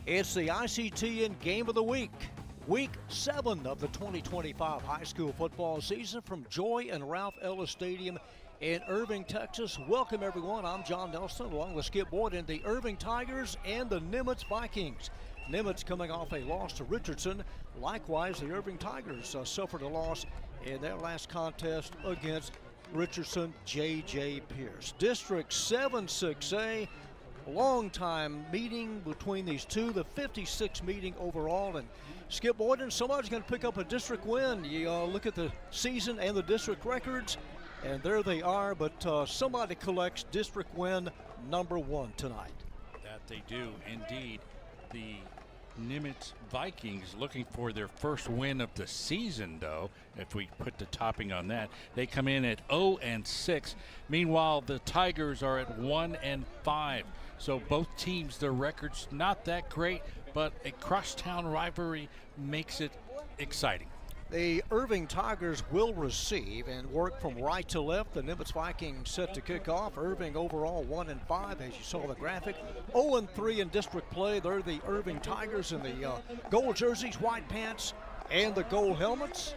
It's the ICTN Game of the Week. Week 7 of the 2025 high school football season from Joy and Ralph Ellis Stadium in Irving, Texas. Welcome, everyone. I'm John Nelson, along with Skip Boyd and the Irving Tigers and the Nimitz Vikings. Nimitz coming off a loss to Richardson. Likewise, the Irving Tigers suffered a loss in their last contest against Richardson J.J. Pierce. District 7 6A. Long time meeting between these two, the 56th meeting overall, and Skip Boyden, somebody's going to pick up a district win. You look at the season and the district records, and there they are, but somebody collects district win number 1 tonight. That they do indeed. The Nimitz Vikings looking for their first win of the season, though, if we put the topping on that. They come in at 0-6. Meanwhile, the Tigers are at 1-5. So both teams, their records not that great, but a crosstown rivalry makes it exciting. The Irving Tigers will receive and work from right to left. The Nimitz Vikings set to kick off. Irving overall 1-5, as you saw the graphic. 0-3 in district play. They're the Irving Tigers in the gold jerseys, white pants, and the gold helmets.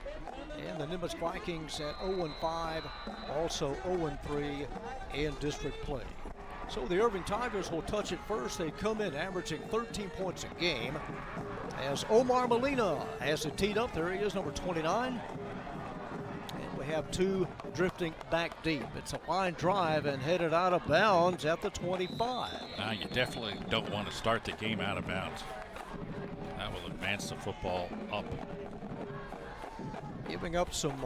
And the Nimitz Vikings at 0-5, also 0-3 in district play. So the Irving Tigers will touch it first. They come in averaging 13 points a game as Omar Molina has it teed up. There he is, number 29. And we have two drifting back deep. It's a line drive and headed out of bounds at the 25. Now you definitely don't want to start the game out of bounds. That will advance the football up. Giving up some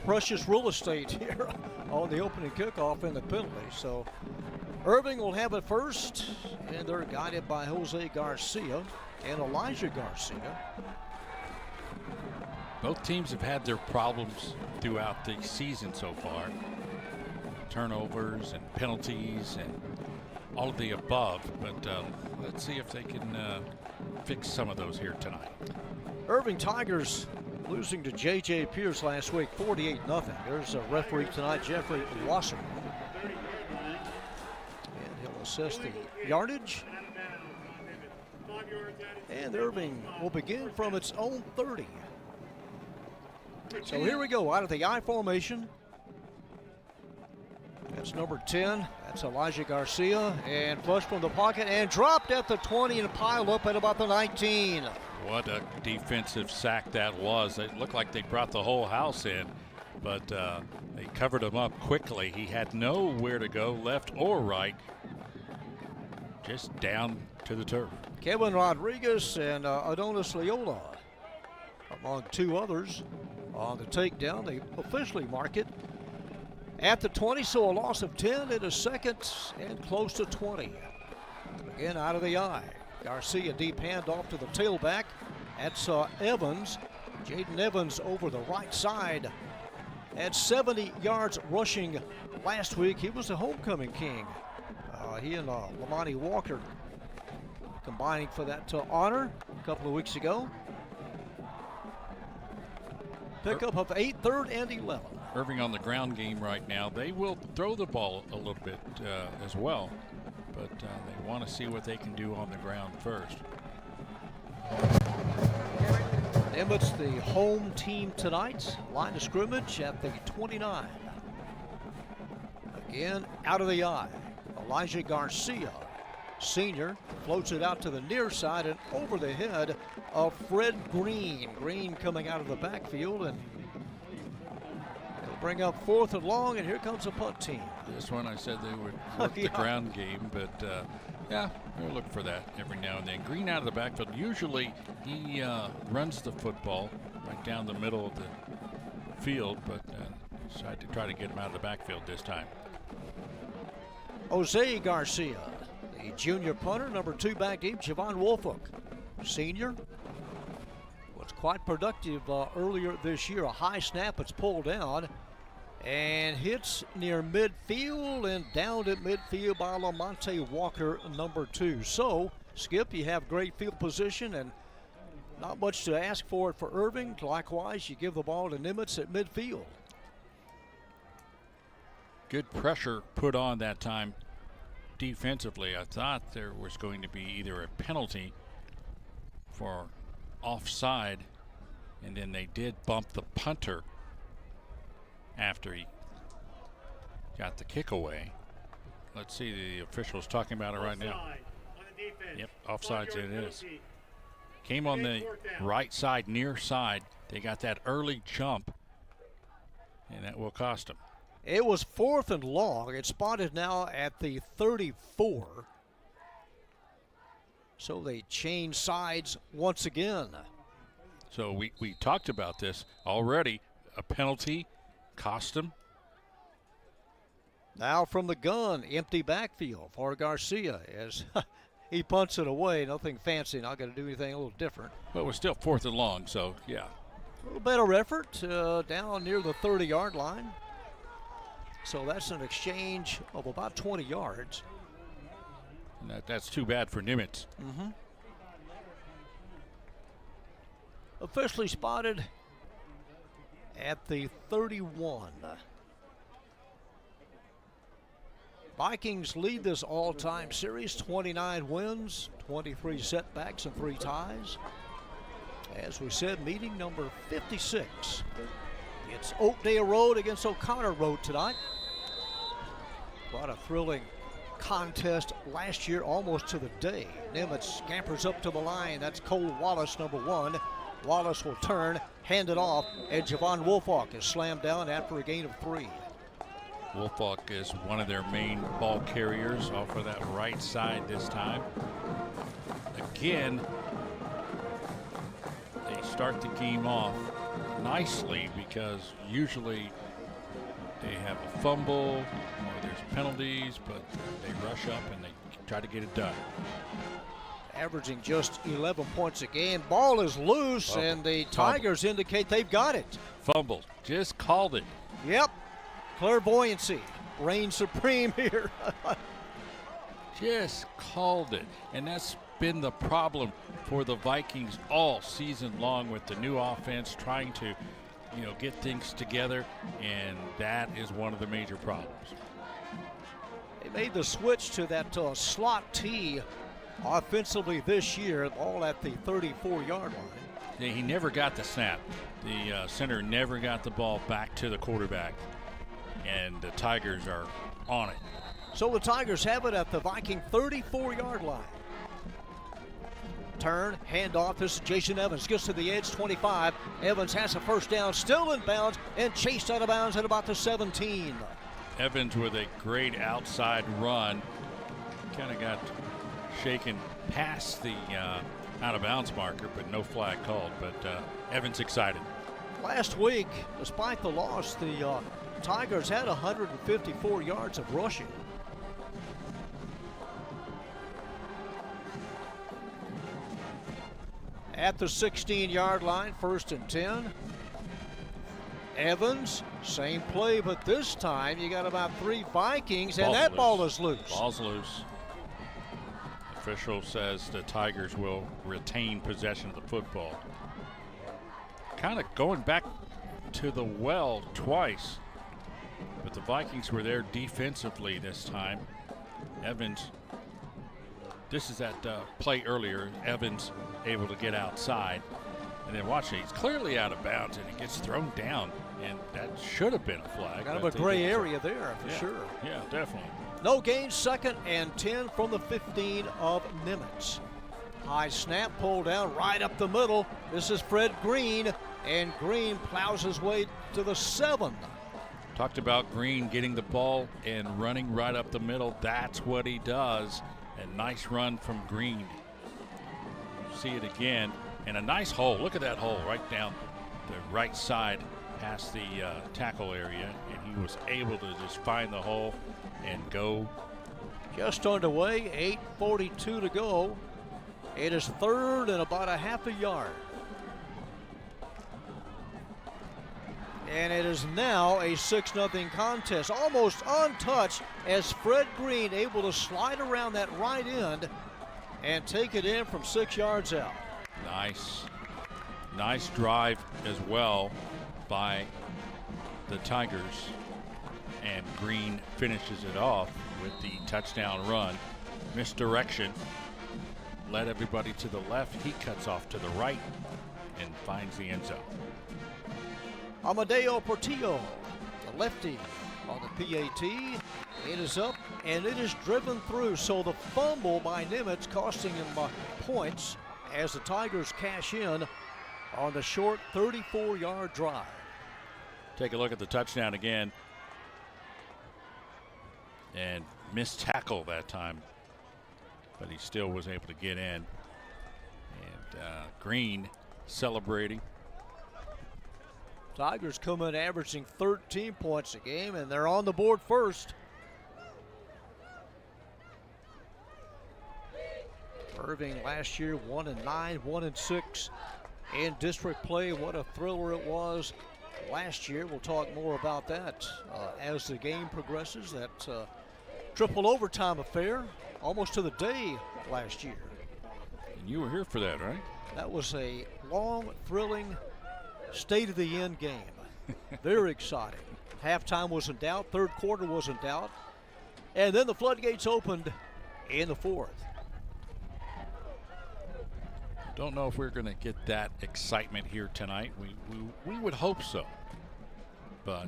precious real estate here on the opening kickoff and the penalty. So Irving will have it first, and they're guided by Jose Garcia and Elijah Garcia. Both teams have had their problems throughout the season so far. Turnovers and penalties and all of the above, but let's see if they can fix some of those here tonight. Irving Tigers losing to J.J. Pierce last week, 48-0. There's a referee tonight, Jeffrey Wasserman. And he'll assess the yardage. And Irving will begin from its own 30. So here we go, out of the I formation. That's number 10. That's Elijah Garcia. And flush from the pocket and dropped at the 20 and piled up at about the 19. What a defensive sack that was. It looked like they brought the whole house in, but they covered him up quickly. He had nowhere to go, left or right, just down to the turf. Kevin Rodriguez and Adonis Leola among two others on the takedown. They officially mark it at the 20, so a loss of 10 in a second and close to 20. Again, out of the eye. Garcia deep handoff to the tailback. That's Evans. Jaden Evans over the right side. At 70 yards rushing last week. He was the homecoming king. He and Lamani Walker combining for that honor a couple of weeks ago. Pickup of 8, 3rd and 11. Irving on the ground game right now. They will throw the ball a little bit as well, but they want to see what they can do on the ground first. Nimitz, the home team tonight. Line of scrimmage at the 29. Again, out of the eye. Elijah Garcia, senior, floats it out to the near side and over the head of Fred Green. Green coming out of the backfield, and they'll bring up 4th and long, and here comes a punt team. This one I said they would work the ground game, but yeah, we'll look for that every now and then. Green out of the backfield. Usually he runs the football right down the middle of the field, but decided to try to get him out of the backfield this time. Jose Garcia, the junior punter, number 2 back deep. Javon Wolfolk, senior, was quite productive earlier this year. A high snap, it's pulled down and hits near midfield and down at midfield by Lamonte Walker, number 2. So, Skip, you have great field position and not much to ask for it for Irving. Likewise, you give the ball to Nimitz at midfield. Good pressure put on that time defensively. I thought there was going to be either a penalty for offside, and then they did bump the punter after he got the kick away. Let's see, the officials talking about it right now. Yep, offsides it is. Came on the right side, near side. They got that early jump, and that will cost them. It was 4th and long. It's spotted now at the 34. So they change sides once again. So we talked about this already. A penalty cost them. Now from the gun, empty backfield for Garcia as he punts it away. Nothing fancy, not going to do anything a little different. But we're still 4th and long, so yeah. A little better effort down near the 30-yard line. So that's an exchange of about 20 yards. And that's too bad for Nimitz. Mm-hmm. Officially spotted at the 31. Vikings lead this all-time series, 29 wins, 23 setbacks, and 3 ties. As we said, meeting number 56. It's Oakdale Road against O'Connor Road tonight. What a thrilling contest last year, almost to the day. Nimitz scampers up to the line. That's Cole Wallace, number 1. Wallace will turn, hand it off, and Javon Wolfalk is slammed down after a gain of 3. Wolfalk is one of their main ball carriers off of that right side this time. Again, they start the game off nicely because usually they have a fumble or there's penalties, but they rush up and they try to get it done. Averaging just 11 points a game. Ball is loose, and the Tigers indicate they've got it. Fumble. Just called it. Yep. Clairvoyancy reigns supreme here. Just called it. And that's been the problem for the Vikings all season long with the new offense trying to, get things together, and that is one of the major problems. They made the switch to that slot T offensively this year, all at the 34-yard line. Yeah, he never got the snap. The center never got the ball back to the quarterback, and the Tigers are on it. So the Tigers have it at the Viking 34-yard line. Turn, handoff. This is Jason Evans. Gets to the edge, 25. Evans has a first down, still in bounds, and chased out of bounds at about the 17. Evans with a great outside run. Kind of got shaken past the out-of-bounds marker, but no flag called. But Evans excited. Last week, despite the loss, the Tigers had 154 yards of rushing. At the 16-yard line, 1st and 10. Evans, same play, but this time you got about 3 Vikings, and that ball is loose. Ball's loose. Official says the Tigers will retain possession of the football. Kind of going back to the well twice, but the Vikings were there defensively this time. Evans, this is that play earlier. Evans able to get outside, and then watch it. He's clearly out of bounds, and it gets thrown down, and that should have been a flag. Kind of a gray area there for sure. Yeah, definitely. No gain, 2nd and 10 from the 15 of Nimitz. High snap, pulled down right up the middle. This is Fred Green, and Green plows his way to the 7. Talked about Green getting the ball and running right up the middle. That's what he does. A nice run from Green. See it again, and a nice hole. Look at that hole right down the right side past the tackle area, and he was able to just find the hole and go. Just underway, 8:42 to go. It is 3rd and about a half a yard. And it is now a 6-0 contest, almost untouched, as Fred Green able to slide around that right end and take it in from 6 yards out. Nice drive as well by the Tigers, and Green finishes it off with the touchdown run. Misdirection, led everybody to the left. He cuts off to the right and finds the end zone. Amadeo Portillo, the lefty on the PAT. It is up and it is driven through. So the fumble by Nimitz costing him points as the Tigers cash in on the short 34-yard drive. Take a look at the touchdown again. And missed tackle that time, but he still was able to get in. And Green celebrating. Tigers come in averaging 13 points a game, and they're on the board first. Irving last year 1-9, 1-6 in district play. What a thriller it was last year. We'll talk more about that as the game progresses. That triple overtime affair, almost to the day last year. And you were here for that, right? That was a long, thrilling, state-of-the-end game. Very exciting. Halftime was in doubt. Third quarter was in doubt. And then the floodgates opened in the fourth. Don't know if we're going to get that excitement here tonight. We would hope so. But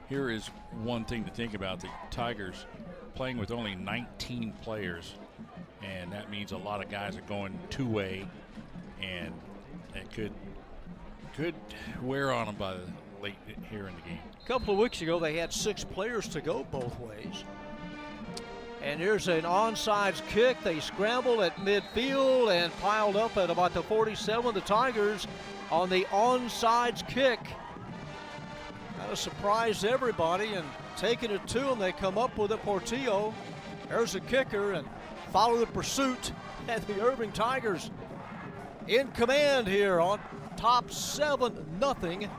here is one thing to think about. The Tigers playing with only 19 players, and that means a lot of guys are going two-way, and it could wear on them by the late here in the game. A couple of weeks ago, they had 6 players to go both ways. And here's an onside kick. They scramble at midfield and piled up at about the 47. The Tigers on the onside kick. Kind of surprised everybody and taking it to them. They come up with a Portillo. There's a kicker and follow the pursuit. And the Irving Tigers in command here on top 7-0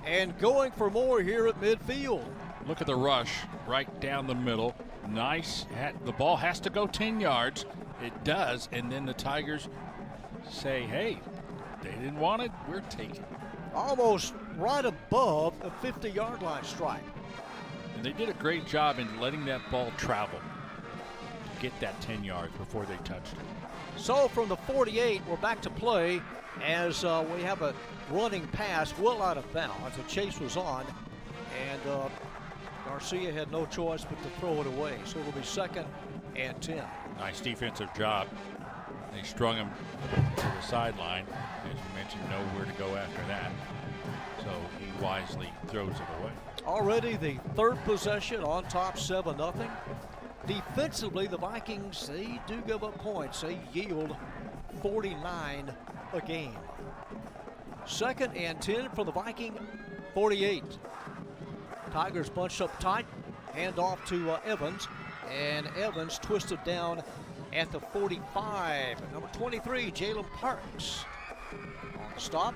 and going for more here at midfield. Look at the rush right down the middle. Nice. The ball has to go 10 yards. It does. And then the Tigers say, hey, they didn't want it. We're taking it. Almost right above a 50-yard line strike. And they did a great job in letting that ball travel to get that 10 yards before they touched it. So from the 48, we're back to play as we have a running pass well out of bounds. The chase was on, and Garcia had no choice but to throw it away. So it'll be 2nd and 10. Nice defensive job. They strung him to the sideline. As you mentioned, nowhere to go after that. So he wisely throws it away. Already the third possession on top 7-0. Defensively, the Vikings, they do give up points. They yield 49 a game. 2nd and 10 for the Viking 48. Tigers bunched up tight. Hand off to Evans. And Evans twisted down at the 45. Number 23, Jalen Parks on the stop.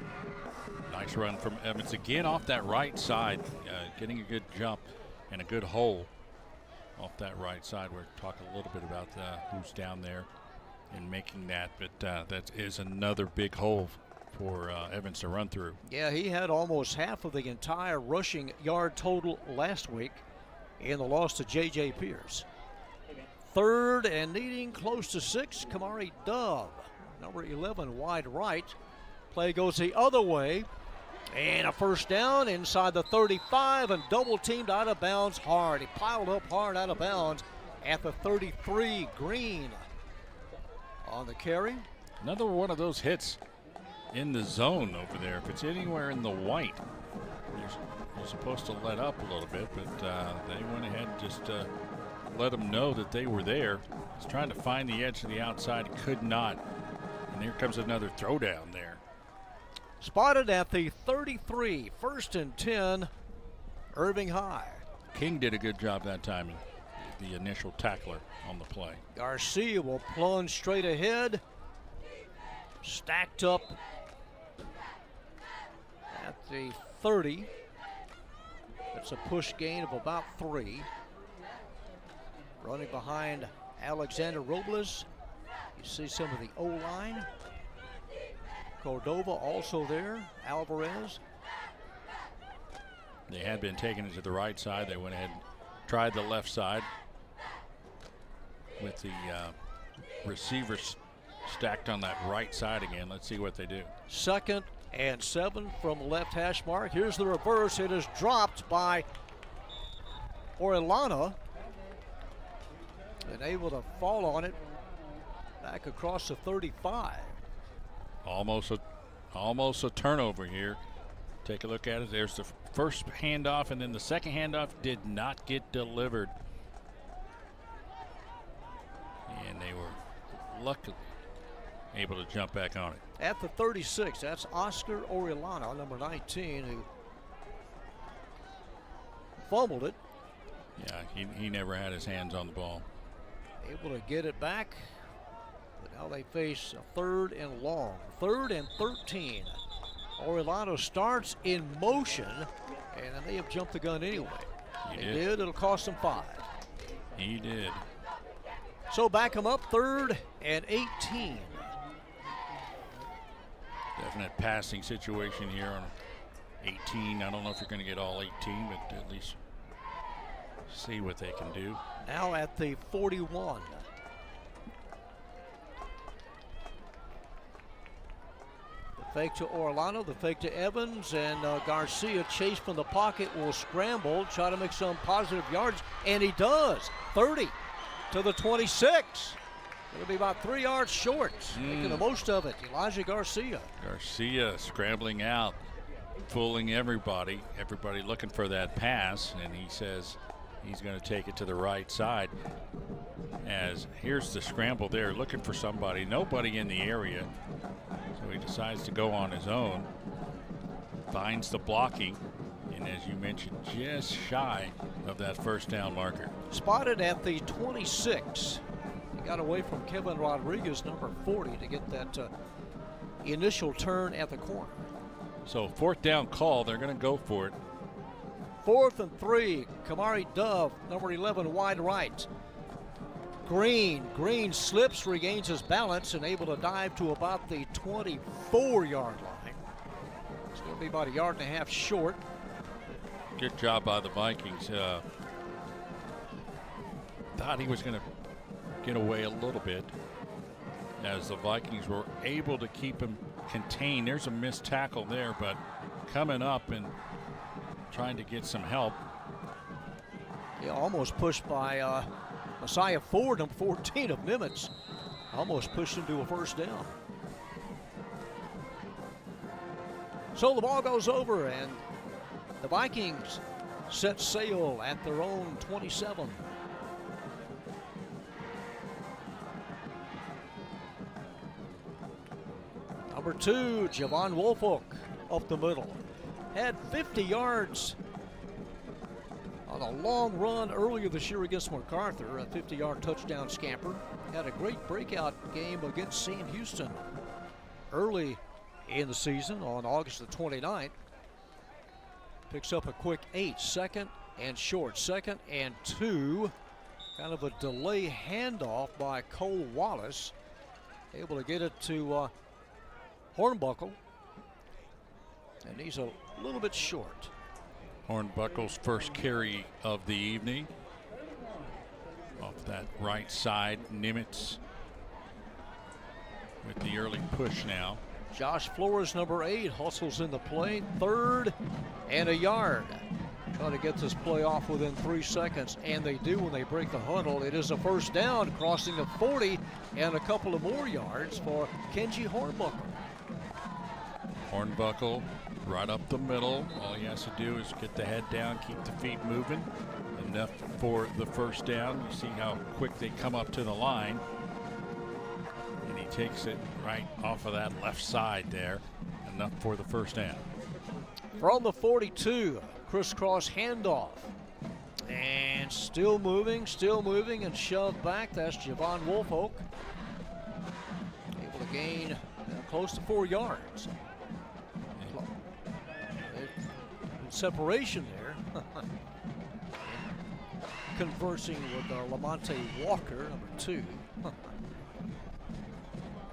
Nice run from Evans again off that right side, getting a good jump and a good hole off that right side. We'll talk a little bit about who's down there and making that, but that is another big hole for Evans to run through. Yeah, he had almost half of the entire rushing yard total last week in the loss to J.J. Pierce. 3rd and needing close to 6, Kamari Dove, number 11, wide right. Play goes the other way, and a first down inside the 35 and double teamed out of bounds hard. He piled up hard out of bounds at the 33. Green on the carry. Another one of those hits in the zone over there. If it's anywhere in the white, you're supposed to let up a little bit, but they went ahead and just let them know that they were there. He's trying to find the edge to the outside. He could not. And here comes another throwdown there. Spotted at the 33, 1st and 10, Irving High. King did a good job that time, the initial tackler on the play. Garcia will plunge straight ahead. Stacked up at the 30. That's a push gain of about 3. Running behind Alexander Robles. You see some of the O-line. Cordova also there. Alvarez. They had been taking it to the right side. They went ahead and tried the left side with the receivers stacked on that right side again. Let's see what they do. 2nd and 7 from the left hash mark. Here's the reverse. It is dropped by Orellana. And able to fall on it back across the 35. Almost a turnover here. Take a look at it. There's the first handoff, and then the second handoff did not get delivered. And they were luckily able to jump back on it. At the 36, that's Oscar Orellana, number 19, who fumbled it. Yeah, he never had his hands on the ball. Able to get it back. But now they face a 3rd and long. 3rd and 13. Orellana starts in motion, and they have jumped the gun anyway. He did. It'll cost them 5. He did. So back them up, 3rd and 18. Definite passing situation here on 18. I don't know if you're going to get all 18, but at least see what they can do. Now at the 41. The fake to Orellana, the fake to Evans, and Garcia chased from the pocket, will scramble, try to make some positive yards, and he does. 30 to the 26. It'll be about 3 yards short, making the most of it. Elijah Garcia. Garcia scrambling out, fooling everybody. Everybody looking for that pass, and he says he's going to take it to the right side. As here's the scramble there, looking for somebody. Nobody in the area. So he decides to go on his own. Finds the blocking. And as you mentioned, just shy of that first down marker. Spotted at the 26. He got away from Kevin Rodriguez, number 40, to get that initial turn at the corner. So 4th down call. They're going to go for it. 4th and 3. Kamari Dove, number 11, wide right. Green slips, regains his balance, and able to dive to about the 24-yard line. It's going to be about 1.5 yards short. Good job by the Vikings. Thought he was going to get away a little bit as the Vikings were able to keep him contained. There's a missed tackle there, but coming up and trying to get some help. Yeah, almost pushed by Messiah Ford, number 14 of Nimitz. Almost pushed him to a first down. So the ball goes over, and the Vikings set sail at their own 27. Number 2, Javon Woolfolk up the middle. Had 50 yards on a long run earlier this year against MacArthur, a 50-yard touchdown scamper. Had a great breakout game against Sam Houston early in the season on August the 29th. Picks up a quick 8, 2nd and short, 2nd and 2. Kind of a delay handoff by Cole Wallace. Able to get it to Hornbuckle. And he's a little bit short. Hornbuckle's first carry of the evening. Off that right side, Nimitz with the early push now. Josh Flores, number 8, hustles in the play. 3rd and 1 yard. Trying to get this play off within 3 seconds, and they do when they break the huddle. It is a first down, crossing the 40, and a couple of more yards for Kenji Hornbuckle. Hornbuckle right up the middle. All he has to do is get the head down, keep the feet moving. Enough for the first down. You see how quick they come up to the line. And he takes it right off of that left side there. Enough for the first down. From the 42, crisscross handoff. And still moving, and shoved back. That's Javon Woolfolk. Able to gain close to 4 yards. Separation there. Conversing with Lamonte Walker, number 2.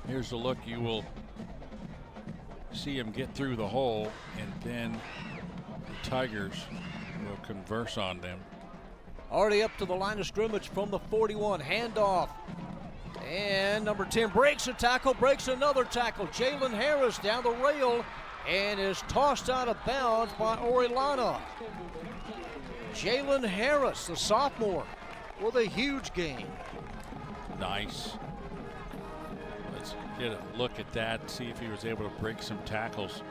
Here's a look. You will see him get through the hole, and then the Tigers will converse on them. Already up to the line of scrimmage from the 41. Handoff. And number 10 breaks a tackle, breaks another tackle. Jalen Harris down the rail and is tossed out of bounds by Orellana. Jalen Harris, the sophomore, with a huge gain. Nice. Let's get a look at that, see if he was able to break some tackles.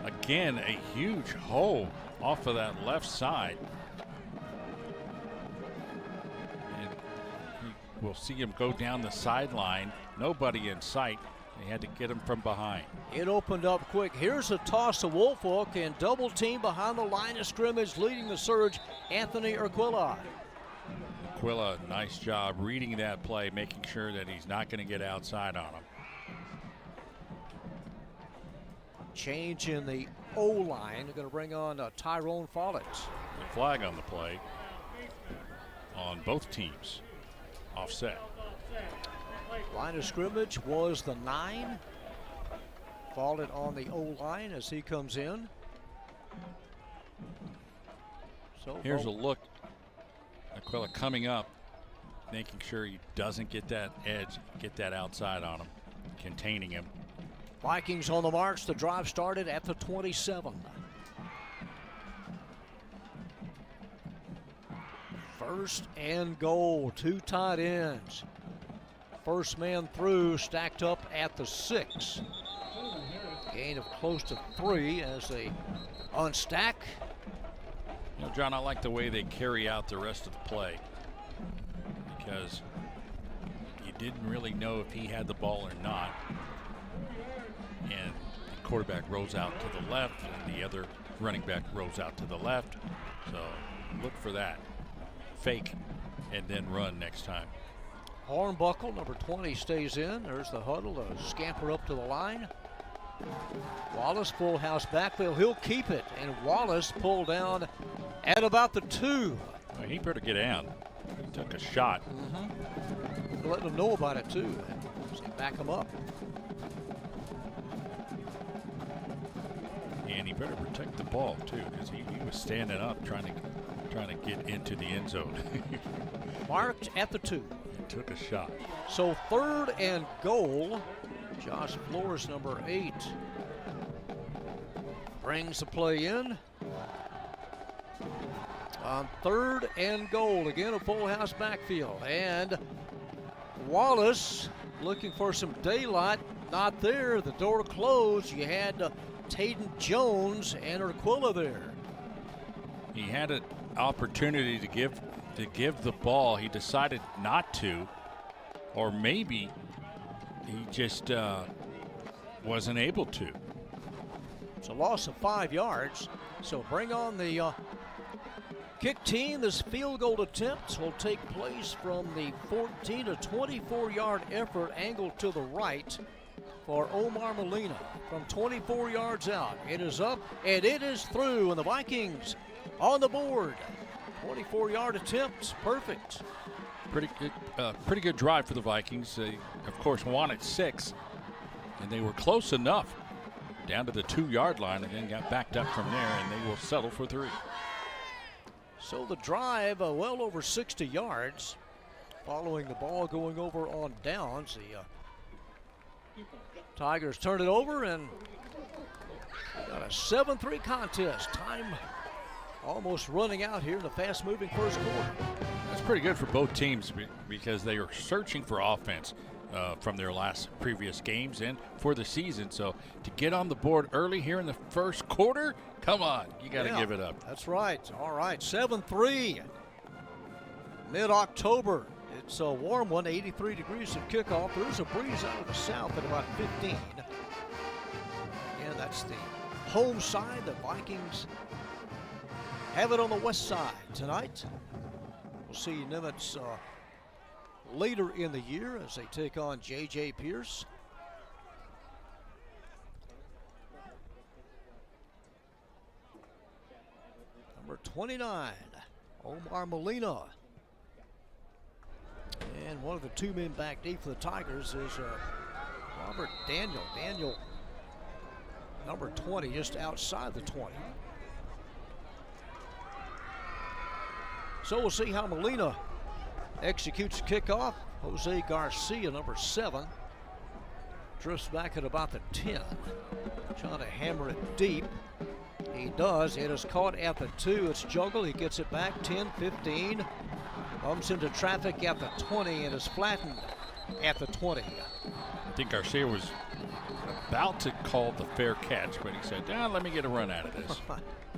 Again, a huge hole off of that left side. And we'll see him go down the sideline. Nobody in sight. They had to get him from behind. It opened up quick. Here's a toss to Wolfolk and double team behind the line of scrimmage, leading the surge, Anthony Urquilla. Urquilla, nice job reading that play, making sure that he's not going to get outside on him. Change in the O-line. They're going to bring on Tyrone Follett. The flag on the play on both teams. Offset. Line of scrimmage was the 9. Follett on the O-line as he comes in. So here's a look. Aquila coming up, making sure he doesn't get that edge, get that outside on him, containing him. Vikings on the march. The drive started at the 27. First and goal, 2 tight ends. First man through, stacked up at the 6. Gain of close to 3 as they unstack. You know, John, I like the way they carry out the rest of the play, because you didn't really know if he had the ball or not. And the quarterback rolls out to the left, and the other running back rolls out to the left. So look for that. Fake and then run next time. Hornbuckle, number 20, stays in. There's the huddle, the scamper up to the line. Wallace, full house backfield. He'll keep it. And Wallace pulled down at about the 2. Well, he better get down. He took a shot. Letting them know about it, too. So back him up. And he better protect the ball, too, because he was standing up trying to get into the end zone. Marked at the 2. He took a shot. So 3rd and goal. Josh Flores, number 8, brings the play in. On 3rd and goal, again a full house backfield. And Wallace looking for some daylight, not there. The door closed. You had Tayden Jones and Urquilla there. He had an opportunity to give the ball. He decided not to, or maybe he just wasn't able to. It's a loss of 5 yards. So bring on the kick team. This field goal attempt will take place from the 14 to 24-yard effort, angled to the right for Omar Molina from 24 yards out. It is up and it is through, and the Vikings on the board. 24-yard attempt, perfect. Pretty good drive for the Vikings. They, of course, wanted 6, and they were close enough down to the 2-yard line, and then got backed up from there, and they will settle for 3. So the drive, well over 60 yards, following the ball going over on downs. The Tigers turn it over and got a 7-3 contest. Time almost running out here in the fast-moving first quarter. That's pretty good for both teams, because they are searching for offense from their previous games and for the season. So to get on the board early here in the first quarter, come on, you got to give it up. That's right. All right, 7-3. Mid-October. It's a warm one, 83 degrees at kickoff. There's a breeze out of the south at about 15. And that's the home side. The Vikings have it on the west side tonight. We'll see Nimitz later in the year as they take on J.J. Pierce. Number 29, Omar Molina. And one of the 2 men back deep for the Tigers is Robert Daniel. Daniel, number 20, just outside the 20. So we'll see how Molina executes the kickoff. Jose Garcia, number 7, drifts back at about the 10. Trying to hammer it deep. He does. It is caught at the 2. It's juggled. He gets it back. 10, 15. Bumps into traffic at the 20 and is flattened at the 20. I think Garcia was about to call the fair catch, but he said, let me get a run out of this.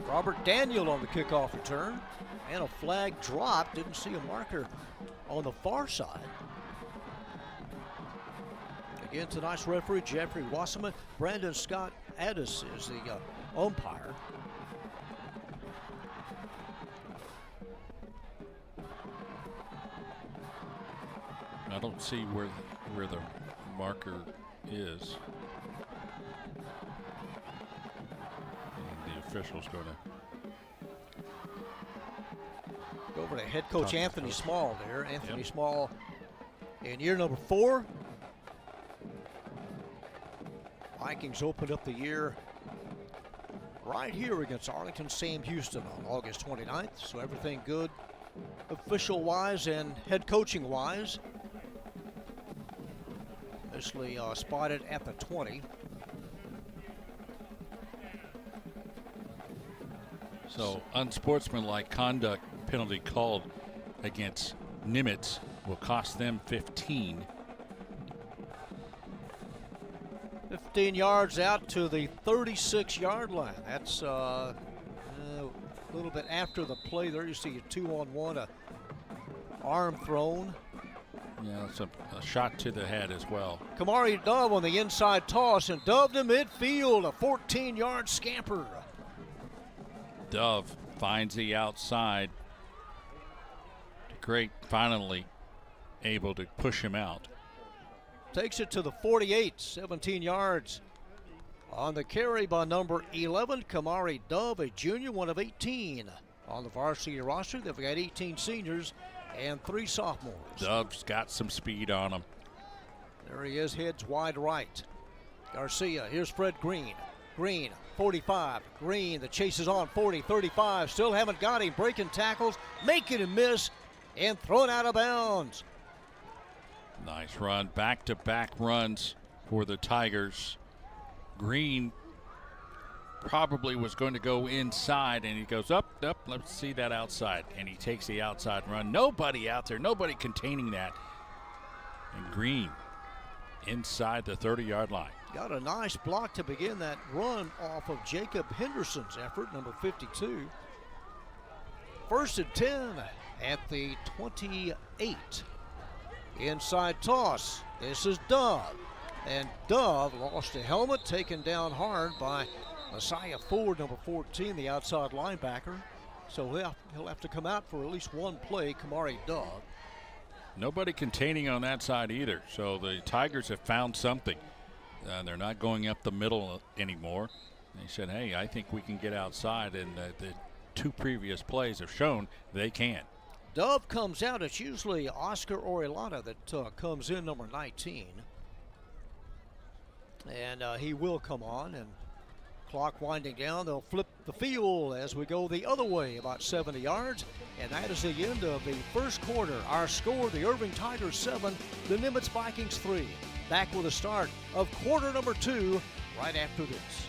Robert Daniel on the kickoff return. And a flag drop. Didn't see a marker on the far side. Again, tonight's referee, Jeffrey Wasserman. Brandon Scott Addis is the umpire. I don't see where the marker is. And the official's going to go over to head coach Anthony Small there. Anthony Small in year number 4. Vikings opened up the year right here against Arlington Sam Houston on August 29th. So everything good official-wise and head coaching-wise. Initially spotted at the 20. So unsportsmanlike conduct penalty called against Nimitz will cost them 15. 15 yards out to the 36-yard line. That's a little bit after the play there. You see a 2-on-1, a arm thrown. Yeah, it's a shot to the head as well. Kamari Dove on the inside toss, and Dove to midfield, a 14-yard scamper. Dove finds the outside. Great, finally able to push him out. Takes it to the 48, 17 yards. On the carry by number 11, Kamari Dove, a junior, one of 18 on the varsity roster. They've got 18 seniors and 3 sophomores. Dove's got some speed on him. There he is, heads wide right. Garcia, here's Fred Green. Green, 45. Green, the chase is on, 40, 35. Still haven't got him. Breaking tackles, making him miss, and thrown out of bounds. Nice run, back-to-back runs for the Tigers. Green probably was going to go inside, and he goes up, let's see that outside, and he takes the outside run. Nobody out there, nobody containing that. And Green inside the 30-yard line. Got a nice block to begin that run off of Jacob Henderson's effort, number 52. First and 10 at the 28. Inside toss. This is Dove. And Dove lost a helmet, taken down hard by Messiah Ford, number 14, the outside linebacker. So he'll have to come out for at least one play, Kamari Dove. Nobody containing on that side either. So the Tigers have found something. They're not going up the middle anymore. They said, hey, I think we can get outside, and the 2 previous plays have shown they can. Dove comes out. It's usually Oscar Orellana that comes in, number 19. And he will come on, and clock winding down. They'll flip the field as we go the other way, about 70 yards. And that is the end of the first quarter. Our score, the Irving Tigers 7, the Nimitz Vikings 3. Back with the start of quarter number 2 right after this.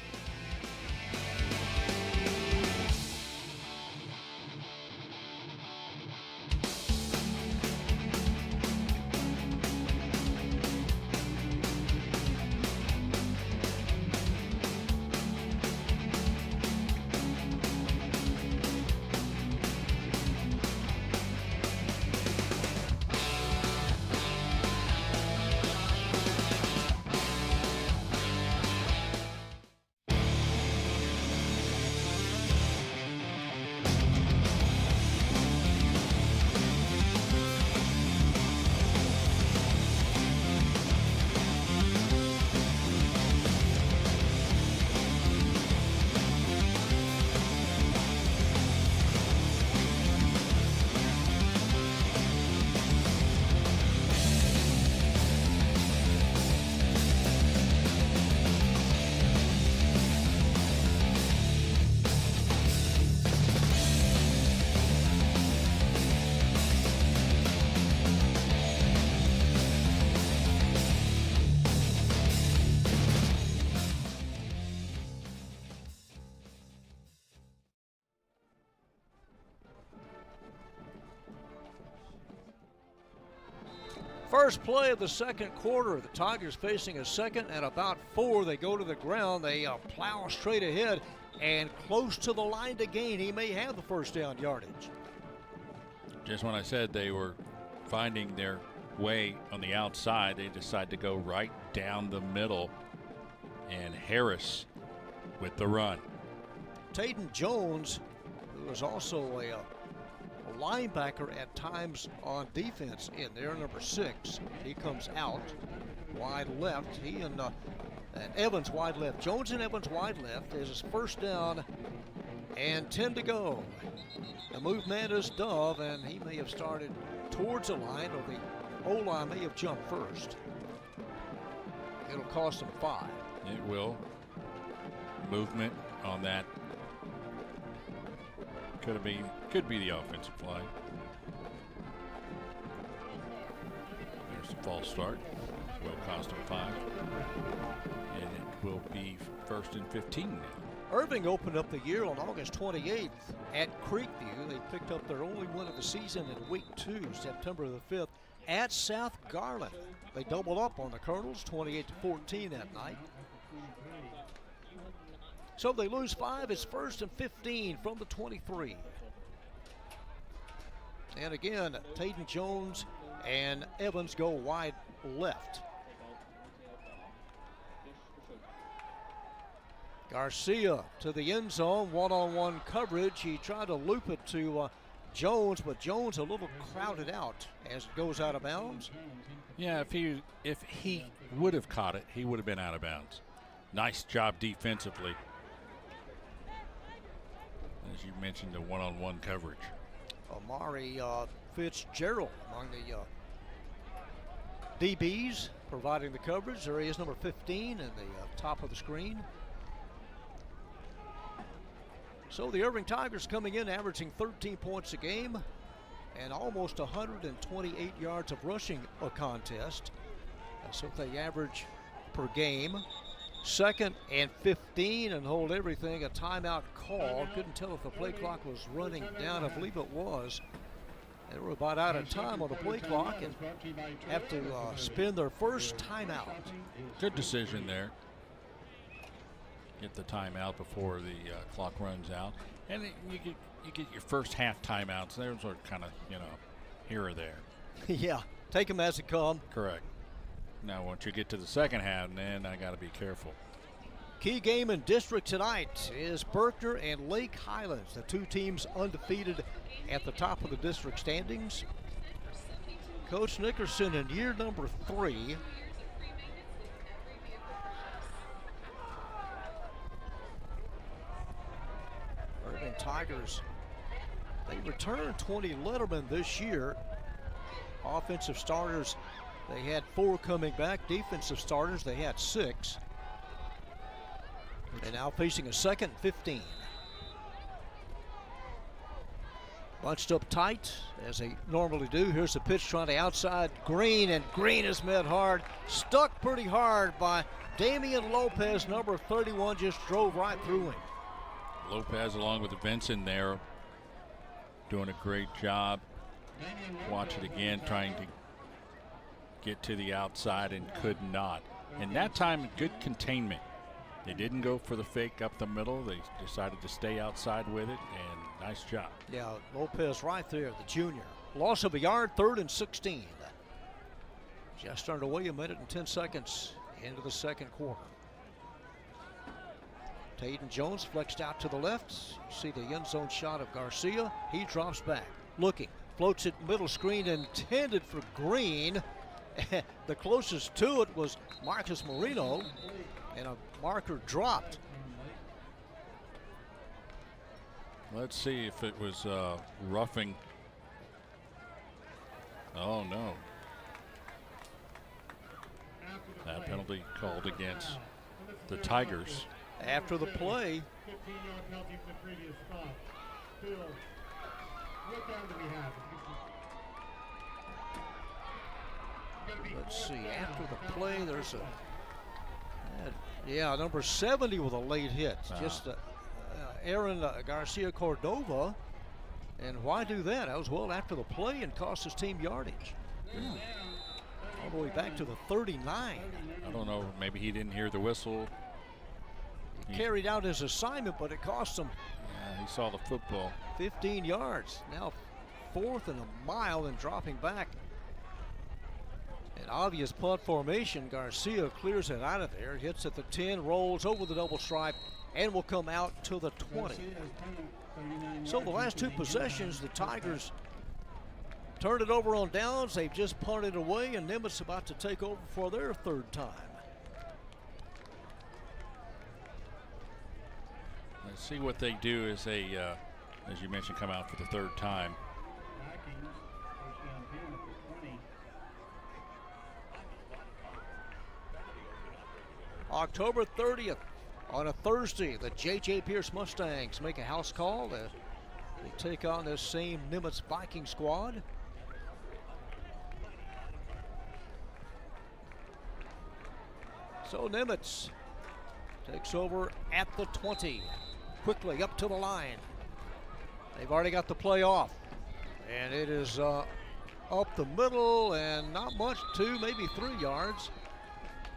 First play of the second quarter. The Tigers facing a second and about 4. They go to the ground. They plow straight ahead and close to the line to gain. He may have the first down yardage. Just when I said they were finding their way on the outside, they decide to go right down the middle. And Harris with the run. Taden Jones, who is also a linebacker at times on defense in there, number 6. He comes out wide left. He and Evans wide left. Jones and Evans wide left is his first down and 10 to go. The movement is Dove, and he may have started towards the line, or the O-line may have jumped first. It'll cost him 5. It will. Movement on that. Could be the offensive flag. There's the false start. Will cost him 5. And it will be 1st and 15 now. Irving opened up the year on August 28th at Creekview. They picked up their only win of the season in week 2, September the 5th, at South Garland. They doubled up on the Colonels, 28-14 that night. So they lose 5. It's 1st and 15 from the 23. And again, Taden Jones and Evans go wide left. Garcia to the end zone, one-on-one coverage. He tried to loop it to Jones, but Jones a little crowded out as it goes out of bounds. Yeah, if he would have caught it, he would have been out of bounds. Nice job defensively. As you mentioned, the one-on-one coverage. Amari Fitzgerald among the DBs providing the coverage. There he is, number 15 in the top of the screen. So the Irving Tigers coming in averaging 13 points a game and almost 128 yards of rushing a contest. That's what they average per game. 2nd and 15 and hold everything. A timeout call. Couldn't tell if the play clock was running down. I believe it was. They were about out of time on the play clock and have to spin their first timeout. Good decision there. Get the timeout before the clock runs out, and you get your first half timeouts. Those are kind of, here or there. Yeah, take them as they come. Correct. Now once you get to the second half, then I got to be careful. Key game in district tonight is Berkner and Lake Highlands, the 2 teams undefeated at the top of the district standings. Coach Nickerson in year number 3. Irving Tigers, they returned 20 Letterman this year. Offensive starters, they had 4 coming back. Defensive starters, they had 6. And now facing a 2nd and 15. Bunched up tight, as they normally do. Here's the pitch trying to outside Green, and Green is met hard. Stuck pretty hard by Damian Lopez, number 31, just drove right through him. Lopez along with Vincent there doing a great job. Watch it again, trying to get to the outside and could not. And that time, good containment. They didn't go for the fake up the middle. They decided to stay outside with it, and nice job. Yeah, Lopez right there, the junior. Loss of a yard, 3rd and 16. Just underway, 1 minute and 10 seconds into the second quarter. Taden Jones flexed out to the left. You see the end zone shot of Garcia. He drops back, looking, floats it middle screen, intended for Green. The closest to it was Marcus Marino, and a marker dropped. Let's see if it was roughing. Oh, no. That penalty called against the Tigers. After the play, let's see, after the play, there's number 70 with a late hit. Just Aaron Garcia Cordova. And why do that? That was well after the play and cost his team yardage. all the way back to the 39. I don't know, maybe he didn't hear the whistle. He carried out his assignment, but it cost him. Yeah, he saw the football. 15 yards. Now 4th and a mile and dropping back. An obvious punt formation. Garcia clears it out of there, hits at the 10, rolls over the double stripe, and will come out to the 20. So the last 2 possessions, the Tigers turned it over on downs. They've just punted away, and Nimitz about to take over for their 3rd time. Let's see what they do as they, as you mentioned, come out for the 3rd time. October 30th on a Thursday, the J.J. Pierce Mustangs make a house call. They take on this same Nimitz Viking squad. So Nimitz takes over at the 20. Quickly up to the line. They've already got the play off. And it is up the middle and not much, 2, maybe 3 yards.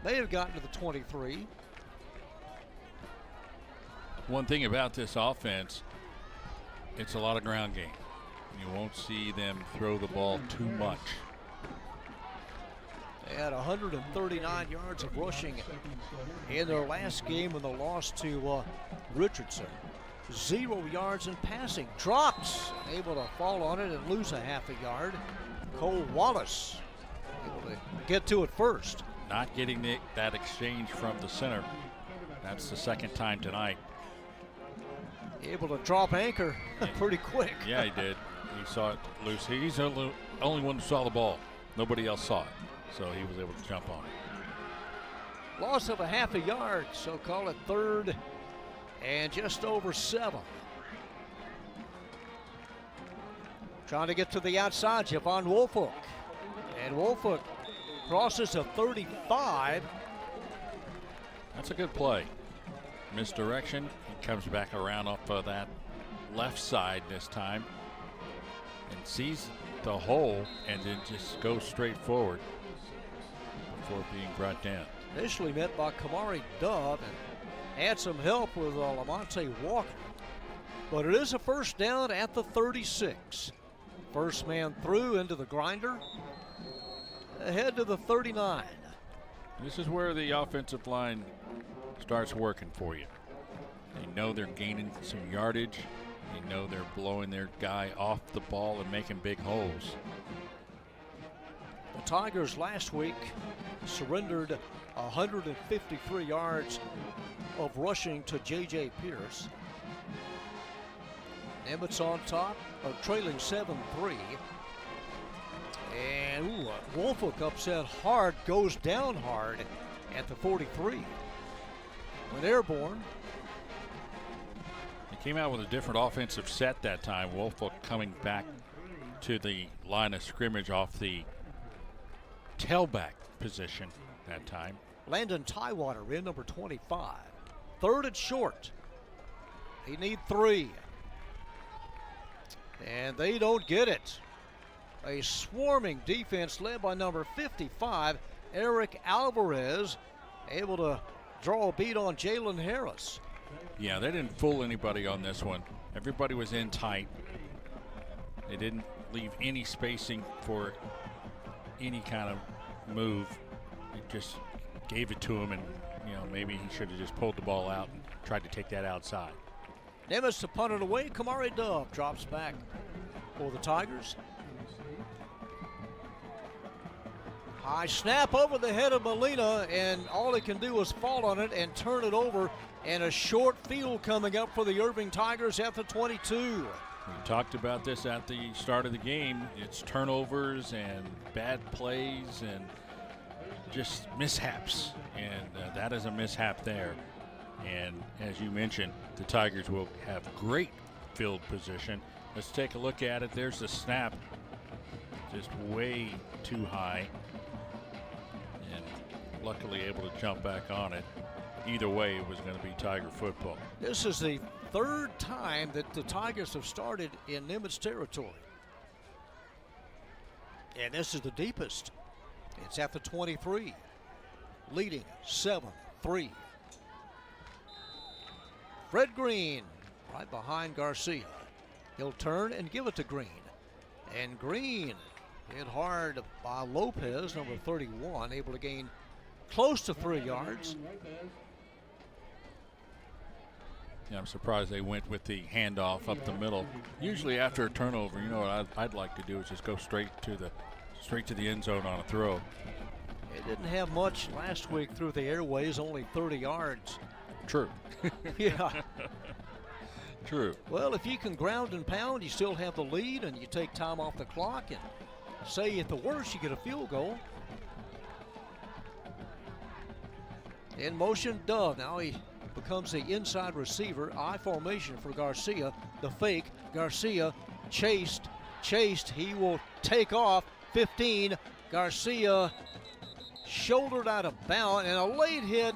They have gotten to the 23. One thing about this offense, it's a lot of ground game. You won't see them throw the ball too much. They had 139 yards of rushing in their last game when they lost to Richardson. 0 yards in passing. Drops, able to fall on it and lose a half a yard. Cole Wallace able to get to it first. Not getting that exchange from the center. That's the 2nd time tonight. Able to drop anchor pretty quick. Yeah, he did. He saw it loose. He's the only one who saw the ball. Nobody else saw it, so he was able to jump on it. Loss of a half a yard, so call it 3rd and just over 7. Trying to get to the outside, Javon Woolfolk. And Woolfolk crosses a 35. That's a good play. Misdirection. He comes back around off of that left side this time and sees the hole and then just goes straight forward before being brought down. Initially met by Kamari Dove and had some help with Lamonte Walker. But it is a 1st down at the 36. First man through into the grinder. Ahead to the 39. This is where the offensive line starts working for you. They know they're gaining some yardage. They know they're blowing their guy off the ball and making big holes. The Tigers last week surrendered 153 yards of rushing to J.J. Pierce. Nimitz on top, trailing 7-3. And Woolfolk upset hard, goes down hard at the 43. When airborne. He came out with a different offensive set that time. Woolfolk coming back to the line of scrimmage off the tailback position that time. Landon Tywater in, number 25. 3rd and short. They need 3. And they don't get it. A swarming defense led by number 55, Eric Alvarez, able to draw a beat on Jalen Harris. Yeah, they didn't fool anybody on this one. Everybody was in tight. They didn't leave any spacing for any kind of move. They just gave it to him, and maybe he should have just pulled the ball out and tried to take that outside. Nimitz to punt it away. Kamari Dove drops back for the Tigers. High snap over the head of Molina, and all he can do is fall on it and turn it over. And a short field coming up for the Irving Tigers at the 22. We talked about this at the start of the game. It's turnovers and bad plays and just mishaps. And that is a mishap there. And as you mentioned, the Tigers will have great field position. Let's take a look at it. There's the snap. Just way too high. And luckily able to jump back on it. Either way, it was going to be Tiger football. This is the 3rd time that the Tigers have started in Nimitz territory. And this is the deepest. It's at the 23, leading 7-3. Fred Green right behind Garcia. He'll turn and give it to Green. And Green hit hard by Lopez, number 31, able to gain close to 3 yards. Yeah, I'm surprised they went with the handoff up the middle. Usually after a turnover, you know what I'd like to do is just go straight to the end zone on a throw. It didn't have much last week through the airways, only 30 yards. True. Yeah. True. Well, if you can ground and pound, you still have the lead, and you take time off the clock, and say at the worst you get a field goal. In motion, Dove. Now he becomes the inside receiver. I formation for Garcia. The fake. Garcia chased. He will take off. 15. Garcia shouldered out of bounds, and a late hit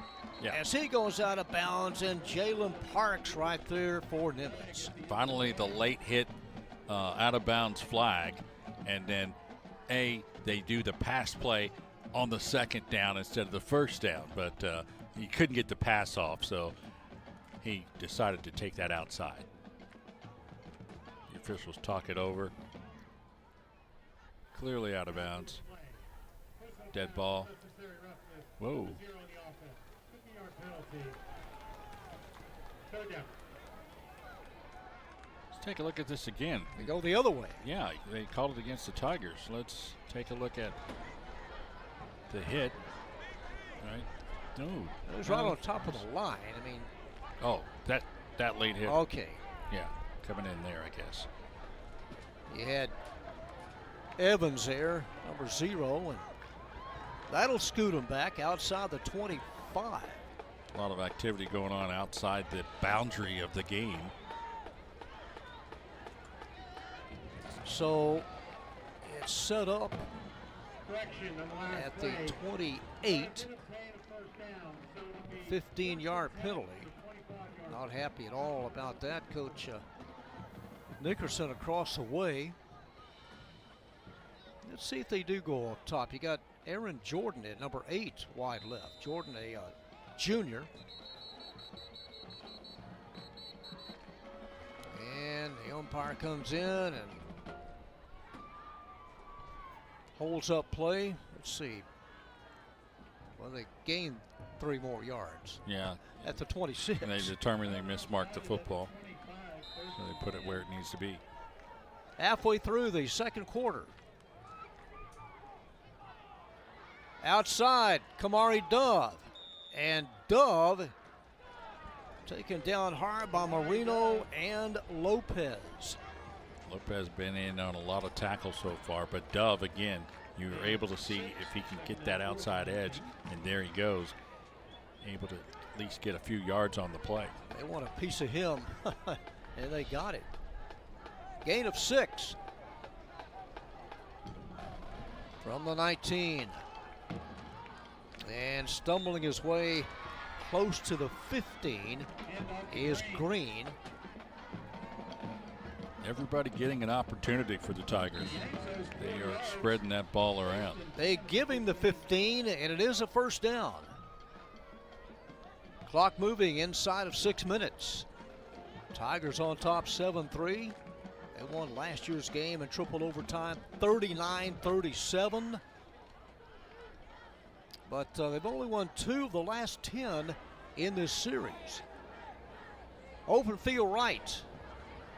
as he goes out of bounds, and Jalen Parks right there for Nimitz. Finally, the late hit out of bounds flag, and then they do the pass play on the second down instead of the first down, but he couldn't get the pass off, so he decided to take that outside. The officials talk it over. Clearly out of bounds. Dead ball. Whoa. Let's take a look at this again. They go the other way. Yeah, they called it against the Tigers. Let's take a look at the hit. Right. No. It was right on top of the line. I mean. Oh, that late hit. Okay. Yeah, coming in there, I guess. You had Evans there, number 0, and that'll scoot him back outside the 25. A lot of activity going on outside the boundary of the game. So it's set up at the 28, 15-yard penalty. Not happy at all about that. Coach Nickerson across the way. Let's see if they do go up top. You got Aaron Jordan at number 8, wide left. Jordan, a junior. And the umpire comes in and holds up play. Let's see. Well, they gained 3 more yards. Yeah. At the 26. And they determined they mismarked the football. So they put it where it needs to be. Halfway through the second quarter. Outside, Kamari Dove. And Dove taken down hard by Marino and Lopez. Lopez been in on a lot of tackles so far, but Dove, again, you were able to see if he can get that outside edge, and there he goes, able to at least get a few yards on the play. They want a piece of him, and they got it. Gain of 6 from the 19. And stumbling his way close to the 15 is Green. Everybody getting an opportunity for the Tigers. They are spreading that ball around. They give him the 15, and it is a first down. Clock moving inside of 6 minutes. Tigers on top 7-3. They won last year's game in triple overtime 39-37. But they've only won 2 of the last 10 in this series. Open field right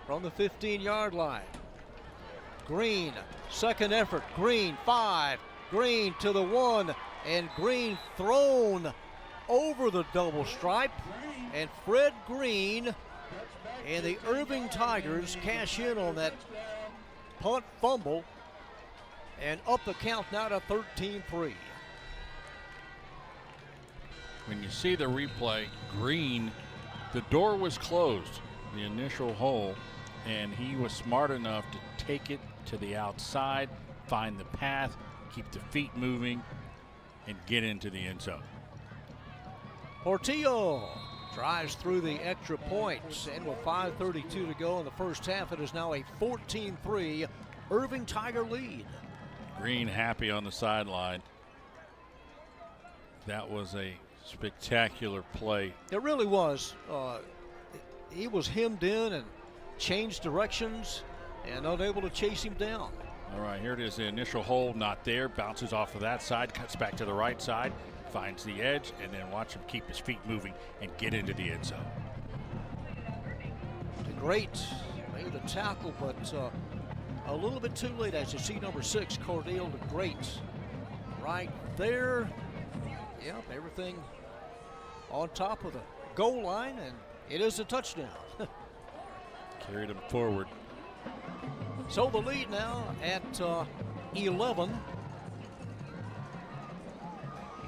from the 15-yard line. Green, second effort. Green, 5. Green to the 1. And Green thrown over the double stripe. And Fred Green and the Irving Tigers cash in on that punt fumble and up the count now to 13-3. When you see the replay, Green, the door was closed, the initial hole, and he was smart enough to take it to the outside, find the path, keep the feet moving, and get into the end zone. Portillo drives through the extra points, and with 5:32 to go in the first half, it is now a 14-3 Irving Tiger lead. Green happy on the sideline. That was a spectacular play. It really was. He was hemmed in and changed directions and unable to chase him down. All right, here it is. The initial hold, not there. Bounces off of that side, cuts back to the right side, finds the edge, and then watch him keep his feet moving and get into the end zone. Great, made a tackle, but a little bit too late, as you see number 6, Cordell Great, right there. Yep, everything on top of the goal line, and it is a touchdown. Carried him forward. So the lead now at 11.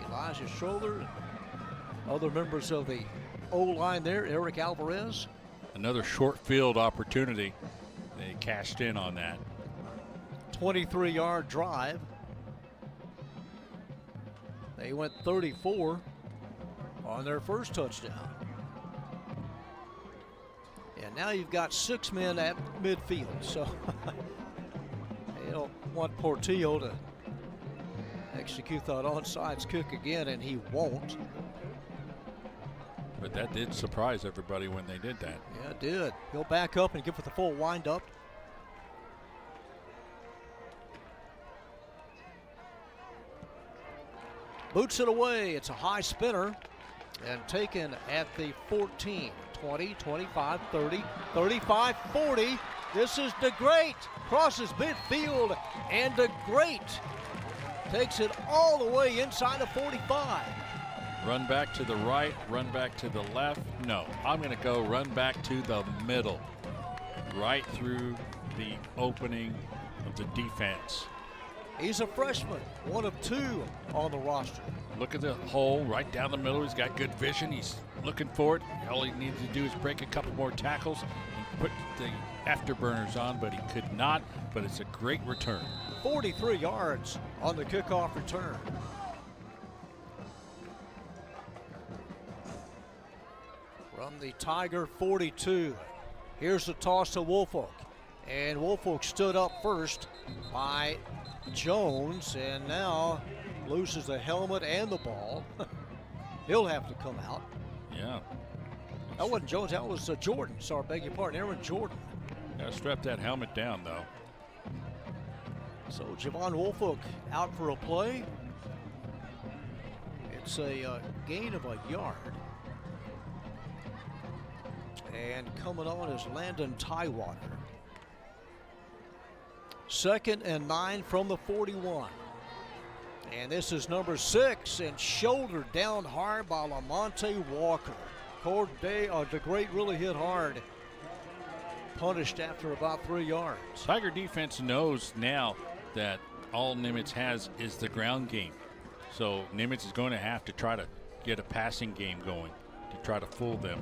Elijah Schroeder, other members of the O-line there, Eric Alvarez. Another short field opportunity. They cashed in on that. 23-yard drive. They went 34 on their first touchdown. And now you've got 6 men at midfield. So they don't want Portillo to execute that onside kick again, and he won't. But that did surprise everybody when they did that. Yeah, it did. He'll back up and give it the full wind-up. Boots it away. It's a high spinner and taken at the 14, 20, 25, 30, 35, 40. This is DeGreat. Crosses midfield, and DeGreat takes it all the way inside of 45. Run back to the right, run back to the left. No, I'm going to go run back to the middle. Right through the opening of the defense. He's a freshman, one of 2 on the roster. Look at the hole right down the middle. He's got good vision. He's looking for it. All he needs to do is break a couple more tackles and put the afterburners on, but he could not. But it's a great return. 43 yards on the kickoff return. From the Tiger 42. Here's the toss to Woolfolk. And Woolfolk stood up first by Jones, and now loses the helmet and the ball. He'll have to come out. Yeah. That wasn't Jones, that was Jordan. Sorry, beg your pardon, Aaron Jordan. Got to strap that helmet down, though. So Javon Woolfolk out for a play. It's a gain of a yard. And coming on is Landon Tywater. 2nd and 9 from the 41. And this is number 6, and shouldered down hard by Lamonte Walker. DeGreat really hit hard. Punished after about 3 yards. Tiger defense knows now that all Nimitz has is the ground game. So Nimitz is going to have to try to get a passing game going to try to fool them.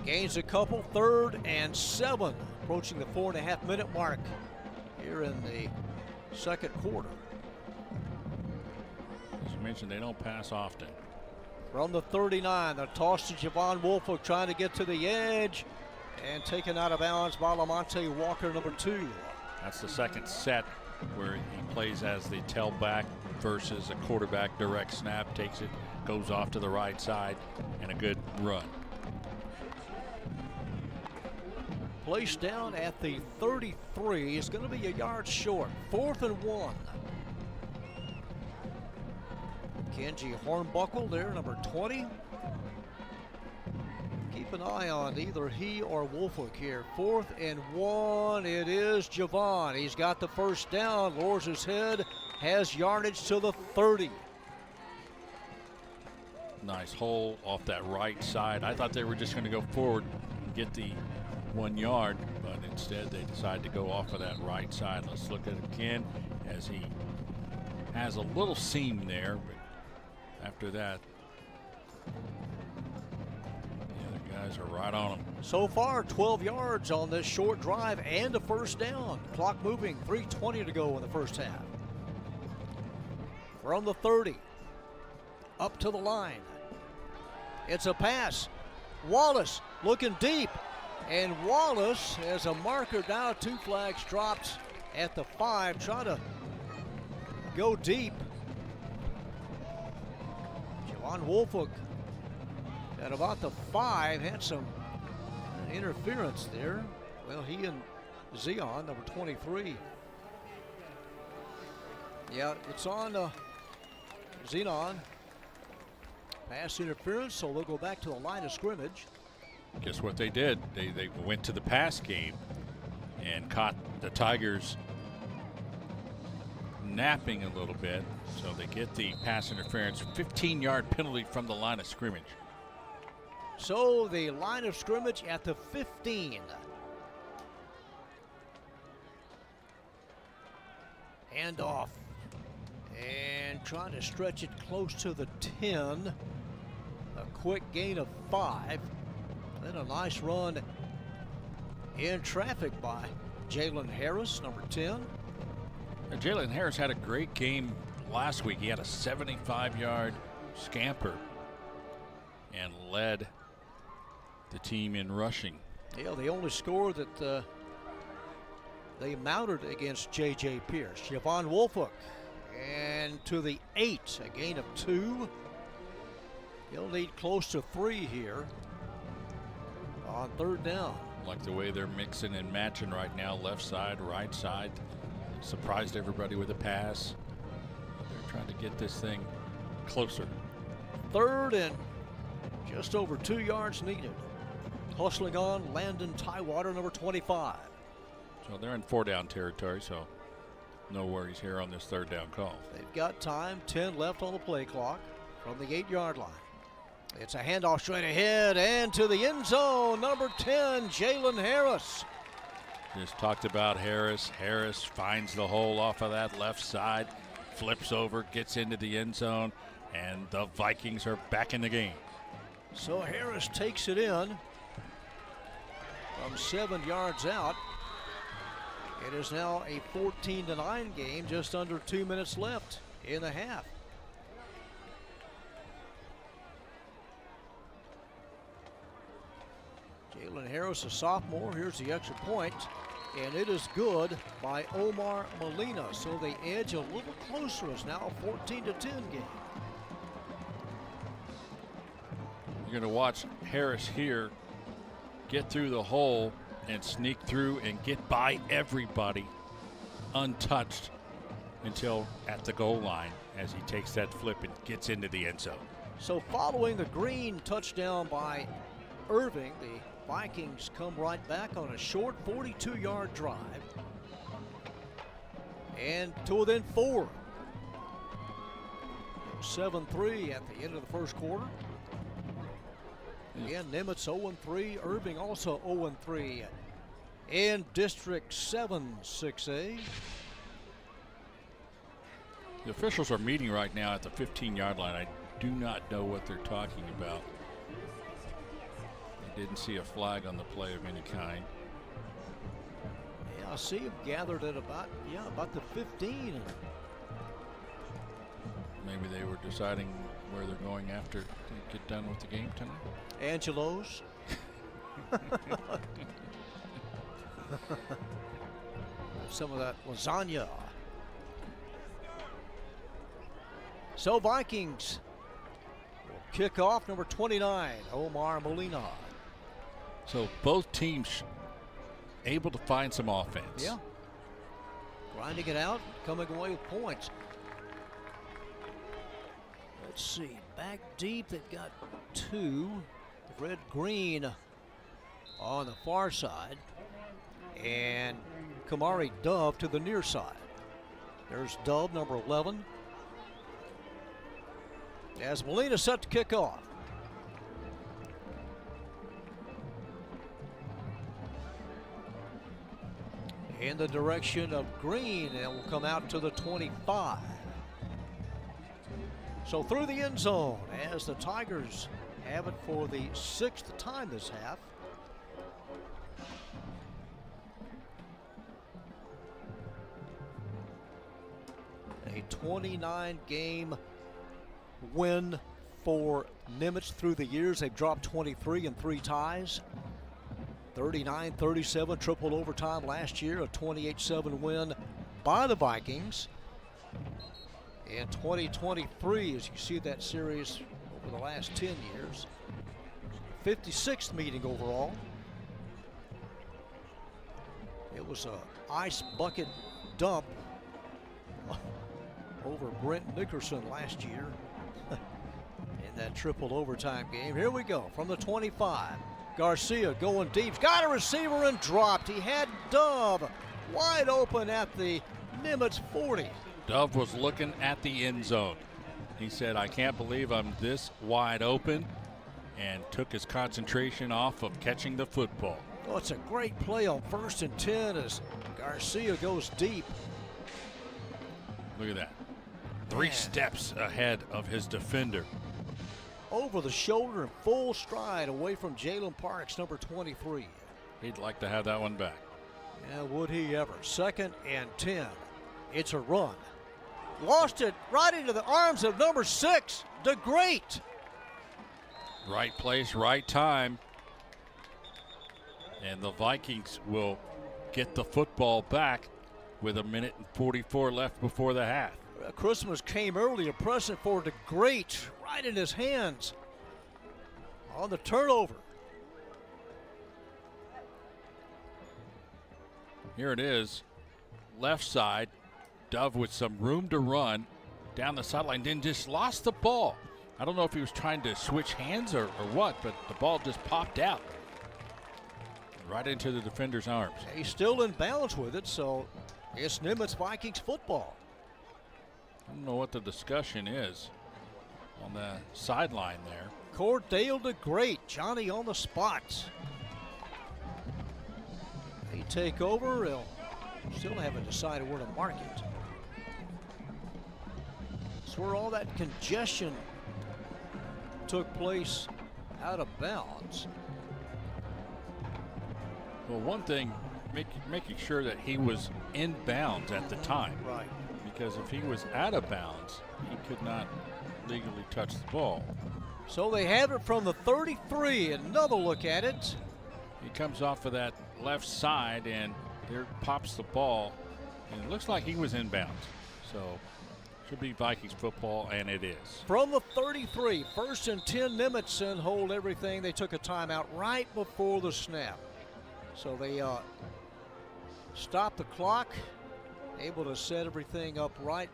Gains a couple, 3rd and 7, approaching the 4.5-minute mark here in the second quarter. As you mentioned, they don't pass often. From the 39, the toss to Javon Woolfolk, trying to get to the edge, and taken out of bounds by Lamonte Walker, number 2. That's the second set where he plays as the tailback versus a quarterback direct snap, takes it, goes off to the right side, and a good run. Placed down at the 33 is going to be a yard short. 4th and 1. Kenji Hornbuckle there, number 20. Keep an eye on either he or Woolfolk here. 4th and 1. It is Javon. He's got the first down, lowers his head, has yardage to the 30. Nice hole off that right side. I thought they were just going to go forward and get the 1 yard, but instead they decide to go off of that right side. Let's look at it again as he has a little seam there, but after that, the other guys are right on him. So far, 12 yards on this short drive and a first down. Clock moving, 3:20 to go in the first half. From the 30, up to the line. It's a pass. Wallace looking deep. And Wallace has a marker down, 2 flags dropped at the 5, trying to go deep. Von Wolfhoek at about the 5 had some interference there. Well, he and Zion, number 23. Yeah, it's on Zenon. Pass interference, so they'll go back to the line of scrimmage. Guess what they did? They went to the pass game and caught the Tigers napping a little bit. So they get the pass interference, 15-yard penalty from the line of scrimmage. So the line of scrimmage at the 15. Hand off. And trying to stretch it close to the 10. A quick gain of 5. Then a nice run in traffic by Jalen Harris, number 10. And Jalen Harris had a great game last week. He had a 75-yard scamper and led the team in rushing. Yeah, the only score that they mounted against J.J. Pierce. Javon Wolfhoek. And to the 8, a gain of 2. He'll need close to 3 here on 3rd down. Like the way they're mixing and matching right now, left side, right side. Surprised everybody with a pass. They're trying to get this thing closer. 3rd and just over 2 yards needed. Hustling on, Landon Tywater, number 25. So they're in 4-down territory, so no worries here on this 3rd down call. They've got time, 10 left on the play clock from the 8-yard line. It's a handoff straight ahead and to the end zone, number 10, Jalen Harris. Just talked about Harris. Harris finds the hole off of that left side, flips over, gets into the end zone, and the Vikings are back in the game. So Harris takes it in from 7 yards out. It is now a 14-9 game, just under 2 minutes left in the half. Jalen Harris, a sophomore. Here's the extra point, and it is good by Omar Molina. So they edge a little closer. It's now a 14-10 game. You're going to watch Harris here get through the hole and sneak through and get by everybody untouched until at the goal line as he takes that flip and gets into the end zone. So following the Green touchdown by Irving, the Vikings come right back on a short 42-yard drive and to within 4. 7-3 at the end of the first quarter. Again, Nimitz 0-3, Irving also 0-3 in District 7 6A. The officials are meeting right now at the 15-yard line. I do not know what they're talking about. I didn't see a flag on the play of any kind. Yeah, I see him gathered at about the 15. Maybe they were deciding where they're going after they get done with the game tonight. Angelo's. Some of that lasagna. So Vikings will kick off, number 29, Omar Molina. So both teams able to find some offense. Yeah. Grinding it out, coming away with points. Let's see, back deep, they've got 2. Red Green on the far side, and Kamari Dove to the near side. There's Dove, number 11. As Molina set to kick off. In the direction of Green, and will come out to the 25. So through the end zone as the Tigers have it for the 6th time this half. A 29-game win for Nimitz through the years. They've dropped 23 in 3 ties. 39-37, triple overtime last year, a 28-7 win by the Vikings. In 2023, as you see that series for the last 10 years. 56th meeting overall. It was a ice bucket dump over Brent Nickerson last year in that triple overtime game. Here we go from the 25. Garcia going deep, got a receiver and dropped. He had Dove wide open at the Nimitz 40. Dove was looking at the end zone. He said, I can't believe I'm this wide open, and took his concentration off of catching the football. Oh, it's a great play on 1st and 10 as Garcia goes deep. Look at that. 3 steps ahead of his defender. Over the shoulder and full stride away from Jalen Parks, number 23. He'd like to have that one back. Yeah, would he ever. 2nd and 10. It's a run. Lost it right into the arms of number 6, the Great. Right place, right time. And the Vikings will get the football back with 1:44 left before the half. Christmas came early, a present for the Great, right in his hands on the turnover. Here it is, left side. Dove with some room to run down the sideline, then just lost the ball. I don't know if he was trying to switch hands or what, but the ball just popped out right into the defender's arms. He's still in balance with it, so it's Nimitz Vikings football. I don't know what the discussion is on the sideline there. Cordale the Great, Johnny on the spot. They take over. They'll still haven't decided where to mark it. It's where all that congestion took place out of bounds. Well, one thing, making sure that he was in bounds at the time. Right. Because if he was out of bounds, he could not legally touch the ball. So they have it from the 33. Another look at it. He comes off of that left side, and there pops the ball. And it looks like he was in bounds. So should be Vikings football, and it is. From the 33, 1st and 10, Nimitz and hold everything. They took a timeout right before the snap. So they stopped the clock, able to set everything up right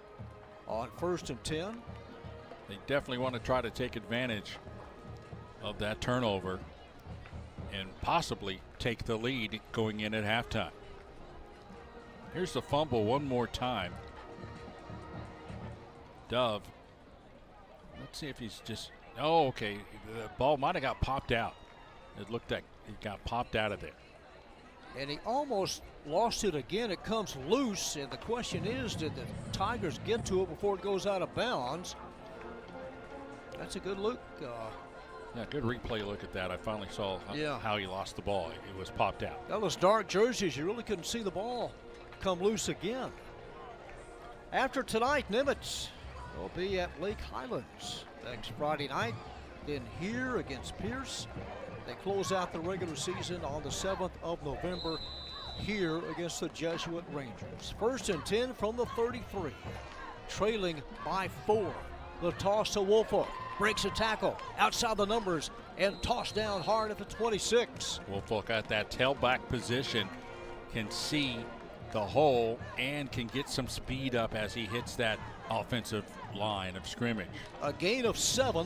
on 1st and 10. They definitely want to try to take advantage of that turnover and possibly take the lead going in at halftime. Here's the fumble one more time. Dove. Let's see if he's just. Oh, okay. The ball might have got popped out. It looked like it got popped out of there. And he almost lost it again. It comes loose, and the question is, did the Tigers get to it before it goes out of bounds? That's a good look. Yeah, good replay look at that. I finally saw how he lost the ball. It was popped out. Those dark jerseys, you really couldn't see the ball come loose again. After tonight, Nimitz will be at Lake Highlands next Friday night. Then here against Pierce. They close out the regular season on the 7th of November here against the Jesuit Rangers. 1st and 10 from the 33. Trailing by 4. The toss to Woolfolk. Breaks a tackle outside the numbers and tossed down hard at the 26. Woolfolk at that tailback position can see the hole and can get some speed up as he hits that offensive line of scrimmage. A gain of 7.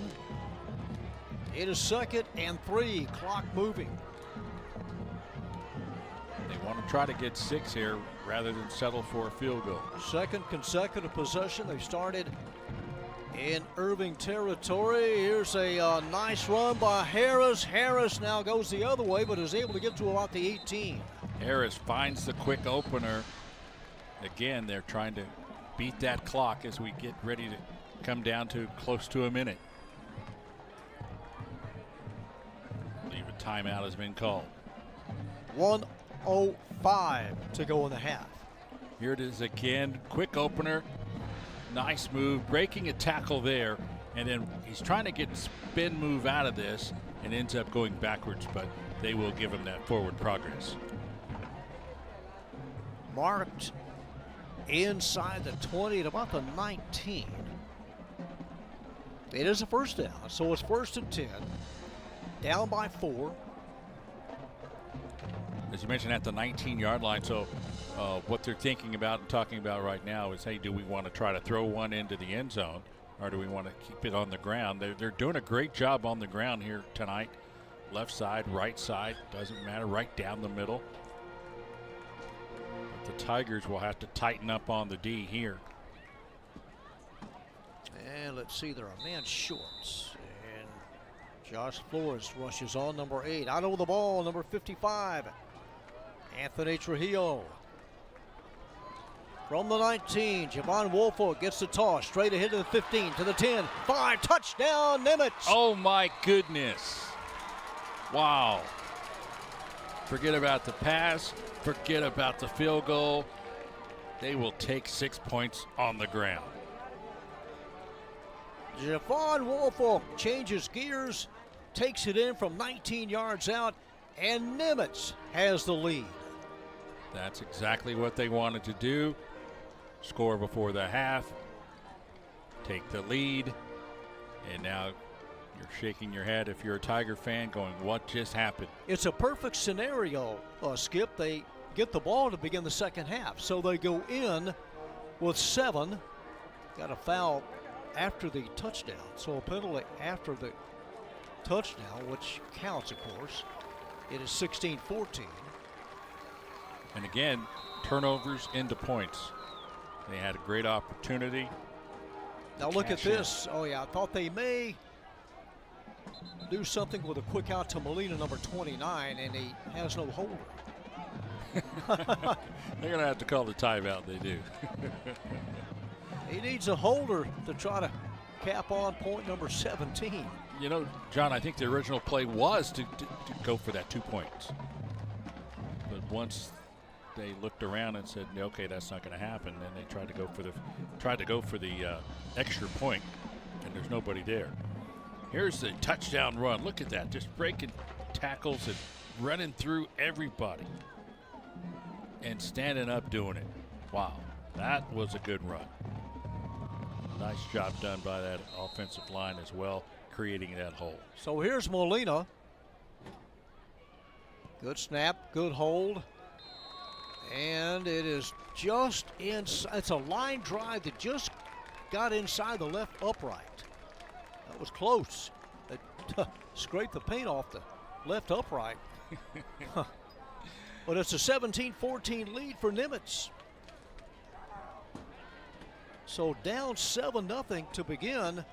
It is 2nd and 3. Clock moving. They want to try to get 6 here rather than settle for a field goal. 2nd consecutive possession. They started in Irving territory. Here's a nice run by Harris. Harris now goes the other way, but is able to get to about the 18. Harris finds the quick opener. Again, they're trying to beat that clock as we get ready to come down to close to a minute. I believe a timeout has been called. 1:05 to go in the half. Here it is again. Quick opener. Nice move, breaking a tackle there, and then he's trying to get spin move out of this and ends up going backwards, but they will give him that forward progress. Marked inside the 20 at about the 19. It is a first down, so it's 1st and 10. Down by 4. As you mentioned, at the 19-yard line. So what they're thinking about and talking about right now is, hey, do we want to try to throw one into the end zone, or do we want to keep it on the ground? They're doing a great job on the ground here tonight. Left side, right side, doesn't matter, right down the middle. But the Tigers will have to tighten up on the D here. And let's see, they're a man short. And Josh Flores rushes on, number 8. Out of the ball, number 55. Anthony Trujillo. From the 19, Javon Woolfolk gets the toss straight ahead to the 15, to the 10, 5, touchdown Nimitz. Oh my goodness. Wow. Forget about the pass, forget about the field goal. They will take 6 points on the ground. Javon Woolfolk changes gears, takes it in from 19 yards out, and Nimitz has the lead. That's exactly what they wanted to do. Score before the half, take the lead, and now you're shaking your head if you're a Tiger fan going, what just happened? It's a perfect scenario, Skip. They get the ball to begin the second half, so they go in with 7. Got a foul after the touchdown, so a penalty after the touchdown, which counts, of course. It is 16-14. And again, turnovers into points. They had a great opportunity. Now look at this. Oh yeah, I thought they may do something with a quick out to Molina, number 29, and he has no holder. They're going to have to call the timeout. They do. He needs a holder to try to cap on point number 17. You know, John, I think the original play was to go for that 2 points. But once they looked around and said, okay, that's not going to happen, then they tried to go for the extra point, and there's nobody there. Here's the touchdown run. Look at that, just breaking tackles and running through everybody and standing up doing it. Wow, that was a good run. Nice job done by that offensive line as well, creating that hole. So here's Molina. Good snap, good hold. And it is just inside. It's a line drive that just got inside the left upright. That was close. It scraped the paint off the left upright. But it's a 17-14 lead for Nimitz. So down 7-0 to begin. They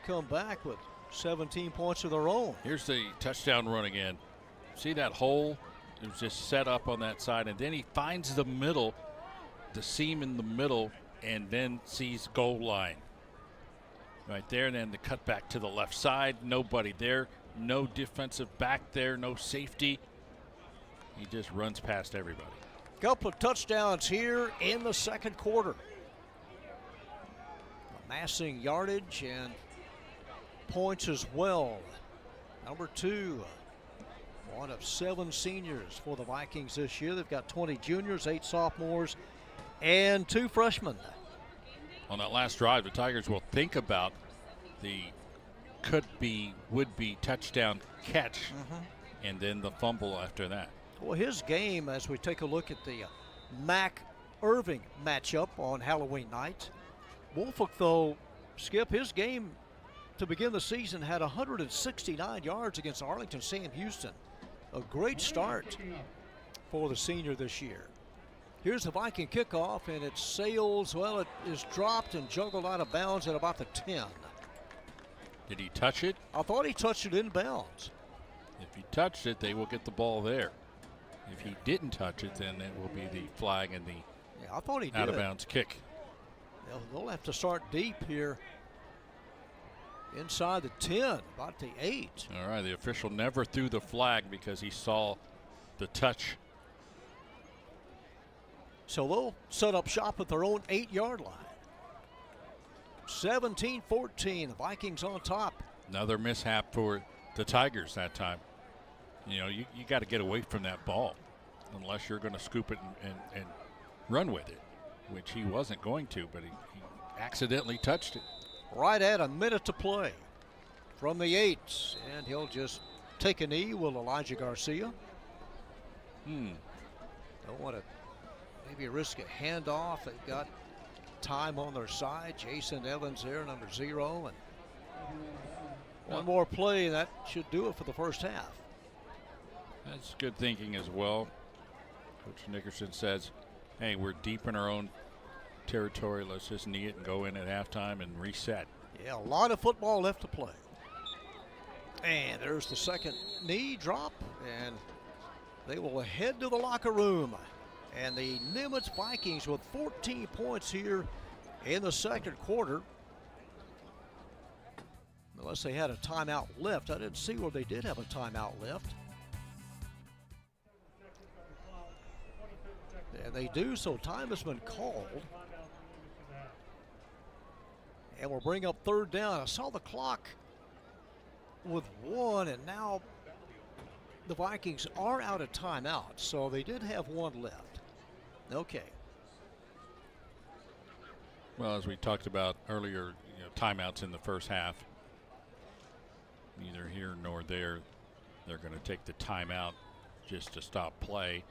come back with 17 points of their own. Here's the touchdown run again. See that hole? It was just set up on that side, and then he finds the middle, the seam in the middle, and then sees goal line. Right there, and then the cut back to the left side. Nobody there. No defensive back there. No safety. He just runs past everybody. Couple of touchdowns here in the second quarter. Amassing yardage and points as well. Number 2, one of 7 seniors for the Vikings this year. They've got 20 juniors, 8 sophomores, and 2 freshmen. On that last drive, the Tigers will think about the would-be touchdown catch, and then the fumble after that. Well, his game, as we take a look at the Mac Irving matchup on Halloween night, Woolfolk, though, Skip, his game to begin the season had 169 yards against Arlington Sam Houston. A great start for the senior this year. Here's the Viking kickoff, and it sails, well, it is dropped and juggled out of bounds at about the 10. Did he touch it? I thought he touched it in bounds. If he touched it, they will get the ball there. If he didn't touch it, then it will be the flag and the I thought he did. Out-of-bounds kick. They'll have to start deep here. Inside the 10, about the 8. All right, the official never threw the flag because he saw the touch. So they'll set up shop at their own 8-yard line. 17-14, the Vikings on top. Another mishap for the Tigers that time. You know, you got to get away from that ball unless you're going to scoop it and run with it, which he wasn't going to, but he accidentally touched it. right at a minute to play from the 8. And he'll just take a knee, will Elijah Garcia. Don't want to maybe risk a handoff. They've got time on their side. Jason Evans there, number 0. And one more play, that should do it for the first half. That's good thinking as well. Coach Nickerson says, hey, we're deep in our own territory. Let's just knee it and go in at halftime and reset. Yeah, a lot of football left to play. And there's the second knee drop, and they will head to the locker room. And the Nimitz Vikings with 14 points here in the second quarter. Unless they had a timeout left. I didn't see where they did have a timeout left. And they do, so time has been called. And we'll bring up third down. I saw the clock with 1, and now the Vikings are out of timeout, so they did have 1 left. Okay. Well, as we talked about earlier, timeouts in the first half. Neither here nor there. They're going to take the timeout just to stop play.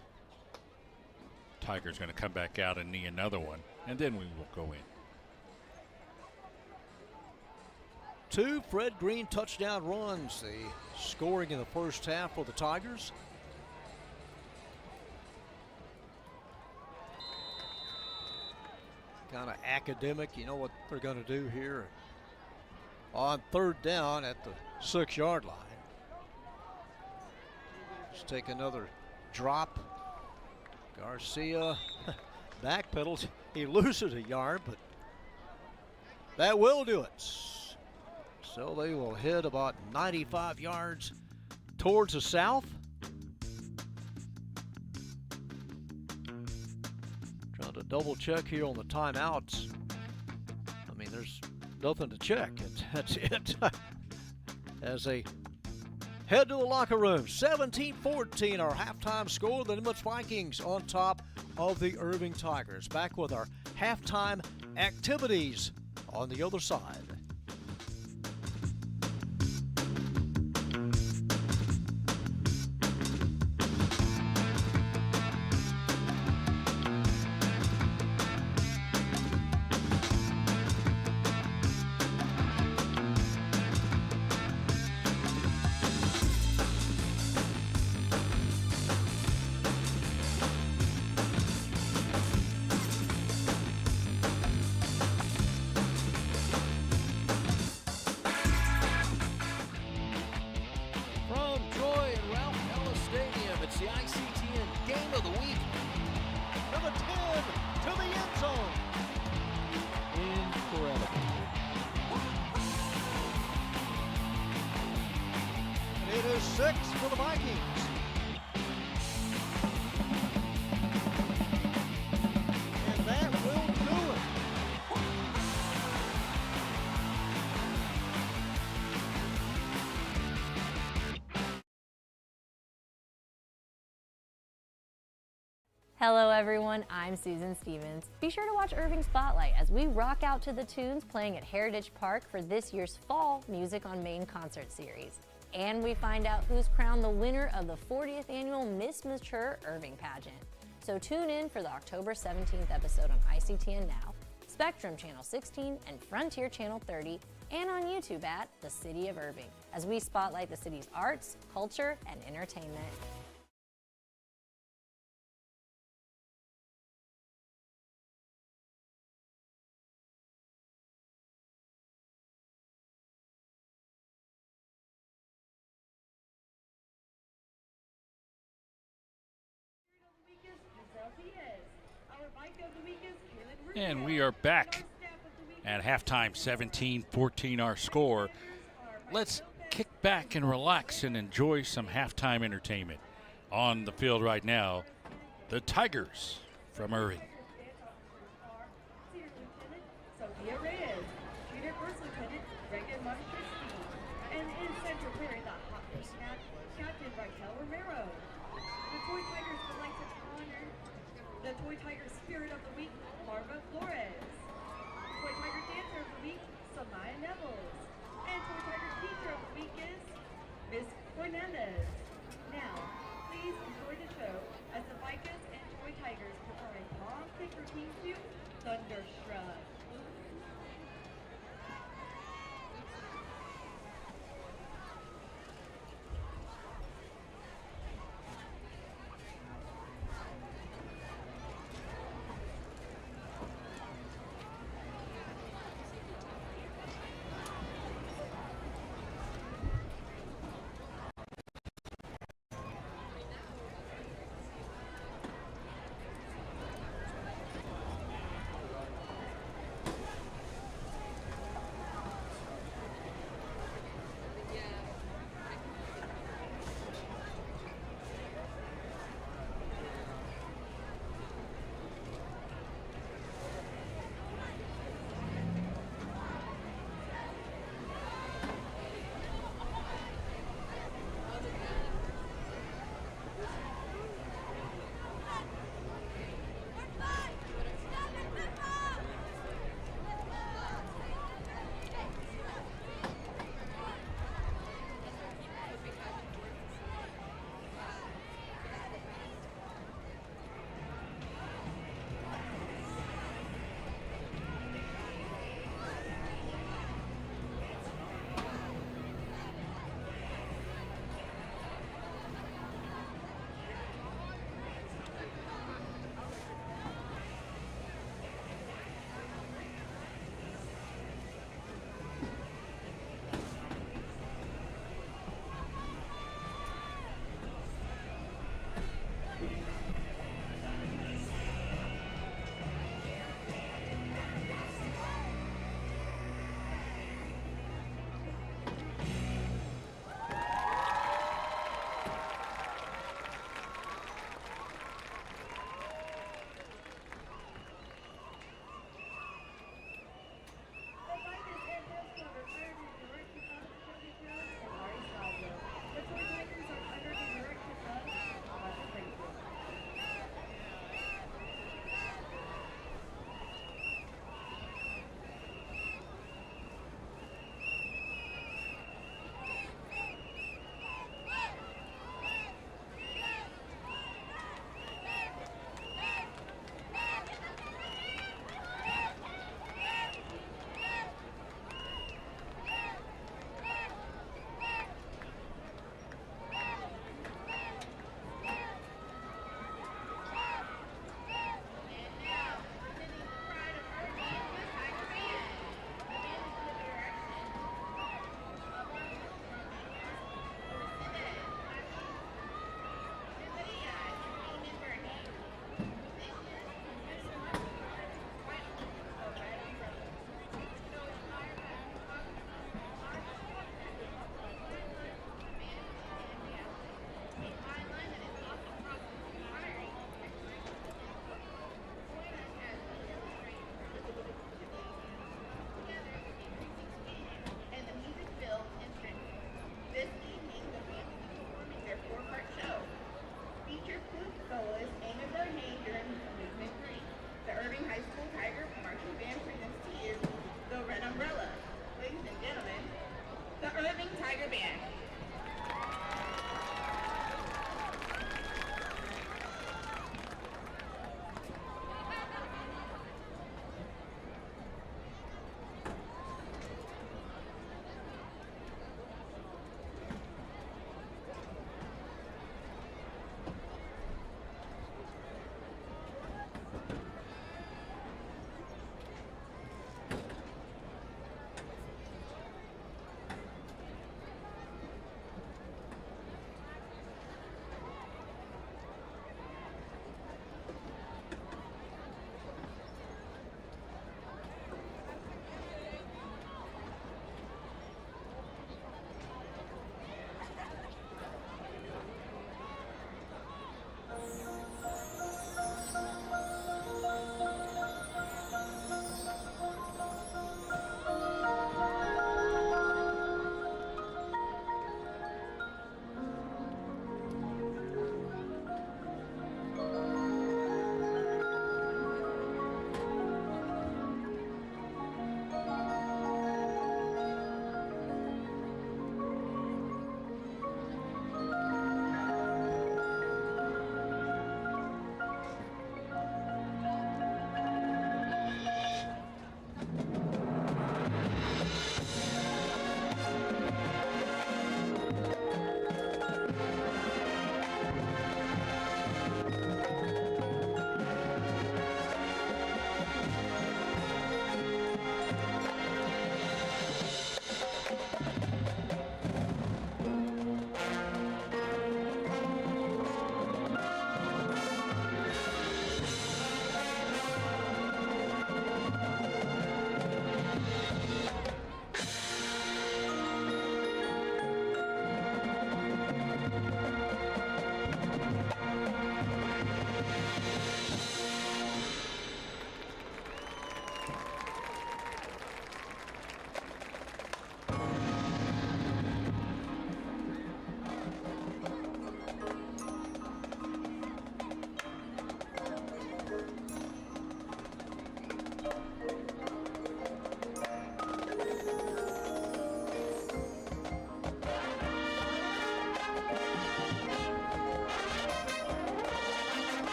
Tigers going to come back out and knee another one, and then we will go in. 2 Fred Green touchdown runs. The scoring in the first half for the Tigers. Kind of academic, you know what they're going to do here on third down at the 6-yard line. Let's take another drop. Garcia backpedals. He loses a yard, but that will do it. So they will head about 95 yards towards the south. Trying to double check here on the timeouts. I mean, there's nothing to check. That's it. As they head to the locker room. 17-14 our halftime score. The Nimitz Vikings on top of the Irving Tigers. Back with our halftime activities on the other side. Joy Ralph Ellis Stadium. It's the ICTN Game of the Week. Number 10 to the end zone. Incredible. And it is 6 for the Vikings. And that will do it. Hello everyone, I'm Susan Stevens. Be sure to watch Irving Spotlight as we rock out to the tunes playing at Heritage Park for this year's Fall Music on Main concert series. And we find out who's crowned the winner of the 40th annual Miss Mature Irving pageant. So tune in for the October 17th episode on ICTN Now, Spectrum Channel 16, and Frontier Channel 30, and on YouTube at The City of Irving, as we spotlight the city's arts, culture, and entertainment. And we are back at halftime, 17-14 our score. Let's kick back and relax and enjoy some halftime entertainment. On the field right now, the Tigers from Irving. The Toy Tiger Spirit of the Week, Marva Flores. Toy Tiger Dancer of the Week, Samaya Nevels. And Joy Tigers teacher of the week is Miss Cornelius. Now, please enjoy the show as the Vikings and Joy Tigers perform a long kick routine to Thunderstruck.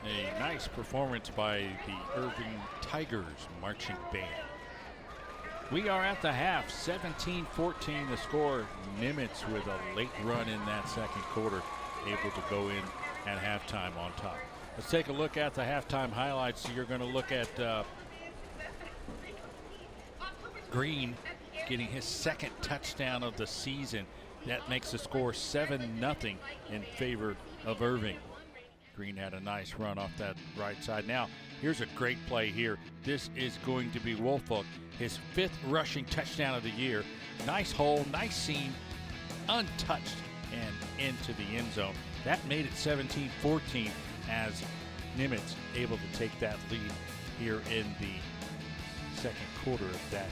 A nice performance by the Irving Tigers marching band. We are at the half, 17-14 the score. Nimitz with a late run in that second quarter, able to go in at halftime on top. Let's take a look at the halftime highlights. You're going to look at Green getting his second touchdown of the season. That makes the score 7-0 in favor of Irving. Green had a nice run off that right side. Now, here's a great play here. This is going to be Woolfolk, his 5th rushing touchdown of the year. Nice hole, nice seam, untouched and into the end zone. That made it 17-14 as Nimitz able to take that lead here in the second quarter of that.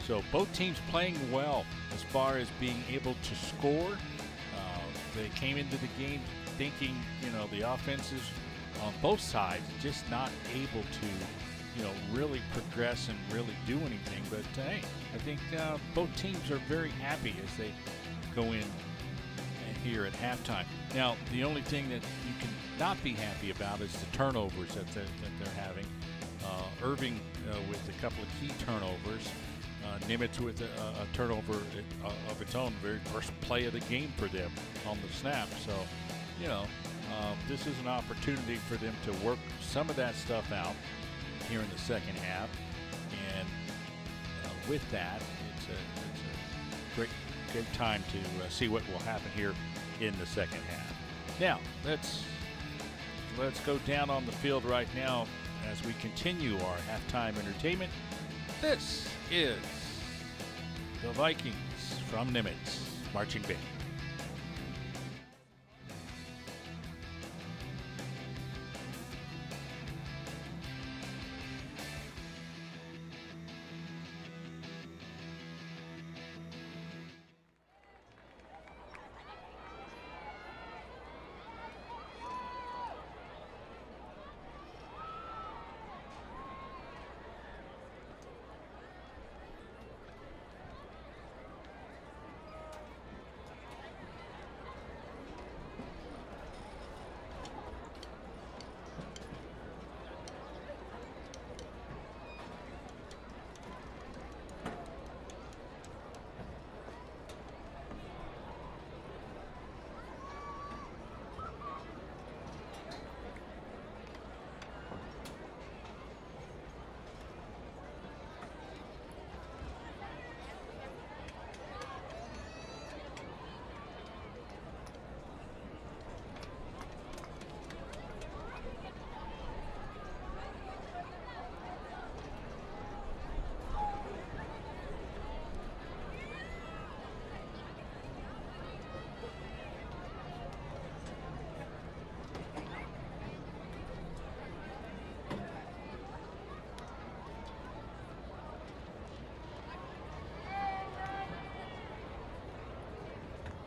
So both teams playing well as far as being able to score. They came into the game thinking, the offenses on both sides just not able to, really progress and really do anything. But hey, I think both teams are very happy as they go in here at halftime. Now, the only thing that you can not be happy about is the turnovers that they're having. Irving with a couple of key turnovers. Nimitz with a turnover of its own, very first play of the game for them on the snap. So, this is an opportunity for them to work some of that stuff out here in the second half. And with that, it's a great time to see what will happen here in the second half. Now, let's go down on the field right now as we continue our halftime entertainment. This is the Vikings from Nimitz marching band.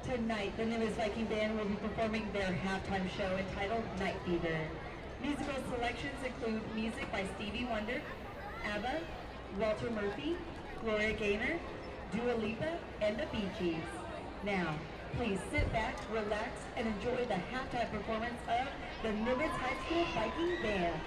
Tonight, the Nimitz Viking Band will be performing their halftime show entitled Night Fever. Musical selections include music by Stevie Wonder, ABBA, Walter Murphy, Gloria Gaynor, Dua Lipa, and the Bee Gees. Now, please sit back, relax, and enjoy the halftime performance of the Nimitz High School Viking Band.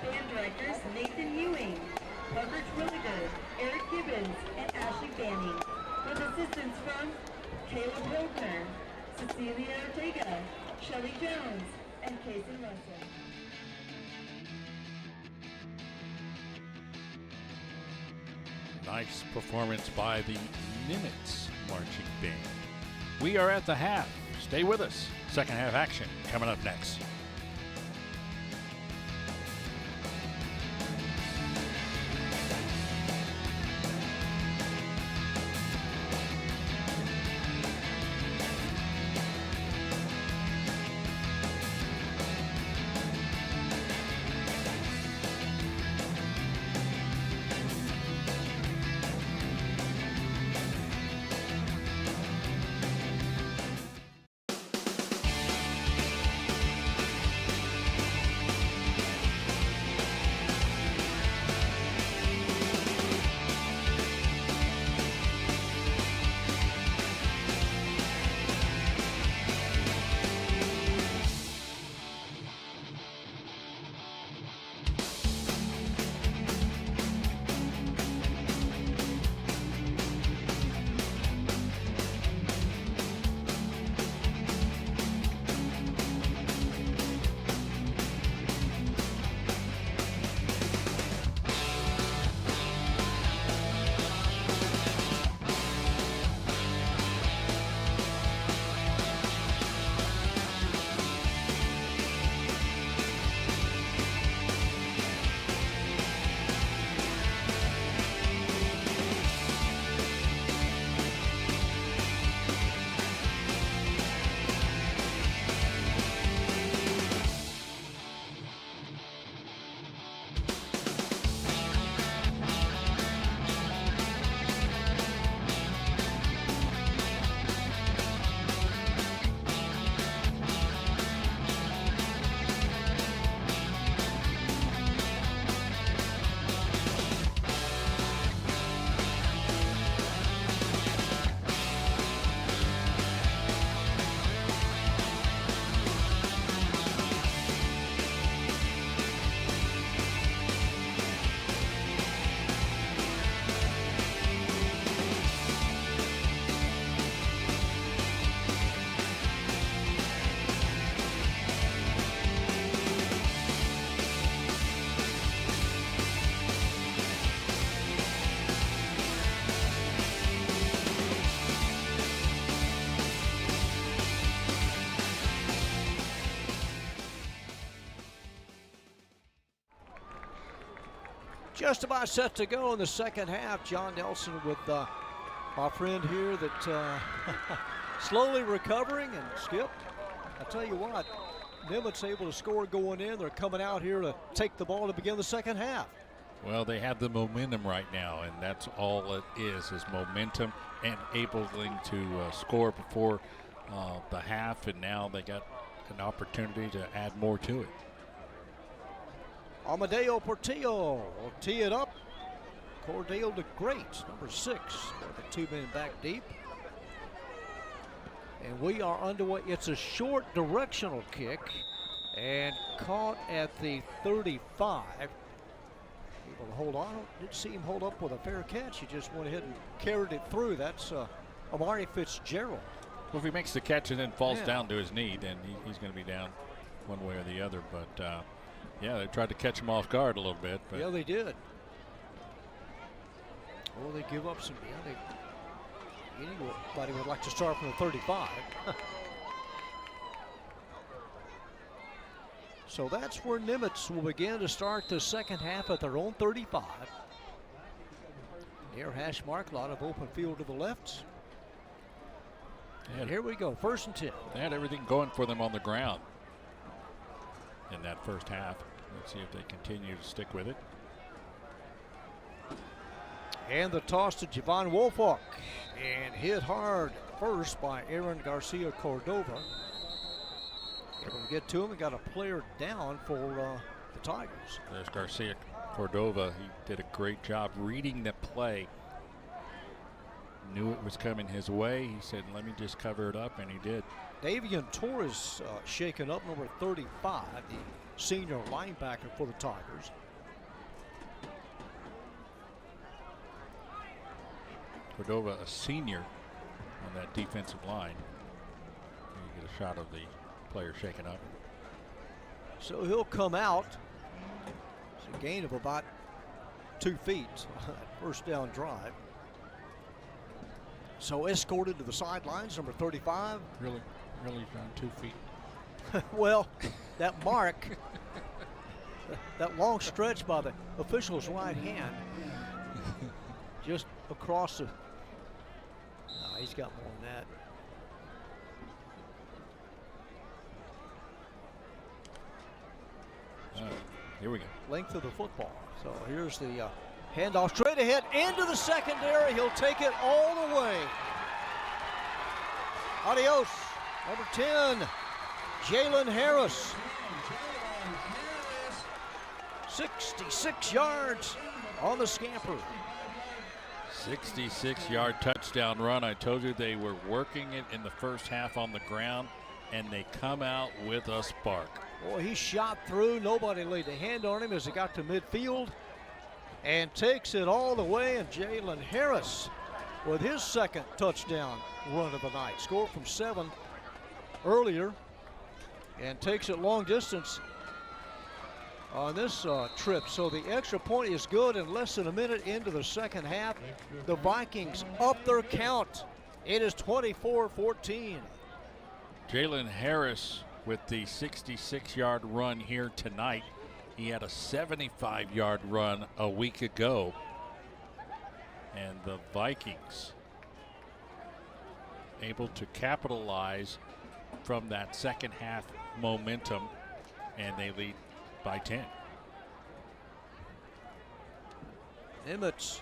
Band directors Nathan Ewing, Coverage Really Good, Eric Gibbons, and Ashley Fanning. With assistance from Caleb Hiltner, Cecilia Ortega, Shelley Jones, and Kason Russell. Nice performance by the Nimitz marching band. We are at the half. Stay with us. Second half action coming up next. Just about set to go in the second half. John Nelson with my friend here that slowly recovering. And Skip, I tell you what, Nimitz able to score going in. They're coming out here to take the ball to begin the second half. Well, they have the momentum right now, and that's all it is momentum and able to score before the half, and now they got an opportunity to add more to it. Amadeo Portillo will tee it up. Cordell the Great, number 6, with the 2 men back deep. And we are underway. It's a short directional kick and caught at the 35. Able to hold on. Didn't see him hold up with a fair catch. He just went ahead and carried it through. That's Amari Fitzgerald. Well, if he makes the catch and then falls down to his knee, then he's going to be down one way or the other. But yeah, they tried to catch him off guard a little bit. But yeah, they did. Oh, they give up some. Anybody would like to start from the 35. So that's where Nimitz will begin to start the second half at their own 35. Near hash mark, a lot of open field to the left. And here we go, 1st and 10. They had everything going for them on the ground in that first half. Let's see if they continue to stick with it. And the toss to Javon Wolfhawk, and hit hard first by Aaron Garcia Cordova. Able to get to him and got a player down for the Tigers. There's Garcia Cordova. He did a great job reading the play. Knew it was coming his way. He said, let me just cover it up, and he did. Davian Torres shaken up, number 35. The senior linebacker for the Tigers. Cordova, a senior on that defensive line. You get a shot of the player shaken up. So he'll come out. It's a gain of about 2 feet on that first down drive. So escorted to the sidelines, number 35. Really, John, 2 feet. Well, that mark, that long stretch by the official's right hand, just across the. No, he's got more than that. Here we go. Length of the football. So here's the handoff straight ahead into the secondary. He'll take it all the way. Adios. Number 10, Jalen Harris. 66 yards on the scamper. 66-yard touchdown run. I told you they were working it in the first half on the ground, and they come out with a spark. Boy, he shot through. Nobody laid a hand on him as he got to midfield and takes it all the way. And Jalen Harris with his second touchdown run of the night. Scored from 7 earlier and takes it long distance on this trip. So the extra point is good, and less than a minute into the second half, the Vikings up their count. It is 24-14. Jalen Harris with the 66-yard run here tonight. He had a 75-yard run a week ago. And the Vikings able to capitalize from that second half momentum, and they lead by 10. Nimitz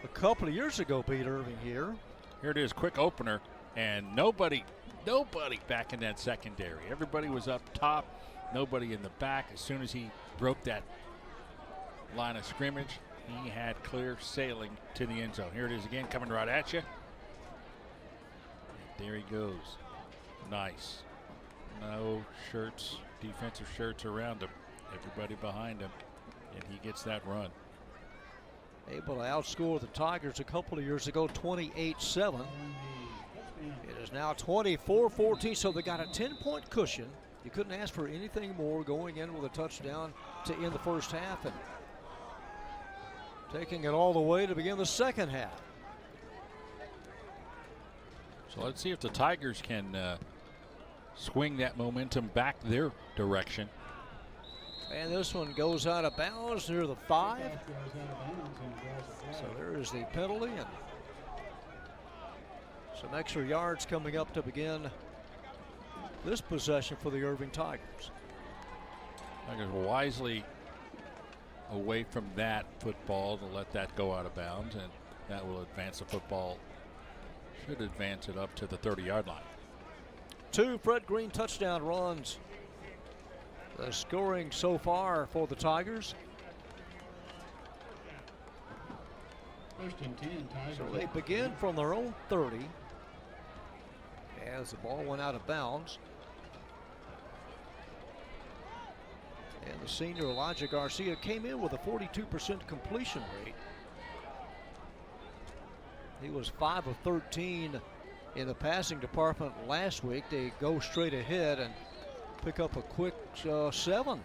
a couple of years ago beat Irving here. Here it is, quick opener, and nobody back in that secondary. Everybody was up top, nobody in the back. As soon as he broke that line of scrimmage, he had clear sailing to the end zone. Here it is again, coming right at you. And there he goes. Nice. No shirts, defensive shirts around him. Everybody behind him, and he gets that run. Able to outscore the Tigers a couple of years ago, 28-7. It is now 24-14, so they got a 10-point cushion. You couldn't ask for anything more, going in with a touchdown to end the first half and taking it all the way to begin the second half. So let's see if the Tigers can swing that momentum back their direction. And this one goes out of bounds near the 5. So there is the penalty, and some extra yards coming up to begin this possession for the Irving Tigers. Tigers wisely away from that football to let that go out of bounds, and that will advance the football. Should advance it up to the 30-yard line. 2 Fred Green touchdown runs. The scoring so far for the Tigers. First and 10, Tigers. So they begin from their own 30 as the ball went out of bounds. And the senior Elijah Garcia came in with a 42% completion rate. He was 5 of 13 in the passing department last week. They go straight ahead and pick up a quick 7. Quick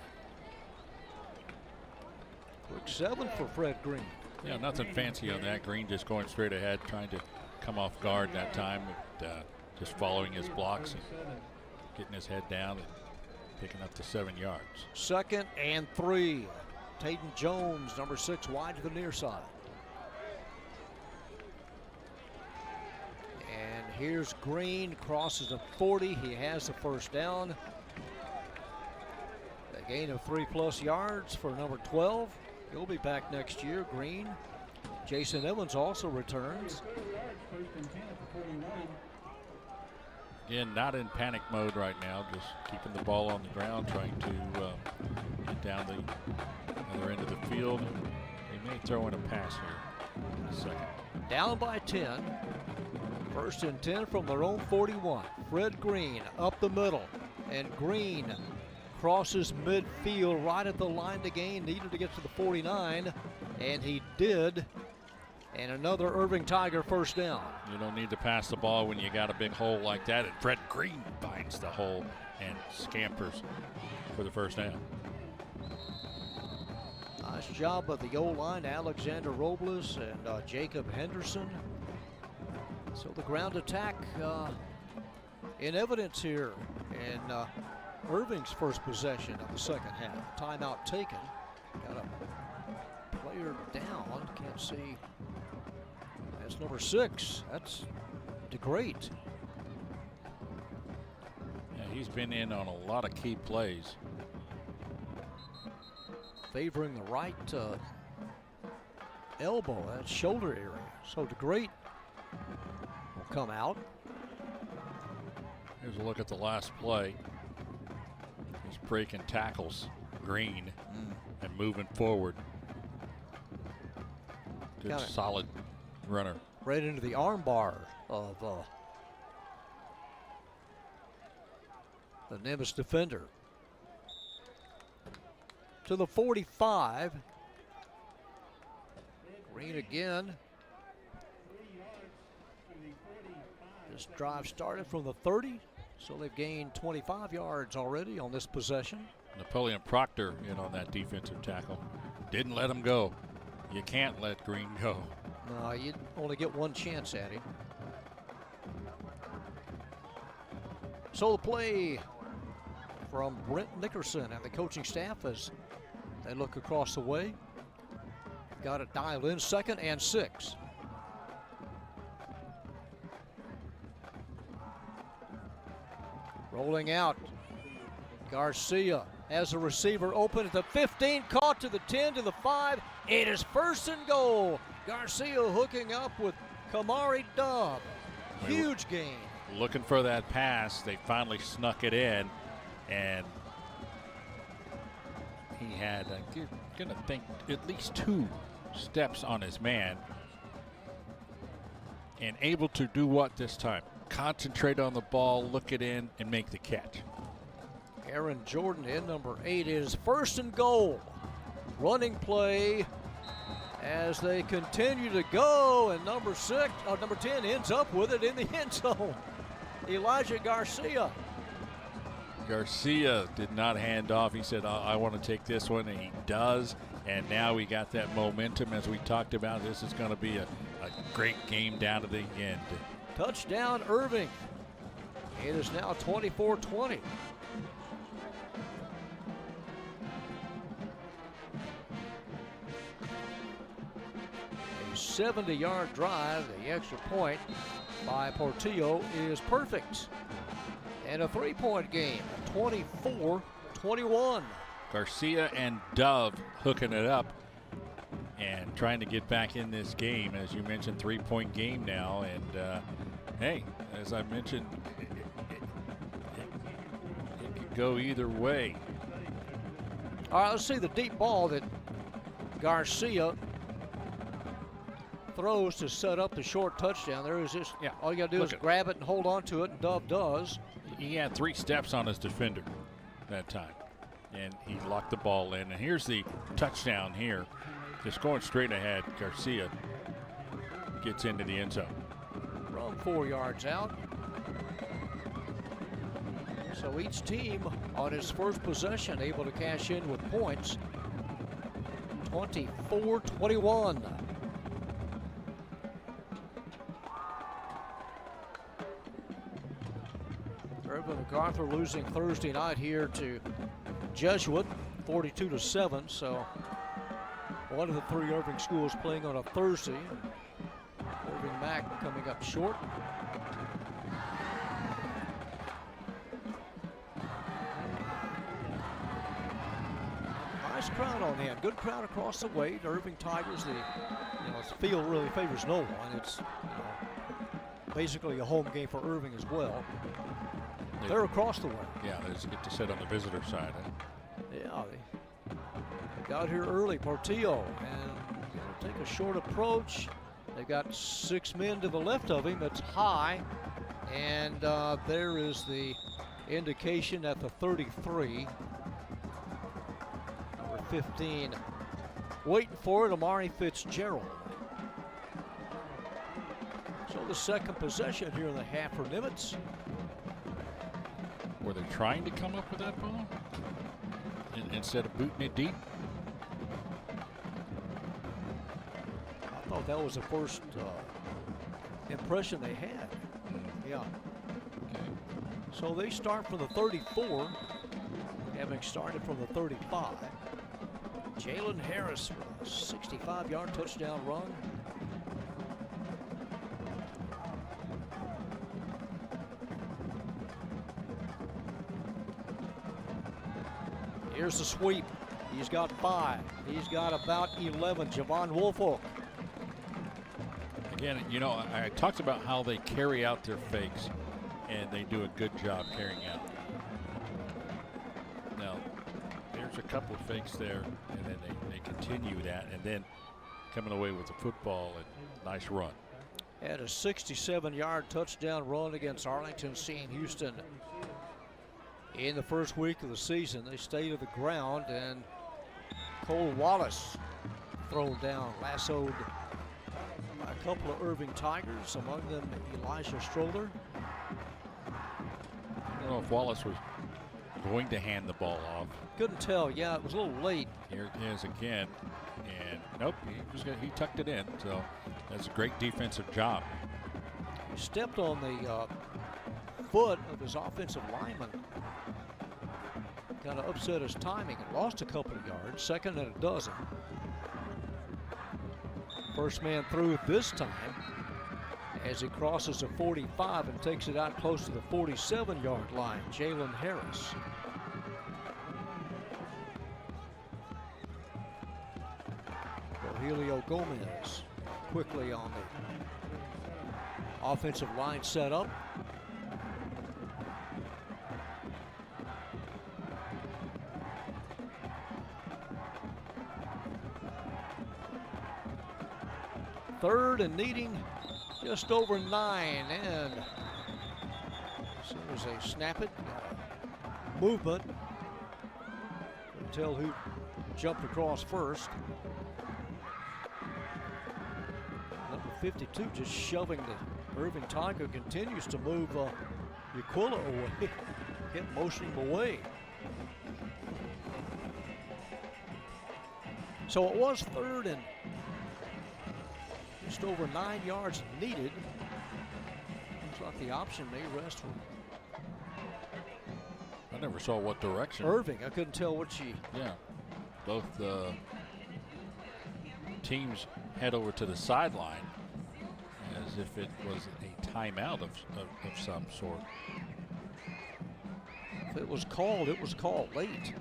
7 for Fred Green. Yeah, nothing fancy on that. Green just going straight ahead, trying to come off guard that time, just following his blocks and getting his head down and picking up the 7 yards. 2nd and 3. Tayden Jones, number 6, wide to the near side. And here's Green, crosses the 40. He has the first down. A gain of 3+ yards for number 12. He'll be back next year. Green. Jason Evans also returns. First and 10 for 41. Again, not in panic mode right now, just keeping the ball on the ground, trying to get down the other end of the field. They may throw in a pass here in a second. Down by 10. 1st and 10 from their own 41. Fred Green up the middle, and Green crosses midfield right at the line to gain, needed to get to the 49, and he did. And another Irving Tiger first down. You don't need to pass the ball when you got a big hole like that. And Fred Green finds the hole and scampers for the first down. Nice job of the O-line, Alexander Robles and Jacob Henderson. So the ground attack in evidence here in Irving's first possession of the second half. Timeout taken. Got a player down. Can't see. That's number 6. That's DeGreat. Yeah, he's been in on a lot of key plays. Favoring the right elbow, that shoulder area. So DeGreat will come out. Here's a look at the last play. He's breaking tackles, Green, and moving forward. Good, Got it. solid runner. Right into the arm bar of the Nimitz defender. To the 45. Green again. This drive started from the 30, so they've gained 25 yards already on this possession. Napoleon Proctor in on that defensive tackle. Didn't let him go. You can't let Green go. No, you only get one chance at him. So the play from Brent Nickerson and the coaching staff as they look across the way. Got it dialed in, 2nd and 6. Rolling out. Garcia has a receiver open at the 15, caught to the 10, to the 5. It is 1st and goal. Garcia hooking up with Kamari Dove. Huge gain. Looking for that pass. They finally snuck it in, and he had, you're going to think, at least 2 steps on his man, and able to do what this time? Concentrate on the ball, look it in, and make the catch. Aaron Jordan in number 8 is 1st and goal. Running play as they continue to go, and number 10 ends up with it in the end zone. Elijah Garcia. Garcia did not hand off. He said, I want to take this one, and he does. And now we got that momentum as we talked about. This is going to be a great game down to the end. Touchdown Irving. It is now 24-20. A 70-yard drive. The extra point by Portillo is perfect. And a 3-point game, 24-21. Garcia and Dove hooking it up and trying to get back in this game. As you mentioned, 3-point game now. And hey, as I mentioned, it could go either way. All right, let's see the deep ball that Garcia throws to set up the short touchdown. There is this. Yeah, all you got to do is grab it and hold on to it, and Dove does. He had 3 steps on his defender that time, and he locked the ball in. And here's the touchdown here. Just going straight ahead. Garcia gets into the end zone. From 4 yards out. So each team on its first possession able to cash in with points. 24-21. Urban MacArthur losing Thursday night here to Jesuit, 42-7. So one of the 3 Irving schools playing on a Thursday. Irving Mac coming up short. Nice crowd on hand. Good crowd across the way. The Irving Tigers, the field really favors no one. It's basically a home game for Irving as well. They're across the way. Yeah, they just get to sit on the visitor side. Yeah, they got here early, Portillo, and take a short approach. They've got 6 men to the left of him. That's high, and there is the indication at the 33. 15. Waiting for it, Amari Fitzgerald. So the second possession here in the half for Nimitz. Were they trying to come up with that ball instead of booting it deep? I thought that was the first impression they had. Yeah. Okay. So they start from the 34, having started from the 35. Jalen Harris for a 65-yard touchdown run. Here's the sweep. He's got 5. He's got about 11. Javon Woolfolk. Again, you know, I talked about how they carry out their fakes, and they do a good job carrying out. Now, there's a couple of fakes there, and then they continue that, and then coming away with the football and nice run. Had a 67-yard touchdown run against Arlington St. Houston in the first week of the season. They stayed to the ground, and Cole Wallace thrown down, lassoed by a couple of Irving Tigers, among them Elijah Stroller. I don't know if Wallace was going to hand the ball off. Couldn't tell. Yeah, it was a little late. Here it is again, and nope, he tucked it in. So that's a great defensive job. He stepped on the foot of his offensive lineman. Kind of upset his timing and lost a couple of yards. Second and a dozen. First man through this time as he crosses the 45 and takes it out close to the 47-yard line. Jalen Harris. Rogelio Gomez quickly on the offensive line set up. Third and needing just over 9, and as soon as they snap it, movement. Couldn't tell who jumped across first. Number 52 just shoving the Irving Tiger, continues to move Aquila away, kept motioning him away. So it was third and just over 9 yards needed. Looks like the option may rest for I never saw what direction. Irving. I couldn't tell what she. Yeah, both teams head over to the sideline as if it was a timeout of some sort. If it was called late.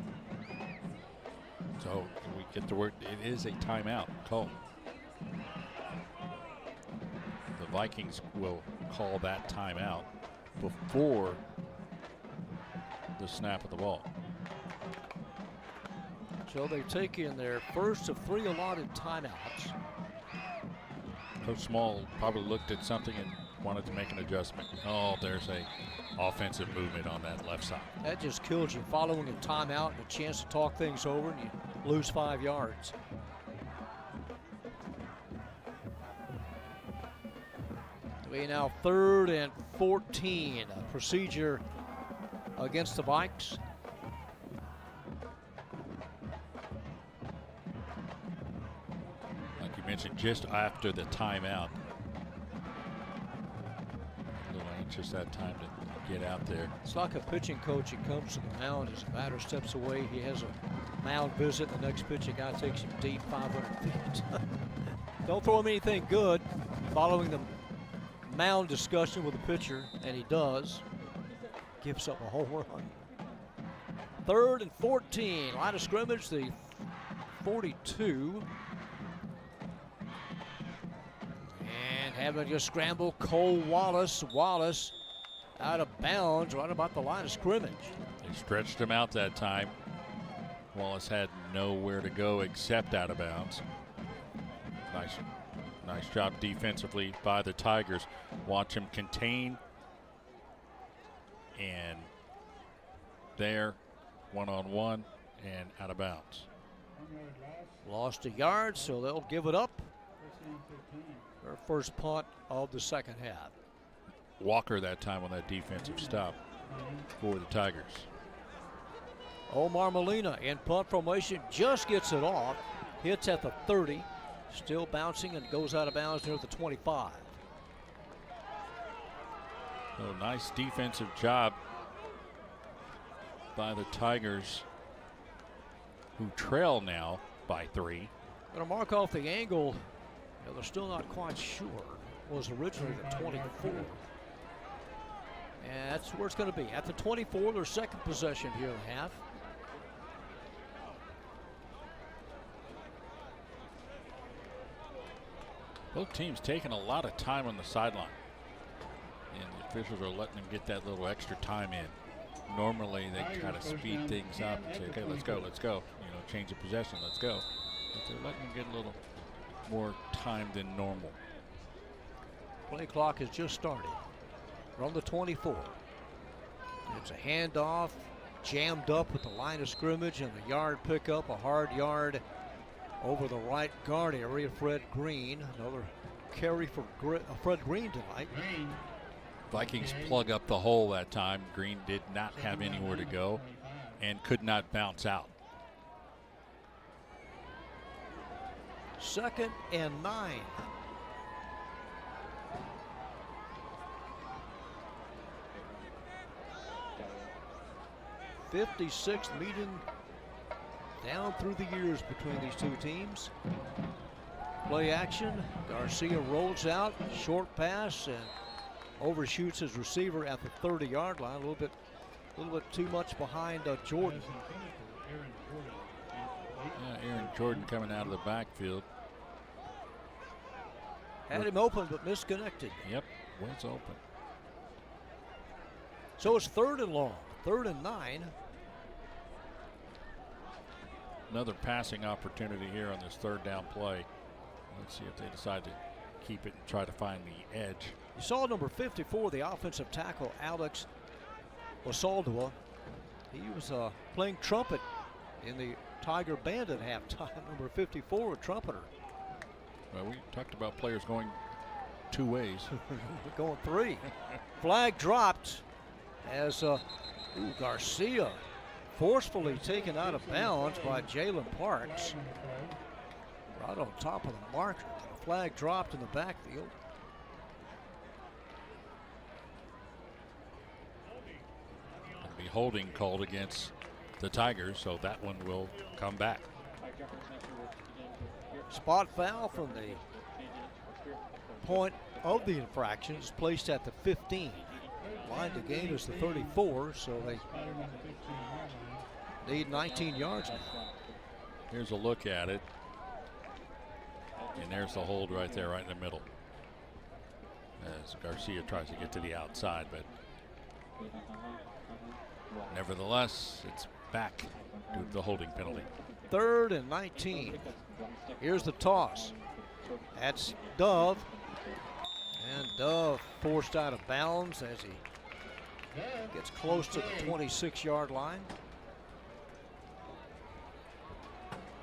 So we get the word, it is a timeout called. The Vikings will call that timeout before the snap of the ball. So they've taken their first of 3 allotted timeouts. Coach Small probably looked at something and wanted to make an adjustment. Oh, there's a offensive movement on that left side. That just kills you, following a timeout and a chance to talk things over, and you lose 5 yards. We now 3rd and 14. A procedure against the Vikes. Like you mentioned, just after the timeout. A little anxious that time to get out there. It's like a pitching coach. He comes to the mound as the batter steps away. He has a mound visit. The next pitch, a guy takes him deep 500 feet. Don't throw him anything good. Following the mound discussion with the pitcher, and he does. Gives up a home run. 3rd and 14. Line of scrimmage, the 42. And having to scramble, Cole Wallace. Wallace out of bounds right about the line of scrimmage. They stretched him out that time. Wallace had nowhere to go except out of bounds. Nice job defensively by the Tigers. Watch him contain. And there, one-on-one and out of bounds. 1 yard loss. Lost a yard, so they'll give it up. First down 15. Their first punt of the second half. Walker that time on that defensive stop for the Tigers. Omar Molina in punt formation, just gets it off. Hits at the 30. Still bouncing and goes out of bounds near the 25. So nice defensive job by the Tigers, who trail now by 3. Going to mark off the angle. They're still not quite sure. It was originally the 24. And that's where it's going to be. At the 24, their second possession here in the half. Both teams taking a lot of time on the sideline. And the officials are letting them get that little extra time in. Normally they kind of speed things up and say, okay, let's go. You know, change of possession, let's go. But they're letting them get a little more time than normal. Play clock has just started. From the 24. It's a handoff, jammed up with the line of scrimmage and the yard pickup, a hard yard over the right guard area. Fred Green, another carry for Fred Green tonight. Green. Vikings plug up the hole that time. Green did not have anywhere to go and could not bounce out. 2nd and 9. '56th meeting down through the years between these two teams. Play action. Garcia rolls out, short pass, and overshoots his receiver at the 30-yard line. A little bit too much behind Jordan. Yeah, Aaron Jordan coming out of the backfield. Had him open, but misconnected. Yep, was open. So it's 3rd and long, 3rd and 9. Another passing opportunity here on this 3rd down play. Let's see if they decide to keep it and try to find the edge. You saw number 54, the offensive tackle, Alex Wasaldua. He was playing trumpet in the Tiger band at halftime. Number 54, a trumpeter. Well, we talked about players going 2 ways. We're going 3. Flag dropped as Garcia forcefully taken out of bounds by Jalen Parks. Right on top of the marker. The flag dropped in the backfield. It'll be holding called against the Tigers, so that one will come back. Spot foul from the point of the infraction is placed at the 15. Line to gain is the 34, so they need 19 yards now. Here's a look at it. And there's the hold right there, right in the middle. As Garcia tries to get to the outside, but nevertheless, it's back due to the holding penalty. 3rd and 19. Here's the toss. That's Dove. And Dove forced out of bounds as he gets close to the 26-yard line.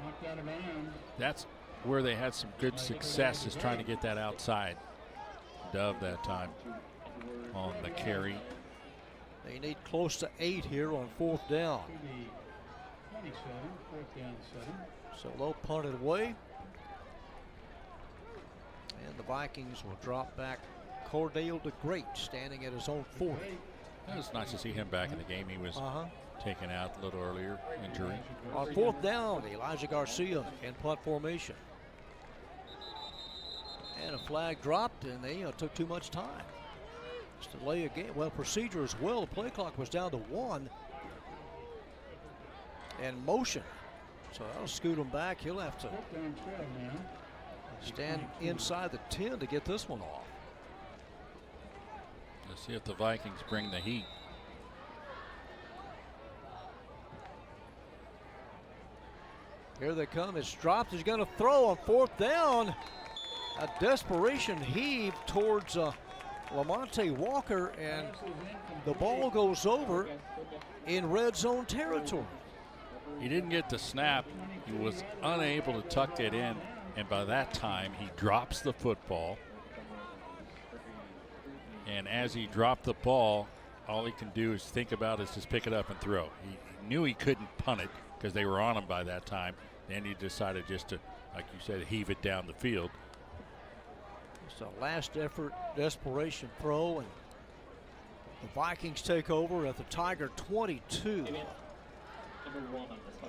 Knocked out of bounds. That's where they had some good success, is trying to get that outside. Dove that time on the carry. They need close to 8 here on 4th down. To the 27, 4th down 7. So they'll punt it away. And the Vikings will drop back Cordell DeGreat standing at his own 40. It was nice to see him back in the game. He was taken out a little earlier, injury. On 4th down, Elijah Garcia in punt formation. And a flag dropped, and they took too much time. Just delay a game. Well, procedure as well. The play clock was down to 1. And motion. So that'll scoot him back. He'll have to 4th down 12 now. stand inside the 10 to get this one off. Let's see if the Vikings bring the heat. Here they come. It's dropped. He's going to throw on 4th down. A desperation heave towards Lamonte Walker, and the ball goes over in red zone territory. He didn't get the snap, He was unable to tuck it in, and by that time he drops the football. And as he dropped the ball, all he can do is think about is just pick it up and throw. He knew he couldn't punt it because they were on him by that time. Then he decided just to, like you said, heave it down the field. It's a last effort desperation throw, and the Vikings take over at the Tiger 22.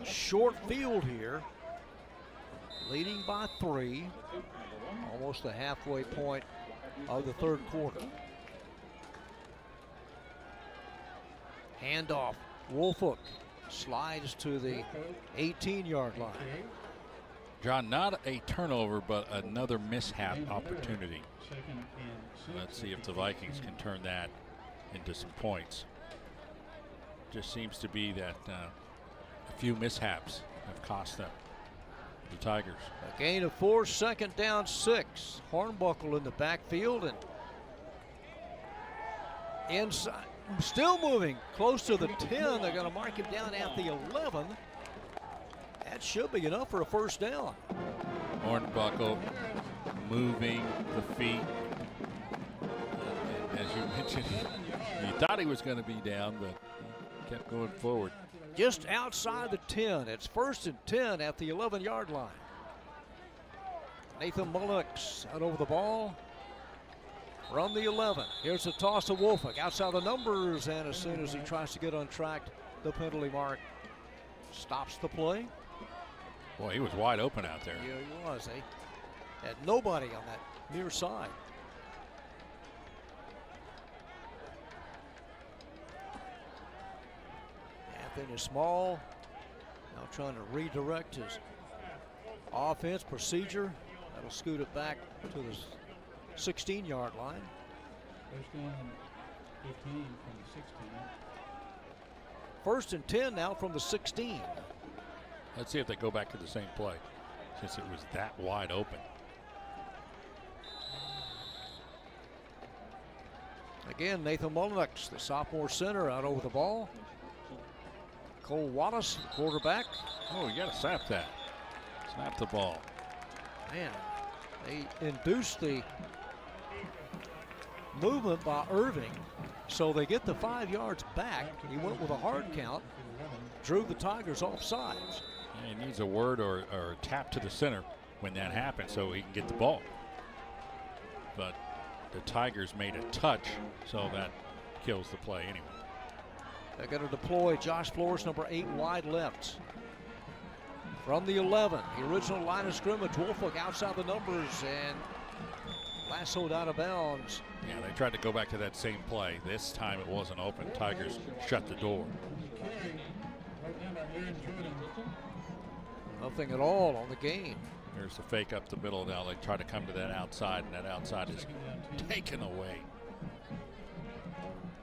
A short field here, leading by 3, almost the halfway point of the third quarter. Handoff, Wolfhook slides to the 18-yard line. John, not a turnover, but another mishap opportunity. Let's see if the Vikings can turn that into some points. Just seems to be that a few mishaps have cost them, the Tigers. A gain of 4, second down 6. Hornbuckle in the backfield and inside. Still moving close to the 10. They're going to mark him down at the 11. That should be enough for a first down. Hornbuckle moving the feet. And as you mentioned, you thought he was going to be down, but he kept going forward. Just outside the 10. It's 1st and 10 at the 11-yard line. Nathan Mullenix out over the ball from the 11. Here's a toss to Wolfhook outside the numbers, and as soon as he tries to get untracked, the penalty mark stops the play. Boy, he was wide open out there. Yeah, he was. They had nobody on that near side. Anthony Small now trying to redirect his offense procedure. That'll scoot it back to the 16-yard line. First down 15 from the 16. 1st and 10 now from the 16. Let's see if they go back to the same play, since it was that wide open. Again, Nathan Mullenix, the sophomore center, out over the ball. Cole Wallace, quarterback. Oh, you got to snap that. Snap the ball. Man, they induced the movement by Irving, so they get the 5 yards back. He went with a hard count, drew the Tigers off sides. He needs a word or a tap to the center when that happens so he can get the ball. But the Tigers made a touch, so that kills the play anyway. They're going to deploy Josh Flores, number 8, wide left. From the 11, the original line of scrimmage, Wolfhook outside the numbers and lassoed out of bounds. Yeah, they tried to go back to that same play. This time it wasn't open. Tigers shut the door. Nothing at all on the gain. There's the fake up the middle. Now they try to come to that outside, and that outside is taken away.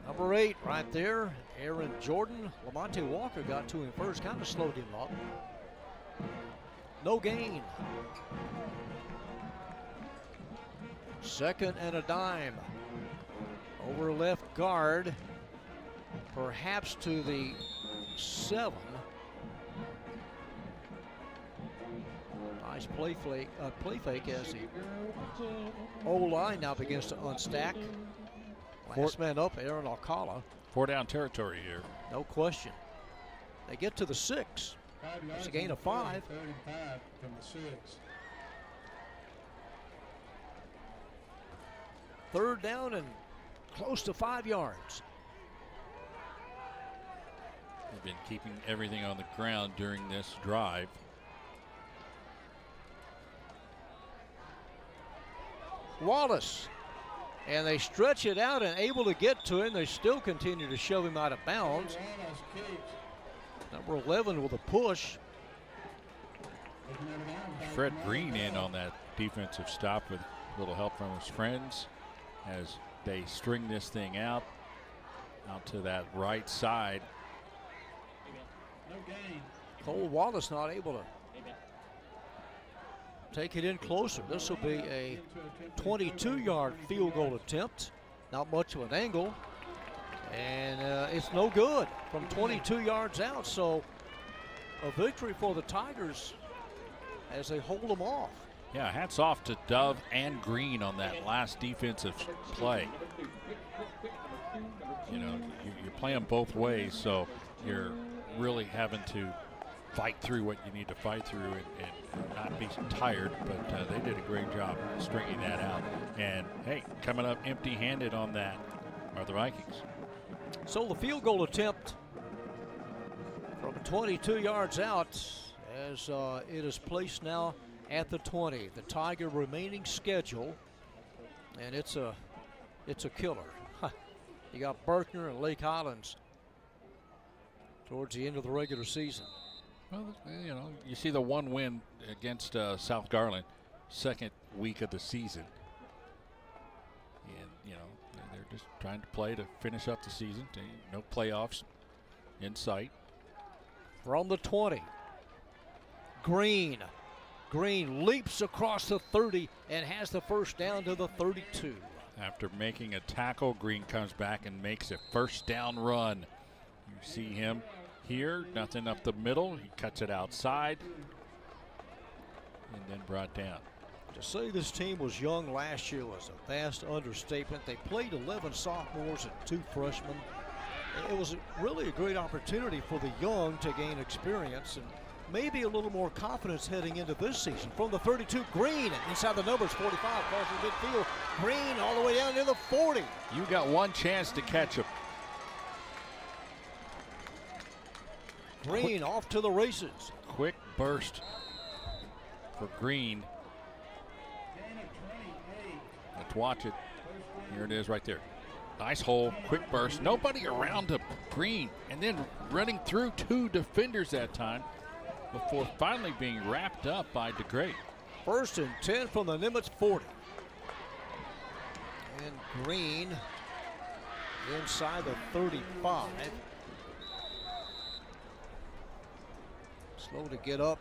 Number 8 right there, Aaron Jordan. Lamonte Walker got to him first, kind of slowed him up. No gain. 2nd and a dime. Over left guard, perhaps to the 7. Nice play fake as the O-line now begins to unstack. Last man up, Aaron Alcala. 4 down territory here. No question. They get to the 6. It's a gain of 5. 35 from the 6. 3rd down and close to 5 yards. They've been keeping everything on the ground during this drive. Wallace, and they stretch it out and able to get to him. They still continue to shove him out of bounds. Number 11 with a push. Fred Green in on that defensive stop with a little help from his friends as they string this thing out to that right side. Cole Wallace not able to take it in closer. This will be a 22-yard field goal attempt. Not much of an angle. And it's no good from 22 yards out. So a victory for the Tigers as they hold them off. Yeah, hats off to Dove and Green on that last defensive play. You know, you're playing both ways, so you're really having to fight through what you need to fight through and not be tired, but they did a great job stringing that out. And, hey, coming up empty-handed on that are the Vikings. So the field goal attempt from 22 yards out as it is placed now at the 20. The Tiger remaining schedule, and it's a killer. You got Berkner and Lake Highlands towards the end of the regular season. Well, you know, you see the one win against South Garland, second week of the season. And, you know, they're just trying to play to finish up the season. No playoffs in sight. From the 20. Green leaps across the 30 and has the first down to the 32. After making a tackle, Green comes back and makes a first down run. You see him here, nothing up the middle. He cuts it outside and then brought down. To say this team was young last year was a vast understatement. They played 11 sophomores and 2 freshmen. It was really a great opportunity for the young to gain experience and maybe a little more confidence heading into this season. From the 32, Green inside the numbers, 45, crossing midfield. Green all the way down near the 40. You got one chance to catch him. Green off to the races. Quick burst for Green. Let's watch it. Here it is right there. Nice hole, quick burst. Nobody around him. Green, and then running through 2 defenders that time before finally being wrapped up by DeGray. 1st and 10 from the Nimitz 40. And Green inside the 35. Slow to get up.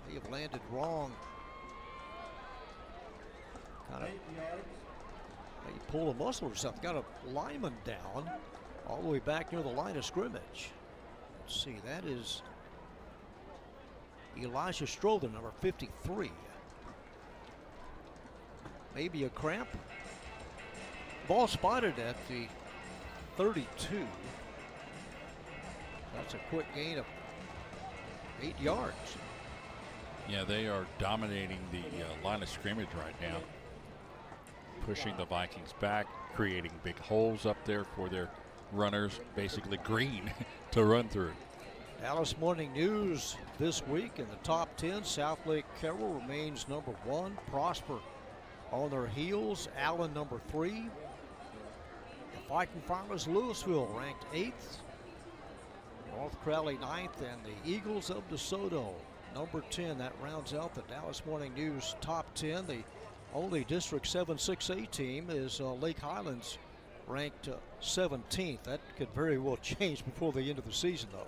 They have landed wrong. Kind of maybe pull a muscle or something. Got a lineman down all the way back near the line of scrimmage. Let's see, that is Elijah Strother, number 53. Maybe a cramp. Ball spotted at the 32. That's a quick gain of 8 yards. Yeah, they are dominating the line of scrimmage right now. Pushing the Vikings back, creating big holes up there for their runners, basically Green, to run through. Dallas Morning News this week in the top 10. South Lake Carroll remains number 1. Prosper on their heels. Allen number 3. The Viking Farmers Louisville ranked 8th. North Crowley 9th, and the Eagles of DeSoto number 10. That rounds out the Dallas Morning News top 10. The only District 7-6A team is Lake Highlands, ranked 17th. That could very well change before the end of the season, though.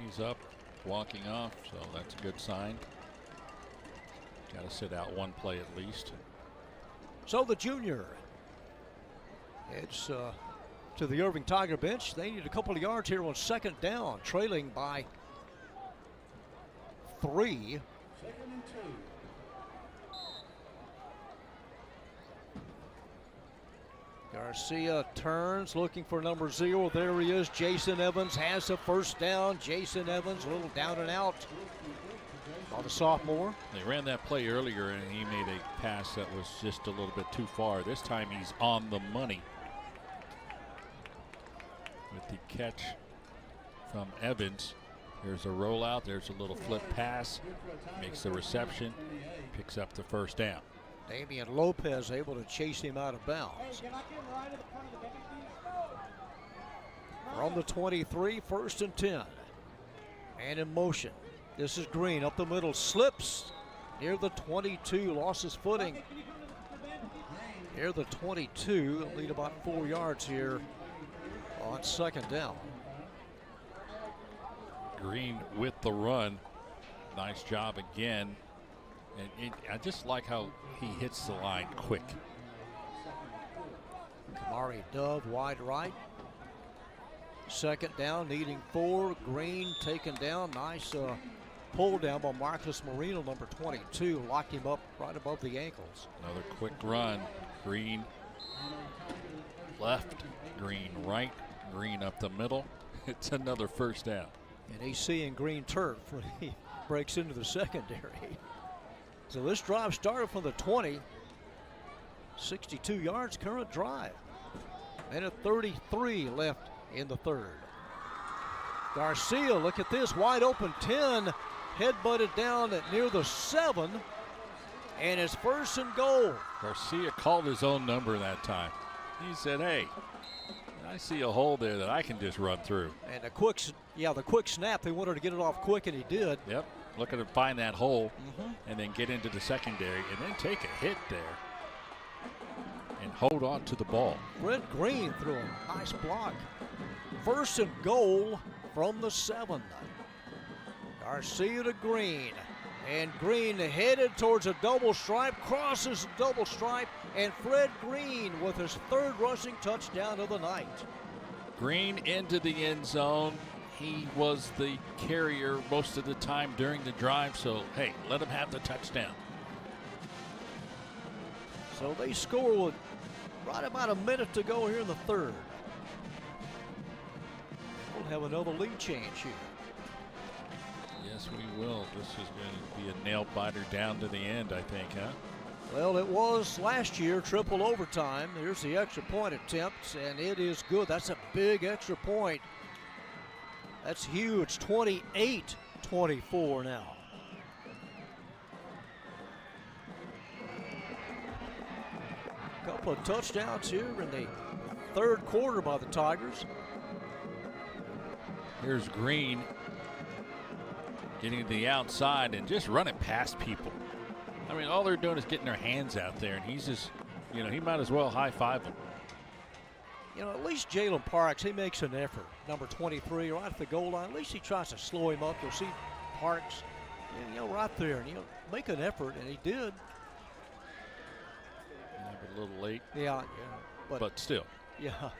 He's up, walking off, so that's a good sign. Got to sit out one play at least. So the junior heads to the Irving Tiger bench. They need a couple of yards here on 2nd down, trailing by 3. 2nd and 2. Garcia turns, looking for number 0. There he is. Jason Evans has the first down. Jason Evans, a little down and out by the sophomore. They ran that play earlier, and he made a pass that was just a little bit too far. This time he's on the money with the catch from Evans. There's a rollout. There's a little flip pass. Makes the reception. Picks up the first down. Damian Lopez able to chase him out of bounds. From the 23, 1st and 10. And in motion. This is Green up the middle. Slips near the 22. Lost his footing near the 22. Lead about 4 yards here on 2nd down. Green with the run. Nice job again. And I just like how he hits the line quick. Kamari Dove wide right. Second down, needing 4. Green taken down. Nice pull down by Marcus Marino, number 22. Locked him up right above the ankles. Another quick run. Green left, Green right, Green up the middle. It's another first down. And he's seeing green turf when he breaks into the secondary. So this drive started from the 20. 62 yards current drive. Minute 33 left in the third. Garcia, look at this, wide open 10. Head-butted down at near the 7. And it's first and goal. Garcia called his own number that time. He said, hey, I see a hole there that I can just run through. And the quick snap, they wanted to get it off quick, and he did. Yep, looking to find that hole and then get into the secondary and then take a hit there and hold on to the ball. Fred Green threw a nice block. First and goal from the 7. Garcia to Green. And Green headed towards a double stripe, crosses the double stripe, and Fred Green with his 3rd rushing touchdown of the night. Green into the end zone. He was the carrier most of the time during the drive, so hey, let him have the touchdown. So they score with right about a minute to go here in the 3rd. We'll have another lead change here. Yes, we will. This is going to be a nail biter down to the end, I think, huh? Well, it was last year, triple overtime. Here's the extra point attempt, and it is good. That's a big extra point. That's huge. 28-24 now. A couple of touchdowns here in the 3rd quarter by the Tigers. Here's Green getting to the outside and just running past people. I mean, all they're doing is getting their hands out there, and he's just, you know, he might as well high-five them. You know, at least Jalen Parks, he makes an effort. Number 23, right at the goal line. At least he tries to slow him up. You'll see Parks, you know, right there, and make an effort, and he did. A little late. Yeah, but still. Yeah.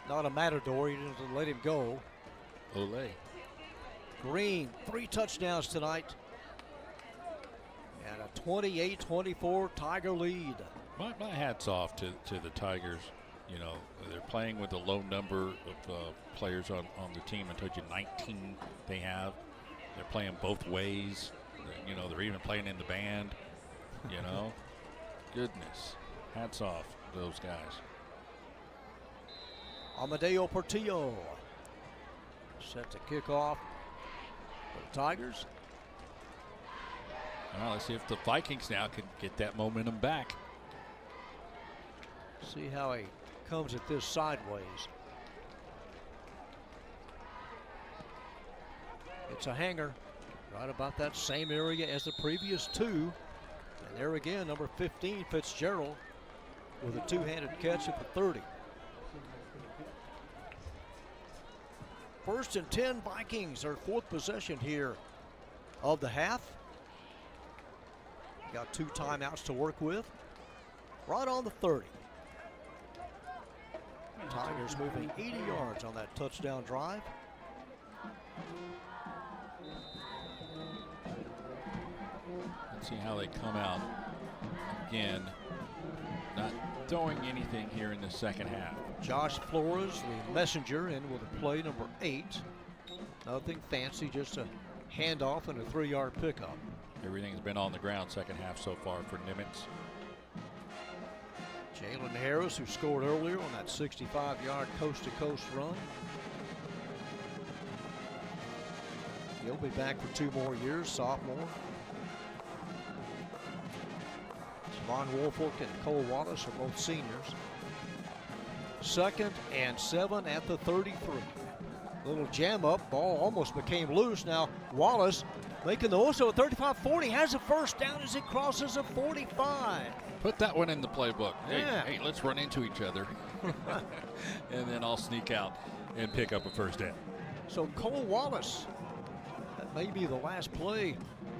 Not a matador. You didn't let him go. Olay. Green, 3 touchdowns tonight. And a 28-24 Tiger lead. My hat's off to the Tigers. You know, they're playing with a low number of players on the team. I told you 19 they have. They're playing both ways. You know, they're even playing in the band. You know, goodness. Hats off to those guys. Amadeo Portillo set to kick off for the Tigers. Well, let's see if the Vikings now can get that momentum back. See how he comes at this sideways. It's a hanger right about that same area as the previous 2. And there again, number 15, Fitzgerald, with a 2-handed catch at the 30. First and 10 Vikings, their 4th possession here of the half. Got 2 timeouts to work with. Right on the 30. Tigers moving 80 yards on that touchdown drive. Let's see how they come out again. Not throwing anything here in the second half. Josh Flores, the messenger, in with a play number 8. Nothing fancy, just a handoff and a 3-yard pickup. Everything's been on the ground second half so far for Nimitz. Jalen Harris, who scored earlier on that 65-yard coast-to-coast run. He'll be back for 2 more years, sophomore. Javon Woolfolk and Cole Wallace are both seniors. 2nd and 7 at the 33. Little jam up, ball almost became loose. Now Wallace making the most of a 35-40, has a first down as it crosses a 45. Put that one in the playbook. Yeah. Hey, let's run into each other. And then I'll sneak out and pick up a first down. So Cole Wallace, that may be the last play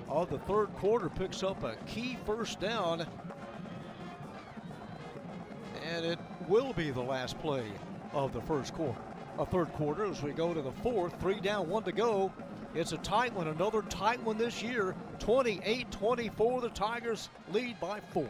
of the 3rd quarter, picks up a key first down. And it will be the last play of the 1st quarter. a third quarter as we go to the fourth. 3 down, 1 to go. It's a tight one, another tight one this year. 28-24, the Tigers lead by 4.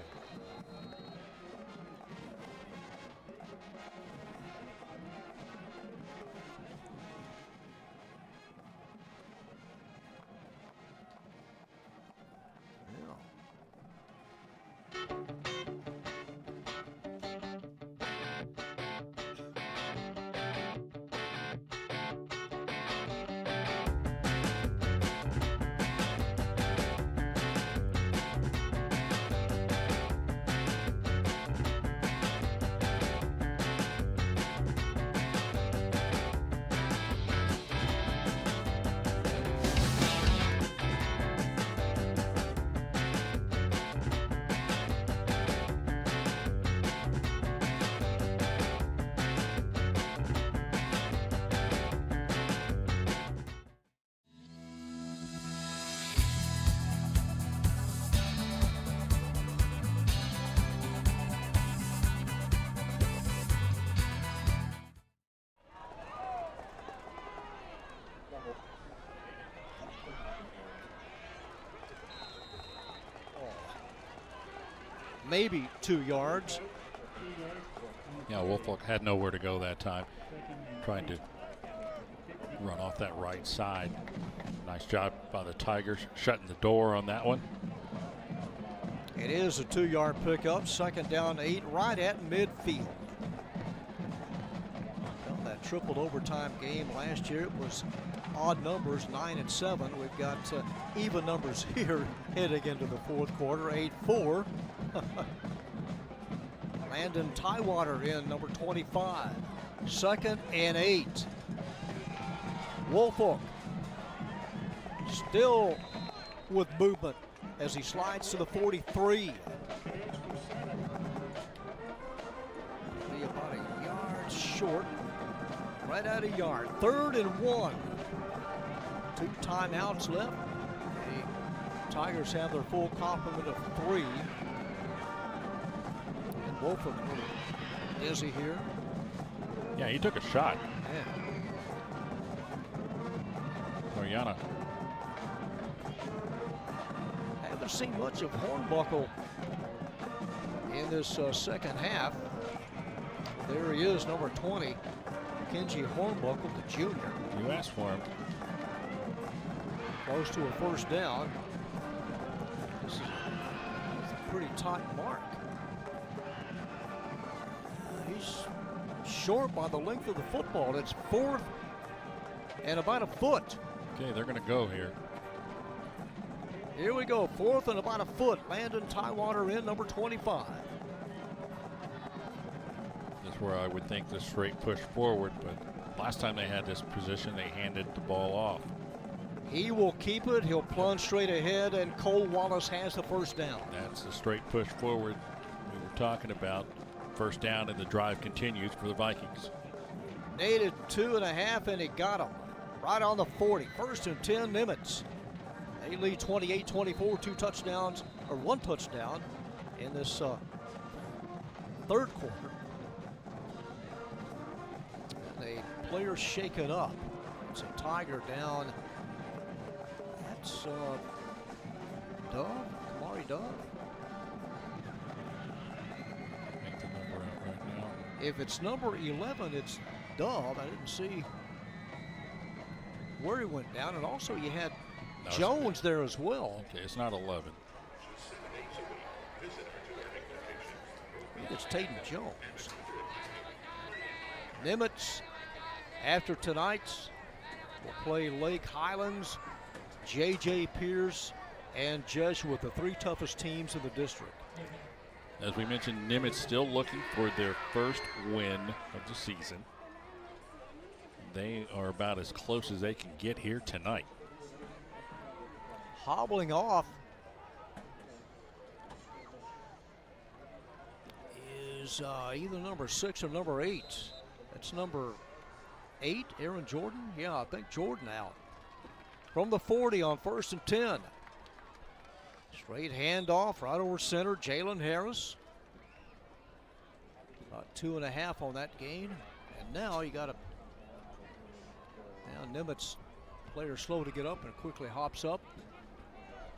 Maybe 2 yards. Yeah, Woolfolk had nowhere to go that time. Trying to run off that right side. Nice job by the Tigers shutting the door on that one. It is a 2-yard pickup. 2nd down, 8, right at midfield. Well, that tripled overtime game last year, it was odd numbers, 9 and 7. We've got even numbers here heading into the fourth quarter, 8-4. Landon Tywater in, number 25. 2nd and 8. Woolfolk still with movement as he slides to the 43. Be about a yard short, right at a yard. 3rd and 1. 2 timeouts left. The Tigers have their full complement of 3. And Woolfolk dizzy here. Yeah, he took a shot. Yeah. Oriana. Haven't seen much of Hornbuckle in this second half. There he is, number 20, Kenji Hornbuckle, the junior. You asked for him. Close to a first down. This is a pretty tight mark. He's short by the length of the football. It's 4th and about a foot. Okay, they're going to go here. Here we go, 4th and about a foot. Landon Tywater in, number 25. That's where I would think the straight push forward, but last time they had this position, they handed the ball off. He will keep it. He'll plunge straight ahead, and Cole Wallace has the first down. That's the straight push forward we were talking about. First down, and the drive continues for the Vikings. Needed 2.5, and he got him right on the 40. 1st and 10, Nimitz. They lead 28-24, 2 touchdowns, or 1 touchdown in this third quarter. And a player shaken up. It's a Tiger down. That's Dove, Kamari Dove. Make the number out right now. If it's number 11, it's Dove. I didn't see where he went down. And also you had Jones there as well. Okay, it's not 11. I think it's Tatum Jones. Nimitz, after tonight's, will play Lake Highlands, J.J. Pierce, and Jesuit, the 3 toughest teams in the district. As we mentioned, Nimitz still looking for their first win of the season. They are about as close as they can get here tonight. Hobbling off is either number 6 or number 8. That's number 8, Aaron Jordan. Yeah, I think Jordan out. From the 40 on 1st and 10. Straight handoff right over center, Jalen Harris. About 2.5 on that gain. And now you got a Now Nimitz, player slow to get up and quickly hops up.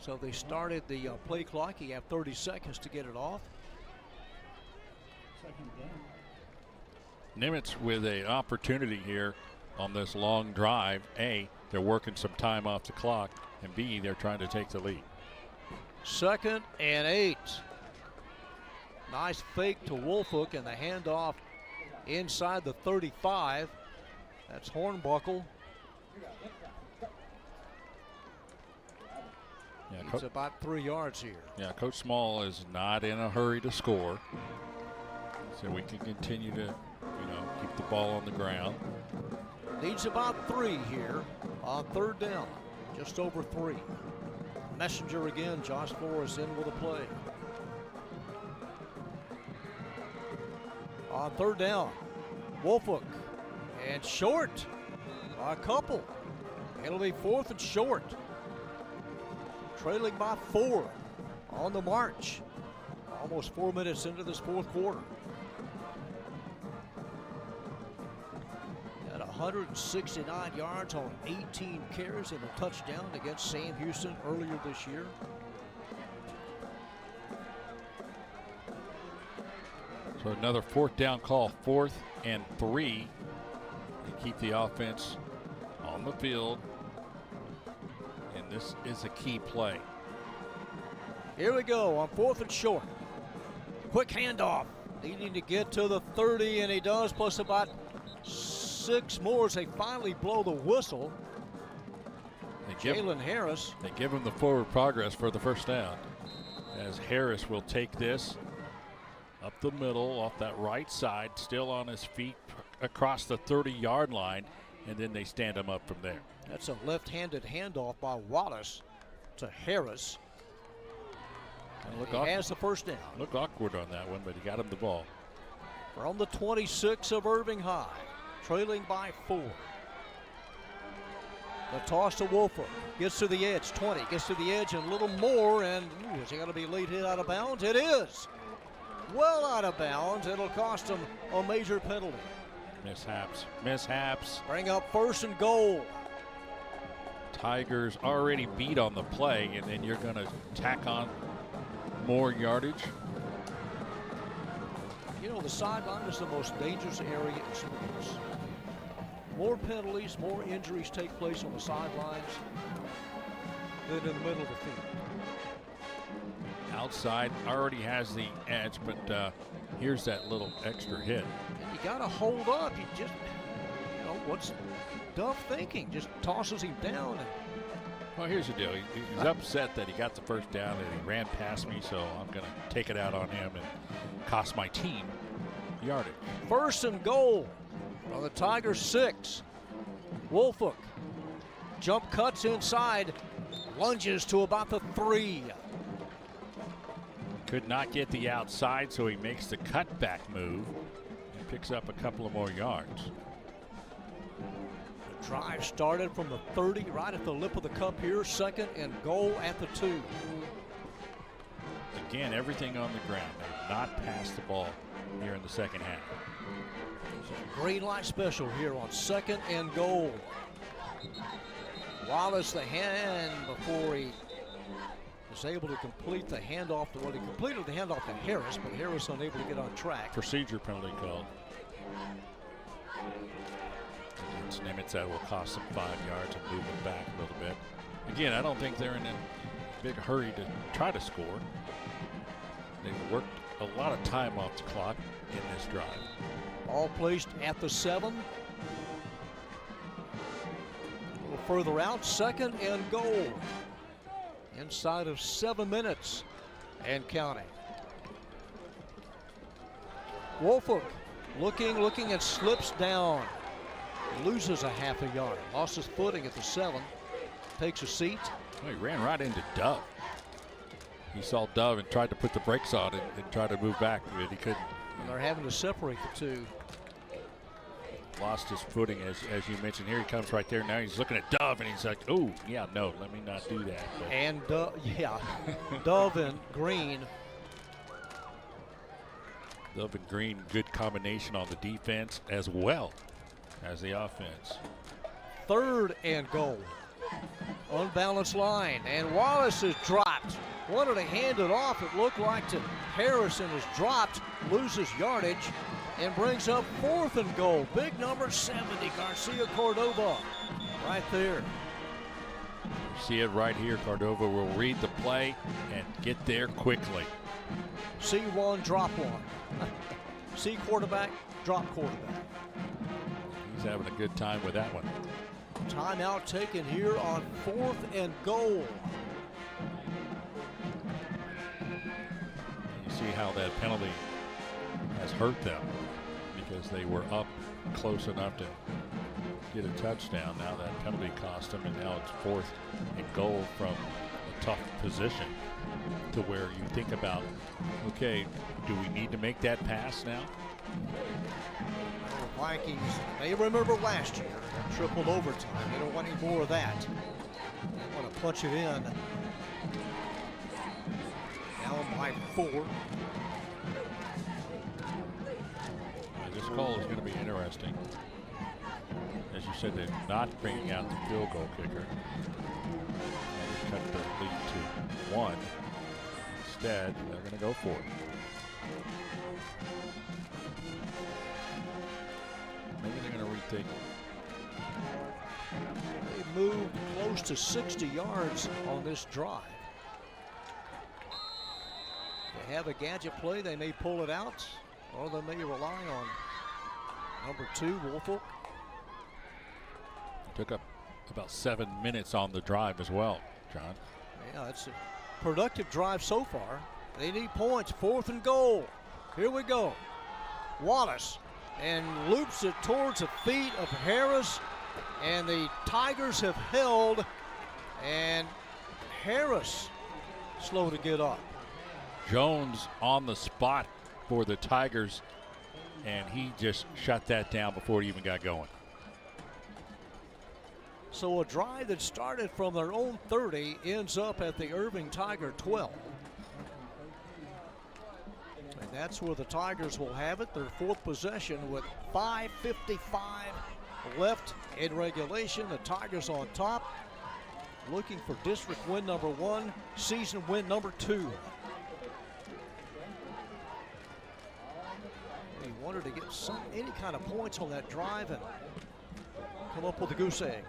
So they started the play clock. You have 30 seconds to get it off. Second down. Nimitz with an opportunity here on this long drive. A, they're working some time off the clock, and B, they're trying to take the lead. 2nd and 8. Nice fake to Wolfhook and the handoff inside the 35. That's Hornbuckle. Yeah, It's about 3 yards here. Yeah, Coach Small is not in a hurry to score. So we can continue to, keep the ball on the ground. Needs about 3 here on 3rd down. Just over 3. Messenger again. Josh Flores in with a play. On 3rd down, Wolfhook. And short. A couple. It'll be 4th and short. Trailing by 4 on the march. Almost 4 minutes into this 4th quarter. At 169 yards on 18 carries and a touchdown against Sam Houston earlier this year. So another 4th down call, 4th and 3. To keep the offense on the field. And this is a key play. Here we go on 4th and short. Quick handoff. Needing to get to the 30, and he does, plus about 6 more as they finally blow the whistle. Jalen Harris. They give him the forward progress for the 1st down. As Harris will take this up the middle off that right side, still on his feet across the 30-yard line, and then they stand him up from there. That's a left-handed handoff by Wallace to Harris. And he has the 1st down. Looked awkward on that one, but he got him the ball. From the 26 of Irving High, trailing by 4. The toss to Wolford. Gets to the edge, 20. Gets to the edge and a little more, and is he going to be late hit out of bounds? It is. Well out of bounds. It'll cost him a major penalty. Mishaps. Bring up 1st and goal. Tigers already beat on the play, and then you're going to tack on more yardage. The sideline is the most dangerous area in sports. More penalties, more injuries take place on the sidelines than in the middle of the field. Outside already has the edge, but here's that little extra hit. And you got to hold up. You just, what's Duff thinking? Just tosses him down. Well, here's the deal. He's upset that he got the 1st down and he ran past me, so I'm going to take it out on him and cost my team yardage. 1st and goal from the Tigers 6. Wolfhook. Jump cuts inside. Lunges to about the 3. Could not get the outside, so he makes the cutback move and picks up a couple of more yards. The drive started from the 30, right at the lip of the cup here. 2nd and goal at the 2. Again, everything on the ground. They've not passed the ball here in the 2nd half. Green light special here on 2nd and goal. Wallace the hand before he was able to complete the handoff. Well, he completed the handoff to Harris, but Harris unable to get on track. Procedure penalty called. Against Nimitz, that will cost them 5 yards and move them back a little bit. Again, I don't think they're in a big hurry to try to score. They've worked a lot of time off the clock in this drive. All placed at the 7. A little further out, 2nd and goal. Inside of 7 minutes and counting. Wolfhook looking and slips down. Loses a half a yard. Lost his footing at the 7. Takes a seat. Well, he ran right into Dove. He saw Dove and tried to put the brakes on and try to move back, but he couldn't. And they're having to separate the 2. Lost his footing, as you mentioned. Here he comes right there. Now he's looking at Dove, and he's like, oh, yeah, no, let me not do that. But and, Dove and Green. Dove and Green, good combination on the defense as well as the offense. 3rd and goal. Unbalanced line, and Wallace is dropped. Wanted to hand it off, it looked like, to Harrison, is dropped, loses yardage, and brings up 4th and goal. Big number 70, Garcia Cordova, right there. See it right here. Cordova will read the play and get there quickly. See one, drop one. See quarterback, drop quarterback. He's having a good time with that one. Timeout taken here on 4th and goal. You see how that penalty has hurt them because they were up close enough to get a touchdown. Now that penalty cost them, and now it's 4th and goal from a tough position to where you think about, okay, do we need to make that pass now? The Vikings, they remember last year, triple overtime. They don't want any more of that. They want to punch it in. Now by 4. This call is going to be interesting. As you said, they're not bringing out the field goal kicker. They cut the lead to 1. Instead, they're going to go for it. Maybe they're going to retake it. They moved close to 60 yards on this drive. They have a gadget play. They may pull it out, or they may rely on number 2, Wolfolk. Took up about 7 minutes on the drive as well, John. Yeah, it's a productive drive so far. They need points. 4th and goal. Here we go. Wallace, and loops it towards the feet of Harris, and the Tigers have held, and Harris slow to get up. Jones on the spot for the Tigers, and he just shut that down before it even got going. So a drive that started from their own 30 ends up at the Irving Tiger 12. And that's where the Tigers will have it, their 4th possession, with 5:55 left in regulation. The Tigers on top, looking for district win number 1, season win number 2. He wanted to get any kind of points on that drive and come up with a goose egg.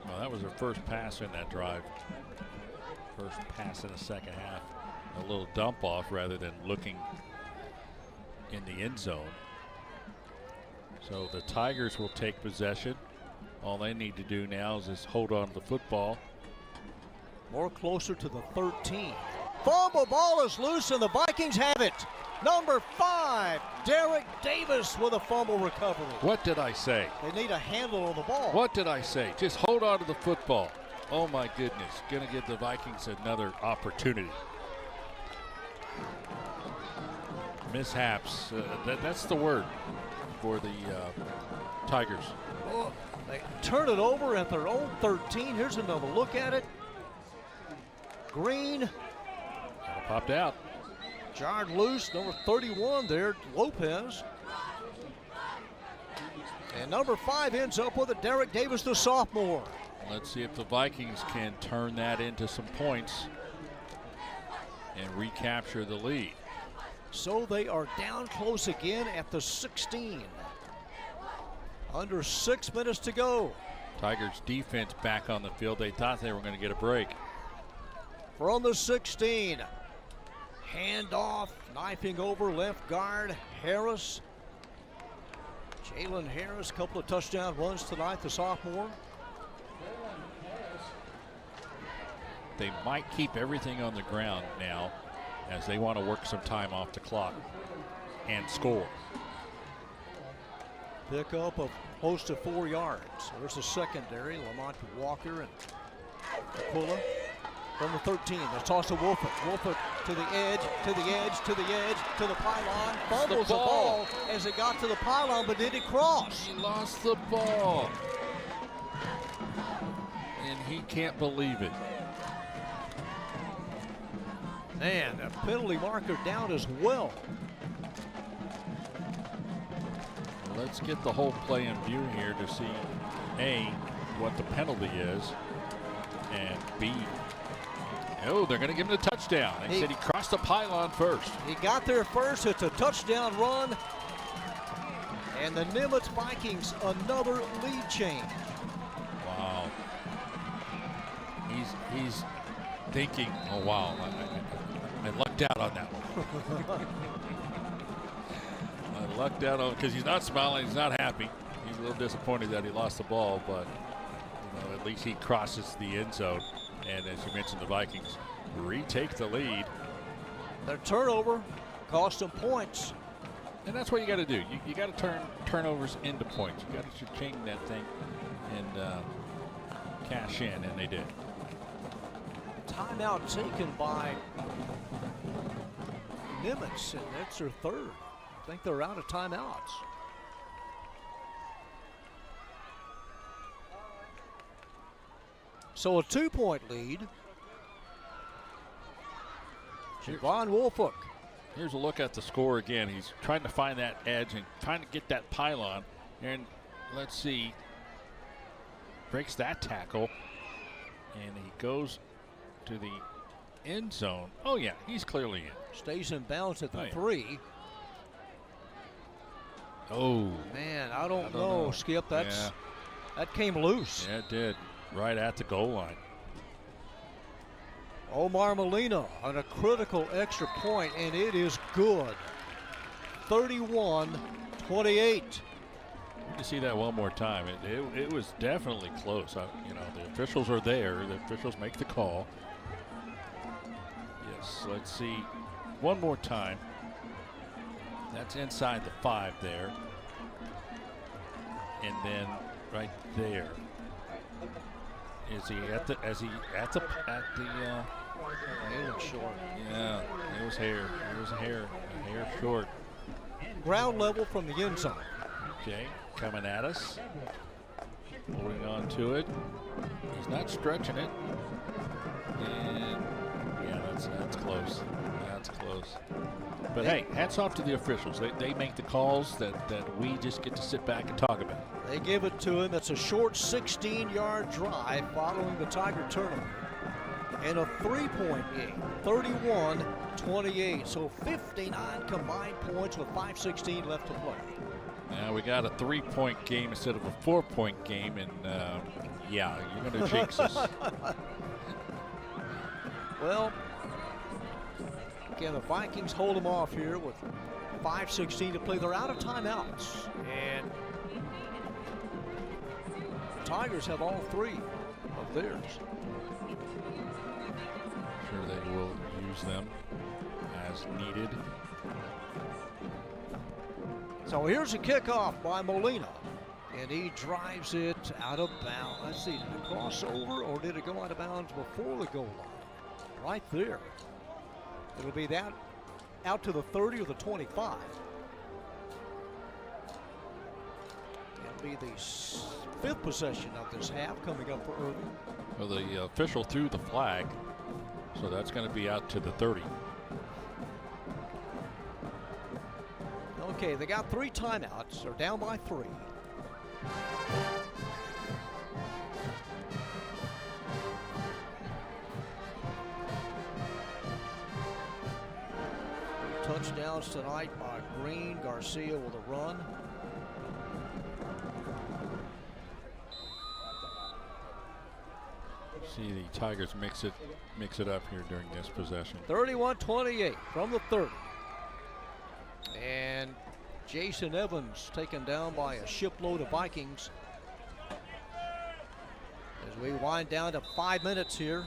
Well, that was their first pass in that drive. First pass in the second half. A little dump off rather than looking in the end zone. So the Tigers will take possession. All they need to do now is just hold on to the football. More closer to the 13. Fumble, ball is loose, and the Vikings have it. Number 5, Derek Davis with a fumble recovery. What did I say? They need a handle on the ball. What did I say? Just hold on to the football. Oh my goodness. Gonna give the Vikings another opportunity. Mishaps. That's the word for the Tigers. Oh, they turn it over at their own 13. Here's another look at it. Green. Popped out. Jarred loose, number 31 there, Lopez. And number 5 ends up with it, Derek Davis, the sophomore. Let's see if the Vikings can turn that into some points and recapture the lead. So they are down close again at the 16. Under 6 minutes to go. Tigers defense back on the field. They thought they were going to get a break. From the 16. Handoff, knifing over left guard, Harris. Jalen Harris, couple of touchdown runs tonight, the sophomore. They might keep everything on the ground now as they want to work some time off the clock and score. Pick up of close to 4 yards. There's the secondary, Lamont Walker and Aquila. From the 13, the toss to Wolford. Wolford to the edge, to the edge, to the edge, to the pylon. Fumbles the ball as it got to the pylon, but did it cross? He lost the ball. And he can't believe it. Man, a penalty marker down as well. Let's get the whole play in view here to see, A, what the penalty is, and B, oh, they're going to give him the touchdown. They said he crossed the pylon first. He got there first. It's a touchdown run. And the Nimitz Vikings another lead change. Wow. He's thinking, oh wow, I lucked out on that one. I lucked out on, because he's not smiling, he's not happy. He's a little disappointed that he lost the ball, but at least he crosses the end zone. And as you mentioned, the Vikings retake the lead. Their turnover cost them points. And that's what you got to do. You got to turn turnovers into points. You got to change that thing and cash in, and they did. Timeout taken by Nimitz, and that's their third. I think they're out of timeouts. So a 2-point lead. Javon Woolfolk. Here's a look at the score again. He's trying to find that edge and trying to get that pylon. And let's see. Breaks that tackle. And he goes to the end zone. Oh, yeah, he's clearly in. Stays in bounds at the 3. Oh. Man, I don't know, Skip. That came loose. Yeah, it did. Right at the goal line. Omar Molina on a critical extra point, and it is good. 31-28. To see that one more time, it was definitely close. The officials are there. The officials make the call. Yes, let's see one more time. That's inside the 5 there, and then right there. Is he at the? It looks short. Yeah, it was hair. It was a hair short. Ground level from the end zone. Okay, coming at us. Holding on to it. He's not stretching it. And yeah, that's close. That's close. But hey, hats off to the officials. They make the calls that we just get to sit back and talk about. They give it to him. It's a short 16-yard drive following the Tiger turnover. And a 3-point game, 31-28. So 59 combined points with 5:16 left to play. Now we got a 3-point game instead of a 4-point game, and yeah, you're going to jinx us. Well, can the Vikings hold them off here with 5:16 to play? They're out of timeouts, and the Tigers have all 3 of theirs. Sure, they will use them as needed. So here's a kickoff by Molina, and he drives it out of bounds. Let's see, did it cross over or did it go out of bounds before the goal line? Right there. It'll be that out to the 30 or the 25. It'll be the 5th possession of this half coming up for Irving. Well, the official threw the flag, so that's going to be out to the 30. Okay, they got 3 timeouts. They're down by 3. Touchdowns tonight by Green, Garcia with a run. See the Tigers mix it up here during this possession. 31-28 from the 30. And Jason Evans taken down by a shipload of Vikings. As we wind down to 5 minutes here.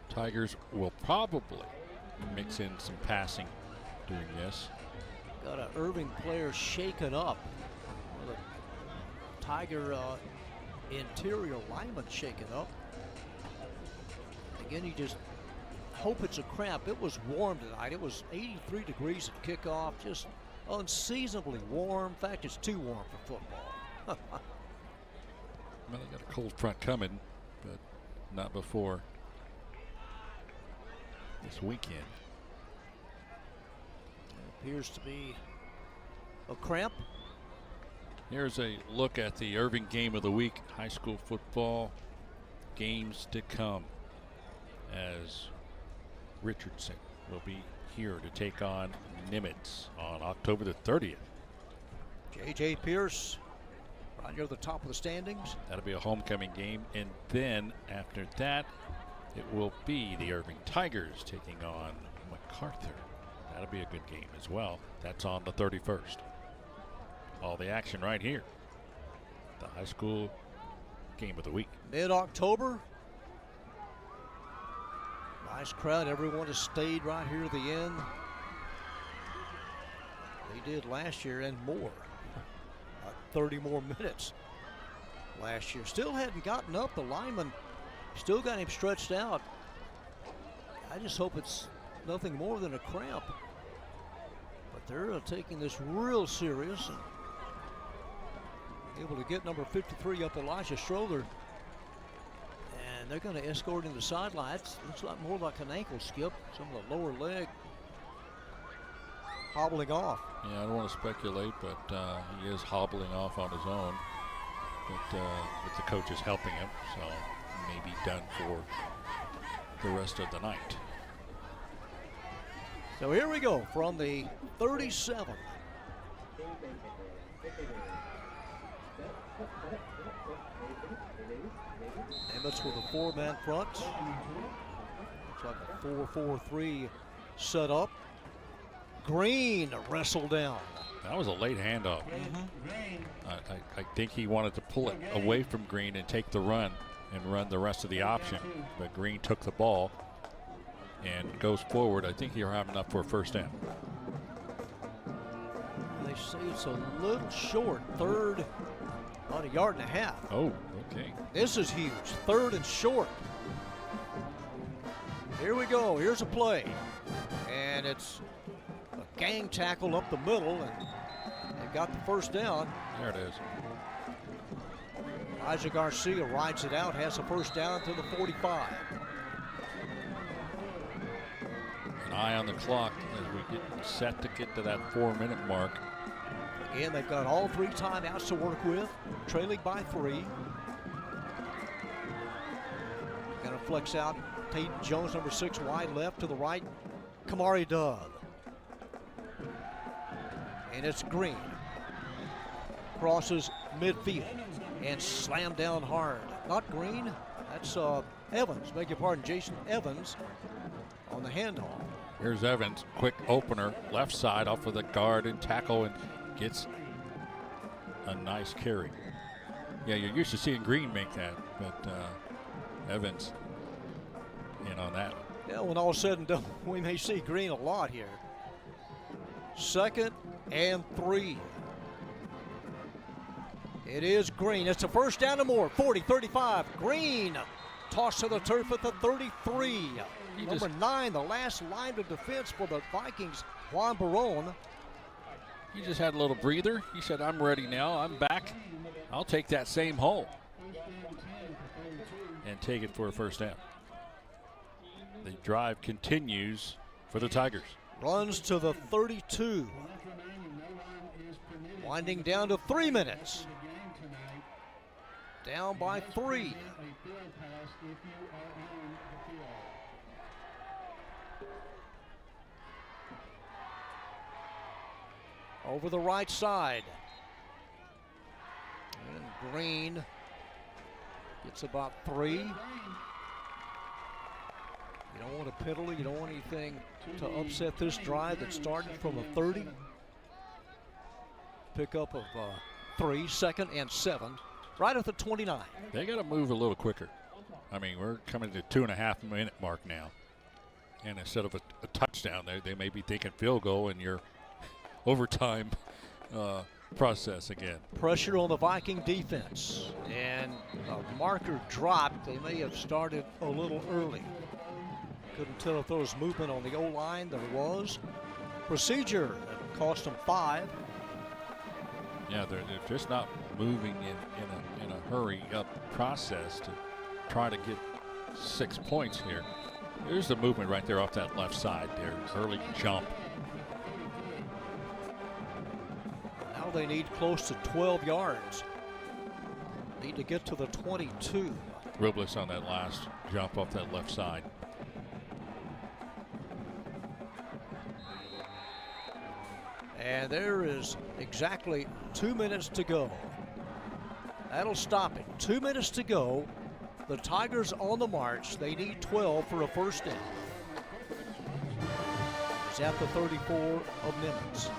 Tigers will probably mix in some passing during this. Got an Irving player shaken up. Well, the Tiger interior lineman shaken up. Again, you just hope it's a cramp. It was warm tonight. It was 83 degrees at kickoff. Just unseasonably warm. In fact, it's too warm for football. Well, they got a cold front coming, but not before this weekend. It appears to be a cramp. Here's a look at the Irving Game of the Week. High school football games to come, as Richardson will be here to take on Nimitz on October the 30th. J.J. Pierce right near the top of the standings. That'll be a homecoming game. And then after that, it will be the Irving Tigers taking on MacArthur. That'll be a good game as well. That's on the 31st. All the action right here. The high school game of the week. Mid-October. Nice crowd. Everyone has stayed right here at the end. They did last year and more. 30 more minutes last year. Still hadn't gotten up. The lineman still got him stretched out. I just hope it's nothing more than a cramp. But they're taking this real serious and able to get number 53 up, Elijah Schroeder. And they're going to escort him to the sidelines. Looks like more like an ankle skip. Some of the lower leg hobbling off. Yeah, I don't want to speculate, but he is hobbling off on his own. But the coach is helping him, so he may be done for the rest of the night. So here we go from the 37. Nimitz with a 4-man front. Looks like a 4-4-3 set up. Green wrestled down. That was a late handoff. I think he wanted to pull it away from Green and take the run and run the rest of the option. But Green took the ball and goes forward. I think he'll have enough for a first down. They say it's a little short. Third, about a yard and a half. Oh, okay. This is huge. Third and short. Here we go. Here's a play. And it's a gang tackle up the middle, and they got the first down. There it is. Elijah Garcia rides it out, has a first down to the 45. An eye on the clock as we get set to get to that 4-minute mark. Again, they've got all 3 timeouts to work with, trailing by 3. Going to flex out Tate Jones, number 6, wide left to the right. Kamari Dove. And it's Green. Crosses midfield and slammed down hard. Not Green, that's Evans, beg your pardon, Jason Evans on the handoff. Here's Evans, quick opener, left side off of the guard and tackle, and gets a nice carry. Yeah, you're used to seeing Green make that, but Evans in on that. Yeah, when all said and done, we may see Green a lot here. 2nd and 3. It is Green. It's a first down and more. 40, 35. Green tossed to the turf at the 33. Number 9, the last line of defense for the Vikings, Juan Barone. He just had a little breather. He said, I'm ready now. I'm back. I'll take that same hole and take it for a first down. The drive continues for the Tigers. Runs to the 32. Winding down to 3 minutes. Down by 3. Over the right side. And Green gets about 3. You don't want a penalty. You don't want anything to upset this drive that started from a 30. Pickup of 3, 2nd and 7, right at the 29. They got to move a little quicker. I mean, we're coming to the 2.5-minute mark now. And instead of a touchdown, they may be thinking field goal in your overtime process again. Pressure on the Viking defense. And a marker dropped. They may have started a little early. Couldn't tell if there was movement on the O-line. There was. Procedure that cost them 5. Yeah, they're just not moving in a hurry up process to try to get 6 points here. There's the movement right there off that left side there. Early jump. Now Now they need close to 12 yards. Need to get to the 22. Robles on that last jump off that left side. And there is exactly 2 minutes to go. That'll stop it. 2 minutes to go. The Tigers on the march. They need 12 for a first down. It's at the 34 of Nimitz.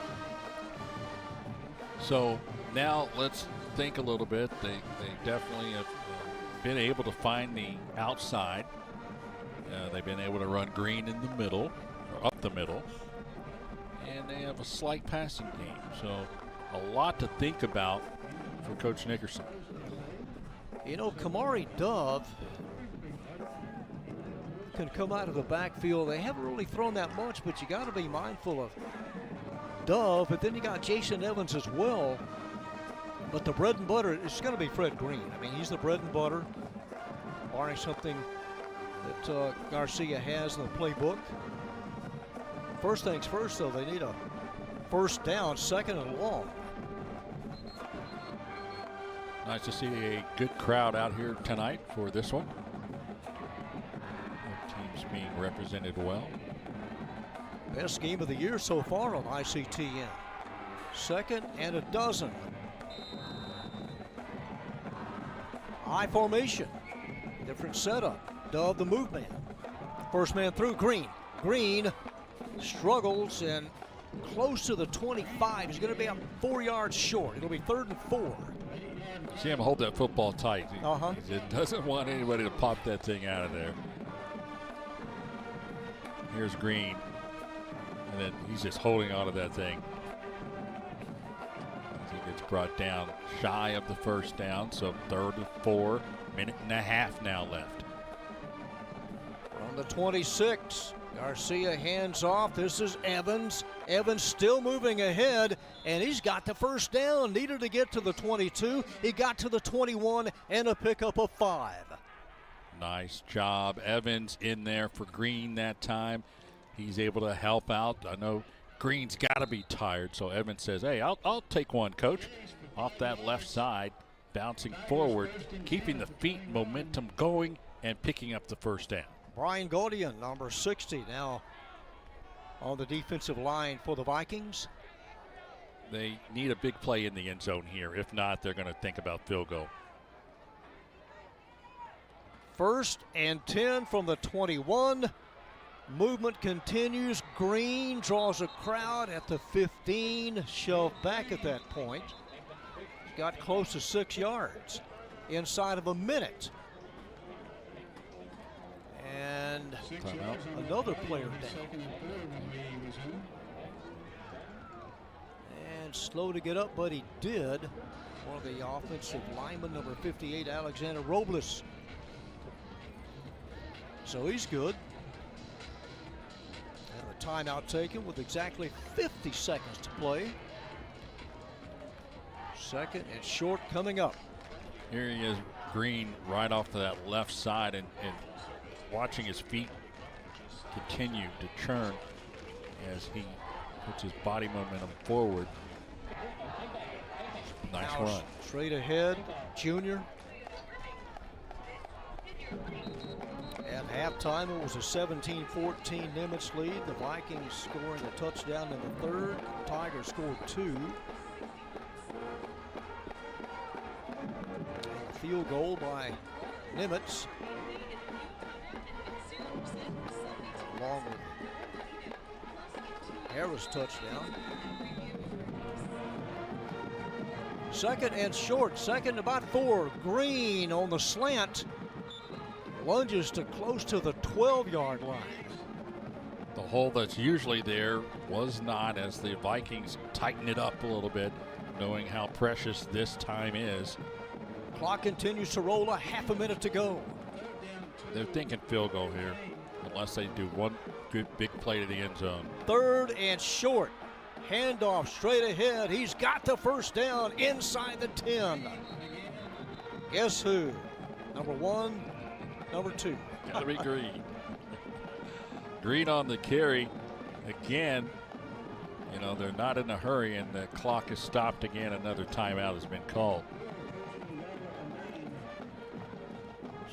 So now let's think a little bit. They definitely have been able to find the outside. They've been able to run Green in the middle, or up the middle. And they have a slight passing game. So a lot to think about for Coach Nickerson. You know, Kamari Dove can come out of the backfield. They haven't really thrown that much, but you got to be mindful of Dove. But then you got Jason Evans as well. But the bread and butter is going to be Fred Green. I mean, he's the bread and butter, barring something that Garcia has in the playbook. First things first, though, they need a first down, second and long. Nice to see a good crowd out here tonight for this one. Both teams being represented well. Best game of the year so far on ICTN. Second and a dozen. I formation. Different setup. Dove the movement. First man through. Green. Green struggles and close to the 25. He's going to be up 4 yards short. It'll be 3rd and 4. See him hold that football tight. He doesn't want anybody to pop that thing out of there. Here's Green. And then he's just holding on to that thing. As he gets brought down shy of the first down. So 3rd and 4. Minute and a half now left. From the 26. Garcia hands off. This is Evans. Evans still moving ahead, and he's got the first down. Needed to get to the 22. He got to the 21 and a pickup of 5. Nice job. Evans in there for Green that time. He's able to help out. I know Green's got to be tired, so Evans says, hey, I'll take one, coach. Off that left side, bouncing forward, keeping the feet momentum going and picking up the first down. Brian Gaudian, number 60, now on the defensive line for the Vikings. They need a big play in the end zone here. If not, they're going to think about field goal. 1st and 10 from the 21. Movement continues. Green draws a crowd at the 15. Shoved back at that point. Got close to 6 yards inside of a minute. And another player down. And slow to get up, but he did. One of the offensive linemen, number 58, Alexander Robles. So he's good. And a timeout taken with exactly 50 seconds to play. 2nd and short coming up. Here he is, Green, right off to that left side and watching his feet continue to churn as he puts his body momentum forward. Nice now run. Straight ahead, Junior. At halftime, it was a 17-14 Nimitz lead. The Vikings scoring a touchdown in the 3rd. The Tigers scored 2. And a field goal by Nimitz. Along with Harris' touchdown. 2nd and short, 2nd about 4. Green on the slant. Lunges to close to the 12-yard line. The hole that's usually there was not, as the Vikings tighten it up a little bit, knowing how precious this time is. Clock continues to roll, a half a minute to go. They're thinking field goal here, unless they do one good big play to the end zone. 3rd and short. Handoff straight ahead. He's got the first down inside the 10. Guess who? Number 1, number 2. Gotta be Green. Green on the carry again. You know, they're not in a hurry, and the clock is stopped again. Another timeout has been called.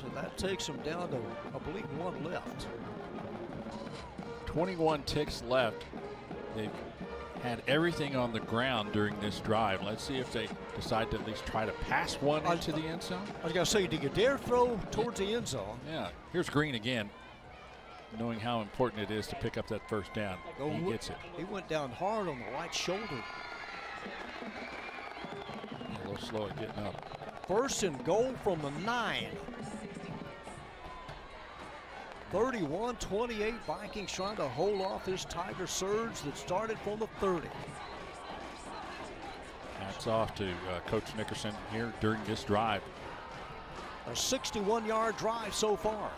So that takes them down to, I believe, 1 left. 21 ticks left. They've had everything on the ground during this drive. Let's see if they decide to at least try to pass one into the end zone. I was going to say, do you dare throw towards the end zone? Yeah, here's Green again, knowing how important it is to pick up that first down. He gets it. He went down hard on the right shoulder. A little slow at getting up. 1st and goal from the 9. 31-28, Vikings trying to hold off this Tiger surge that started from the 30. Hats off to Coach Nickerson here during this drive. A 61-yard drive so far.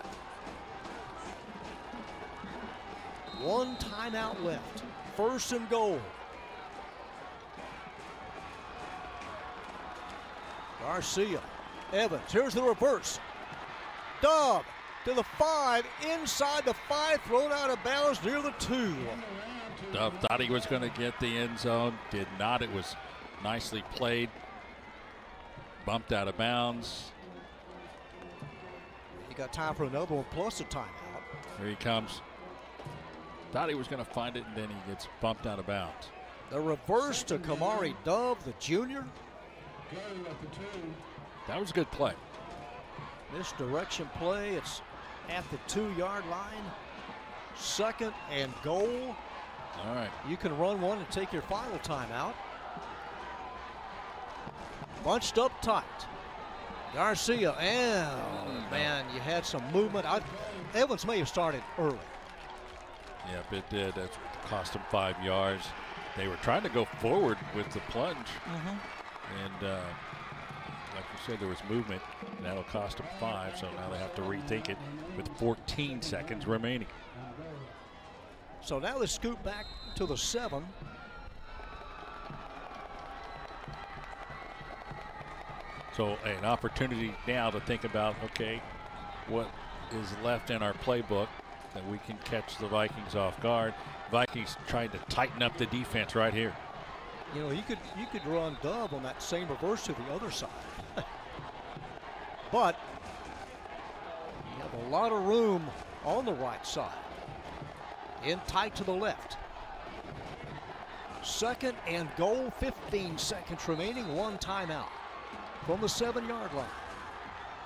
1 timeout left. 1st and goal. Garcia, Evans, here's the reverse. Dub to the 5, inside the 5, thrown out of bounds near the 2. Dove thought he was going to get the end zone, did not. It was nicely played. Bumped out of bounds. You got time for another one plus a timeout. Here he comes. Thought he was going to find it, and then he gets bumped out of bounds. The reverse to Kamari Dove, the junior. That was a good play. Misdirection play. It's at the 2-yard line. 2nd and goal. All right. You can run one and take your final timeout. Bunched up tight. Garcia, and man, you had some movement. Evans may have started early. Yep, it did. That cost them 5 yards. They were trying to go forward with the plunge. And like you said, there was movement, and that'll cost them 5, so now they have to rethink it with 14 seconds remaining. So now they scoot back to the 7. So an opportunity now to think about, okay, what is left in our playbook that we can catch the Vikings off guard. Vikings trying to tighten up the defense right here. You know, you could run Dove on that same reverse to the other side. But you have a lot of room on the right side. In tight to the left. 2nd and goal, 15 seconds remaining, 1 timeout from the 7-yard line.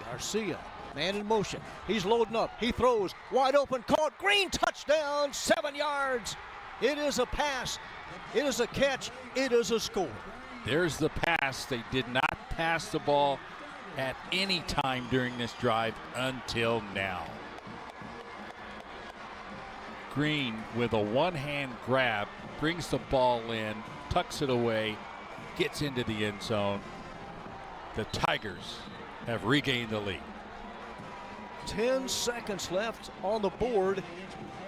Garcia, man in motion. He's loading up. He throws wide open, caught. Green, touchdown, 7 yards. It is a pass. It is a catch. It is a score. There's the pass. They did not pass the ball at any time during this drive until now. Green with a one-hand grab brings the ball in, tucks it away, gets into the end zone. The Tigers have regained the lead. 10 seconds left on the board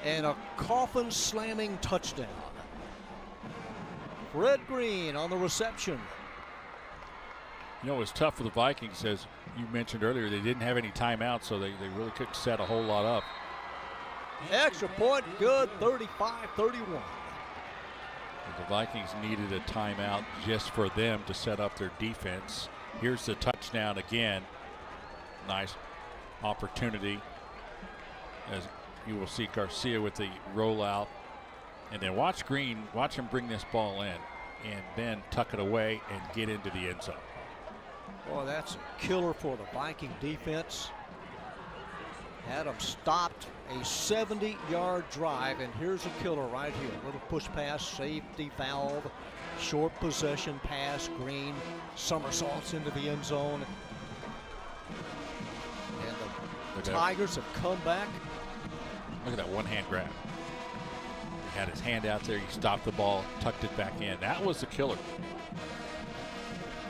and a coffin slamming touchdown. Fred Green on the reception. You know, it was tough for the Vikings, as you mentioned earlier. They didn't have any timeouts, so they really couldn't set a whole lot up. Extra point, good, 35-31. The Vikings needed a timeout just for them to set up their defense. Here's the touchdown again. Nice opportunity, as you will see Garcia with the rollout. And then watch Green, watch him bring this ball in and then tuck it away and get into the end zone. Boy, that's a killer for the Viking defense. Had them stopped a 70-yard drive, and here's a killer right here. Little push pass, safety valve, short possession pass. Green somersaults into the end zone. And the Tigers have come back. Look at that one-hand grab. He had his hand out there. He stopped the ball, tucked it back in. That was the killer.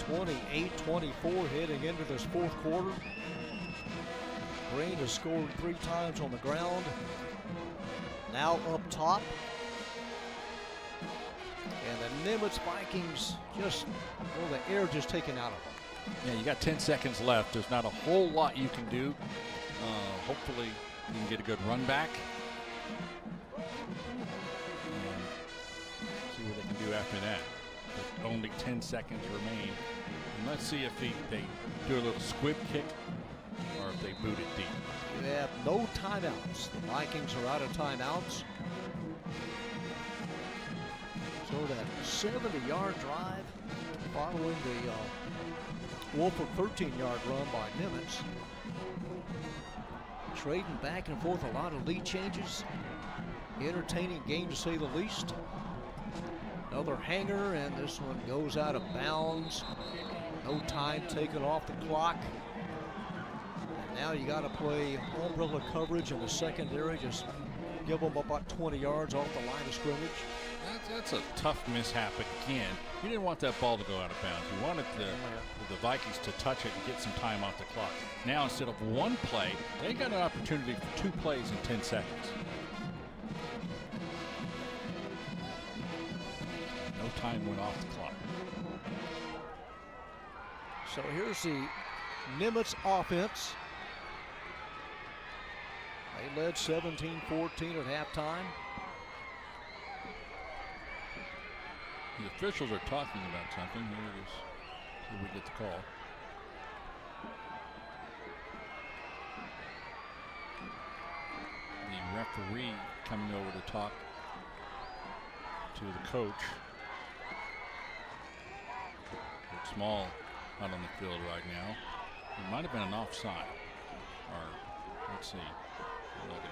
28-24 heading into this 4th quarter. Green has scored 3 times on the ground. Now up top. And the Nimitz Vikings just, well, the air just taken out of them. Yeah, you got 10 seconds left. There's not a whole lot you can do. Hopefully you can get a good run back. And see where they can do after that. With only 10 seconds remain. And let's see if they do a little squib kick or if they boot it deep. You have no timeouts. The Vikings are out of timeouts. So that 70-yard drive following the Wolford 13-yard run by Nimitz. Trading back and forth, a lot of lead changes. Entertaining game to say the least. Another hanger, and this one goes out of bounds. No time taken off the clock. And now you got to play umbrella coverage in the secondary. Just give them about 20 yards off the line of scrimmage. That's a tough mishap again. You didn't want that ball to go out of bounds. You wanted the Vikings to touch it and get some time off the clock. Now instead of one play, they got an opportunity for 2 plays in 10 seconds. No time went off the clock. So here's the Nimitz offense. They led 17-14 at halftime. The officials are talking about something. Here it is. Here we get the call. The referee coming over to talk to the coach. Coach Small out on the field right now. It might have been an offside. Or let's see. Look at it.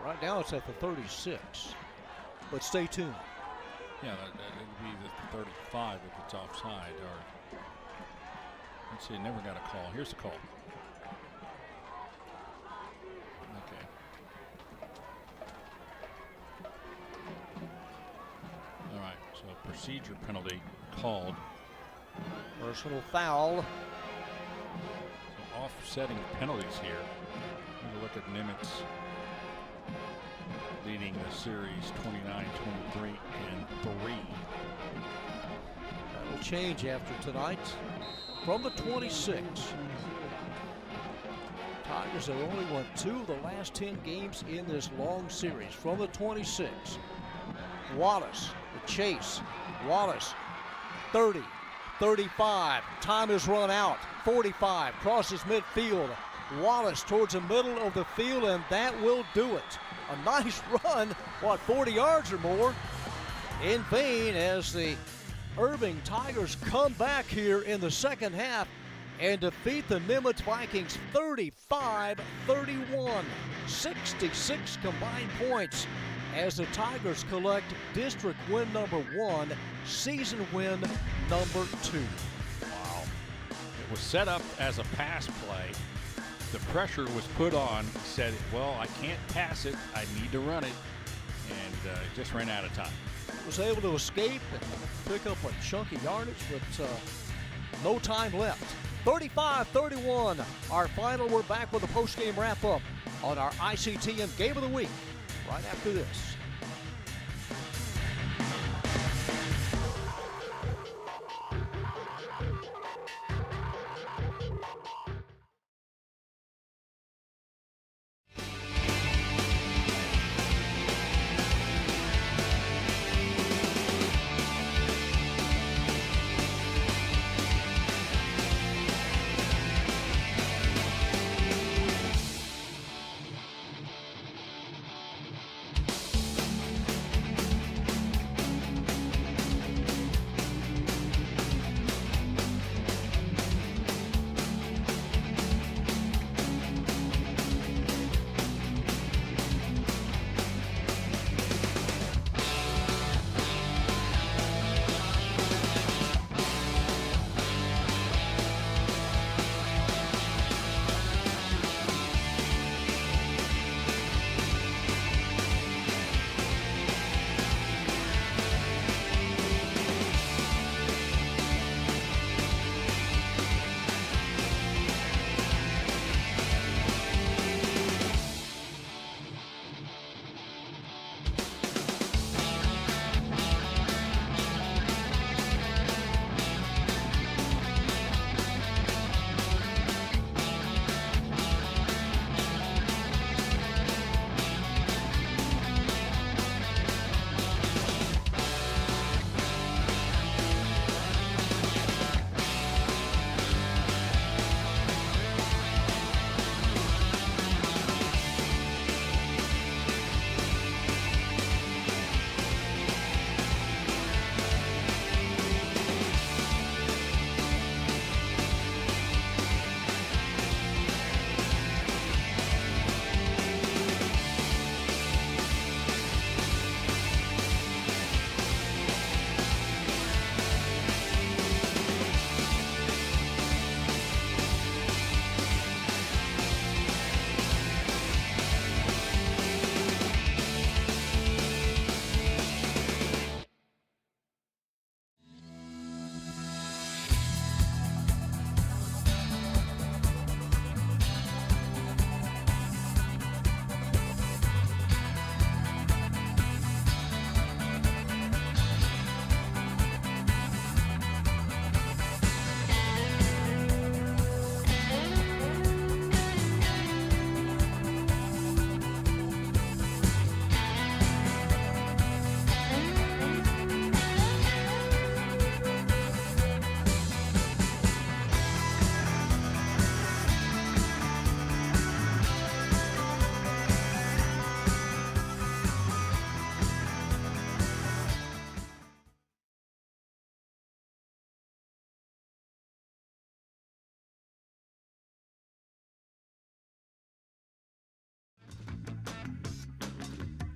Right now it's at the 36. But stay tuned. Yeah, that would be the 35 if it's offside. Or let's see, never got a call. Here's the call. Okay. All right, so procedure penalty called. Personal foul. So offsetting penalties here. Here's a look at Nimitz leading the series 29-23 and 3. That'll change after tonight. From the 26. Tigers have only won 2 of the last 10 games in this long series. From the 26. Wallace, the chase. Wallace, 30, 35. Time is run out. 45, crosses midfield. Wallace towards the middle of the field, and that will do it. A nice run, 40 yards or more. In vain as the Irving Tigers come back here in the second half and defeat the Nimitz Vikings 35-31. 66 combined points as the Tigers collect district win number 1, season win number 2. Wow. It was set up as a pass play. The pressure was put on. He said, well, I can't pass it. I need to run it. And it just ran out of time. Was able to escape and pick up a chunky yardage, but no time left. 35-31, our final. We're back with a post-game wrap-up on our ICTN Game of the Week right after this.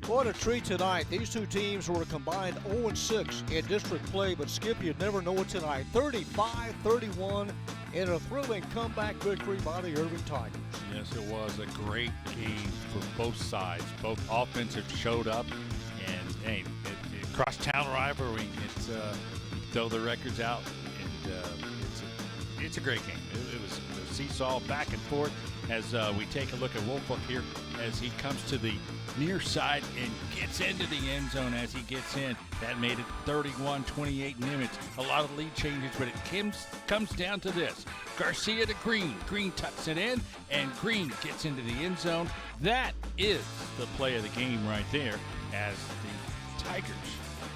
What a treat tonight. These two teams were combined 0-6 in district play, but Skip, you'd never know it tonight. 35-31 in a thrilling comeback victory by the Irving Tigers. Yes, it was a great game for both sides. Both offensive showed up, and hey, cross-town rivalry. It's throw the records out, and it's a great game. It was a seesaw back and forth as we take a look at Wolfhook here as he comes to the near side and gets into the end zone as he gets in. That made it 31-28 Nimitz. A lot of lead changes, but it comes down to this. Garcia to Green. Green tucks it in, and Green gets into the end zone. That is the play of the game right there as the Tigers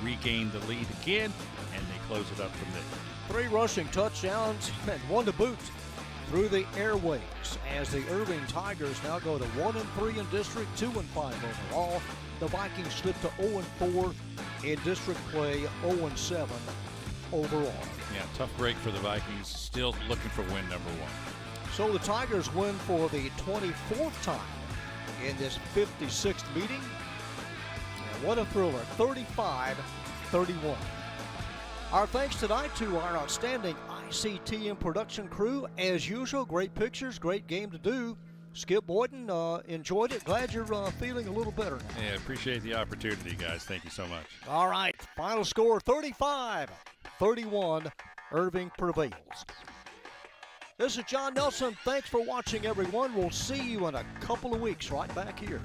regain the lead again, and they close it up from there. 3 rushing touchdowns and 1 to boot through the airways as the Irving Tigers now go to 1-3 in district, 2-5 overall. The Vikings slip to 0-4 in district play, 0-7 overall. Yeah, tough break for the Vikings. Still looking for win number 1. So the Tigers win for the 24th time in this 56th meeting. And what a thriller, 35-31. Our thanks tonight to our outstanding ICTN production crew. As usual, great pictures, great game to do. Skip Boyden, enjoyed it. Glad you're feeling a little better now. Yeah, appreciate the opportunity, guys. Thank you so much. All right, final score 35-31. Irving prevails. This is John Nelson. Thanks for watching, everyone. We'll see you in a couple of weeks right back here.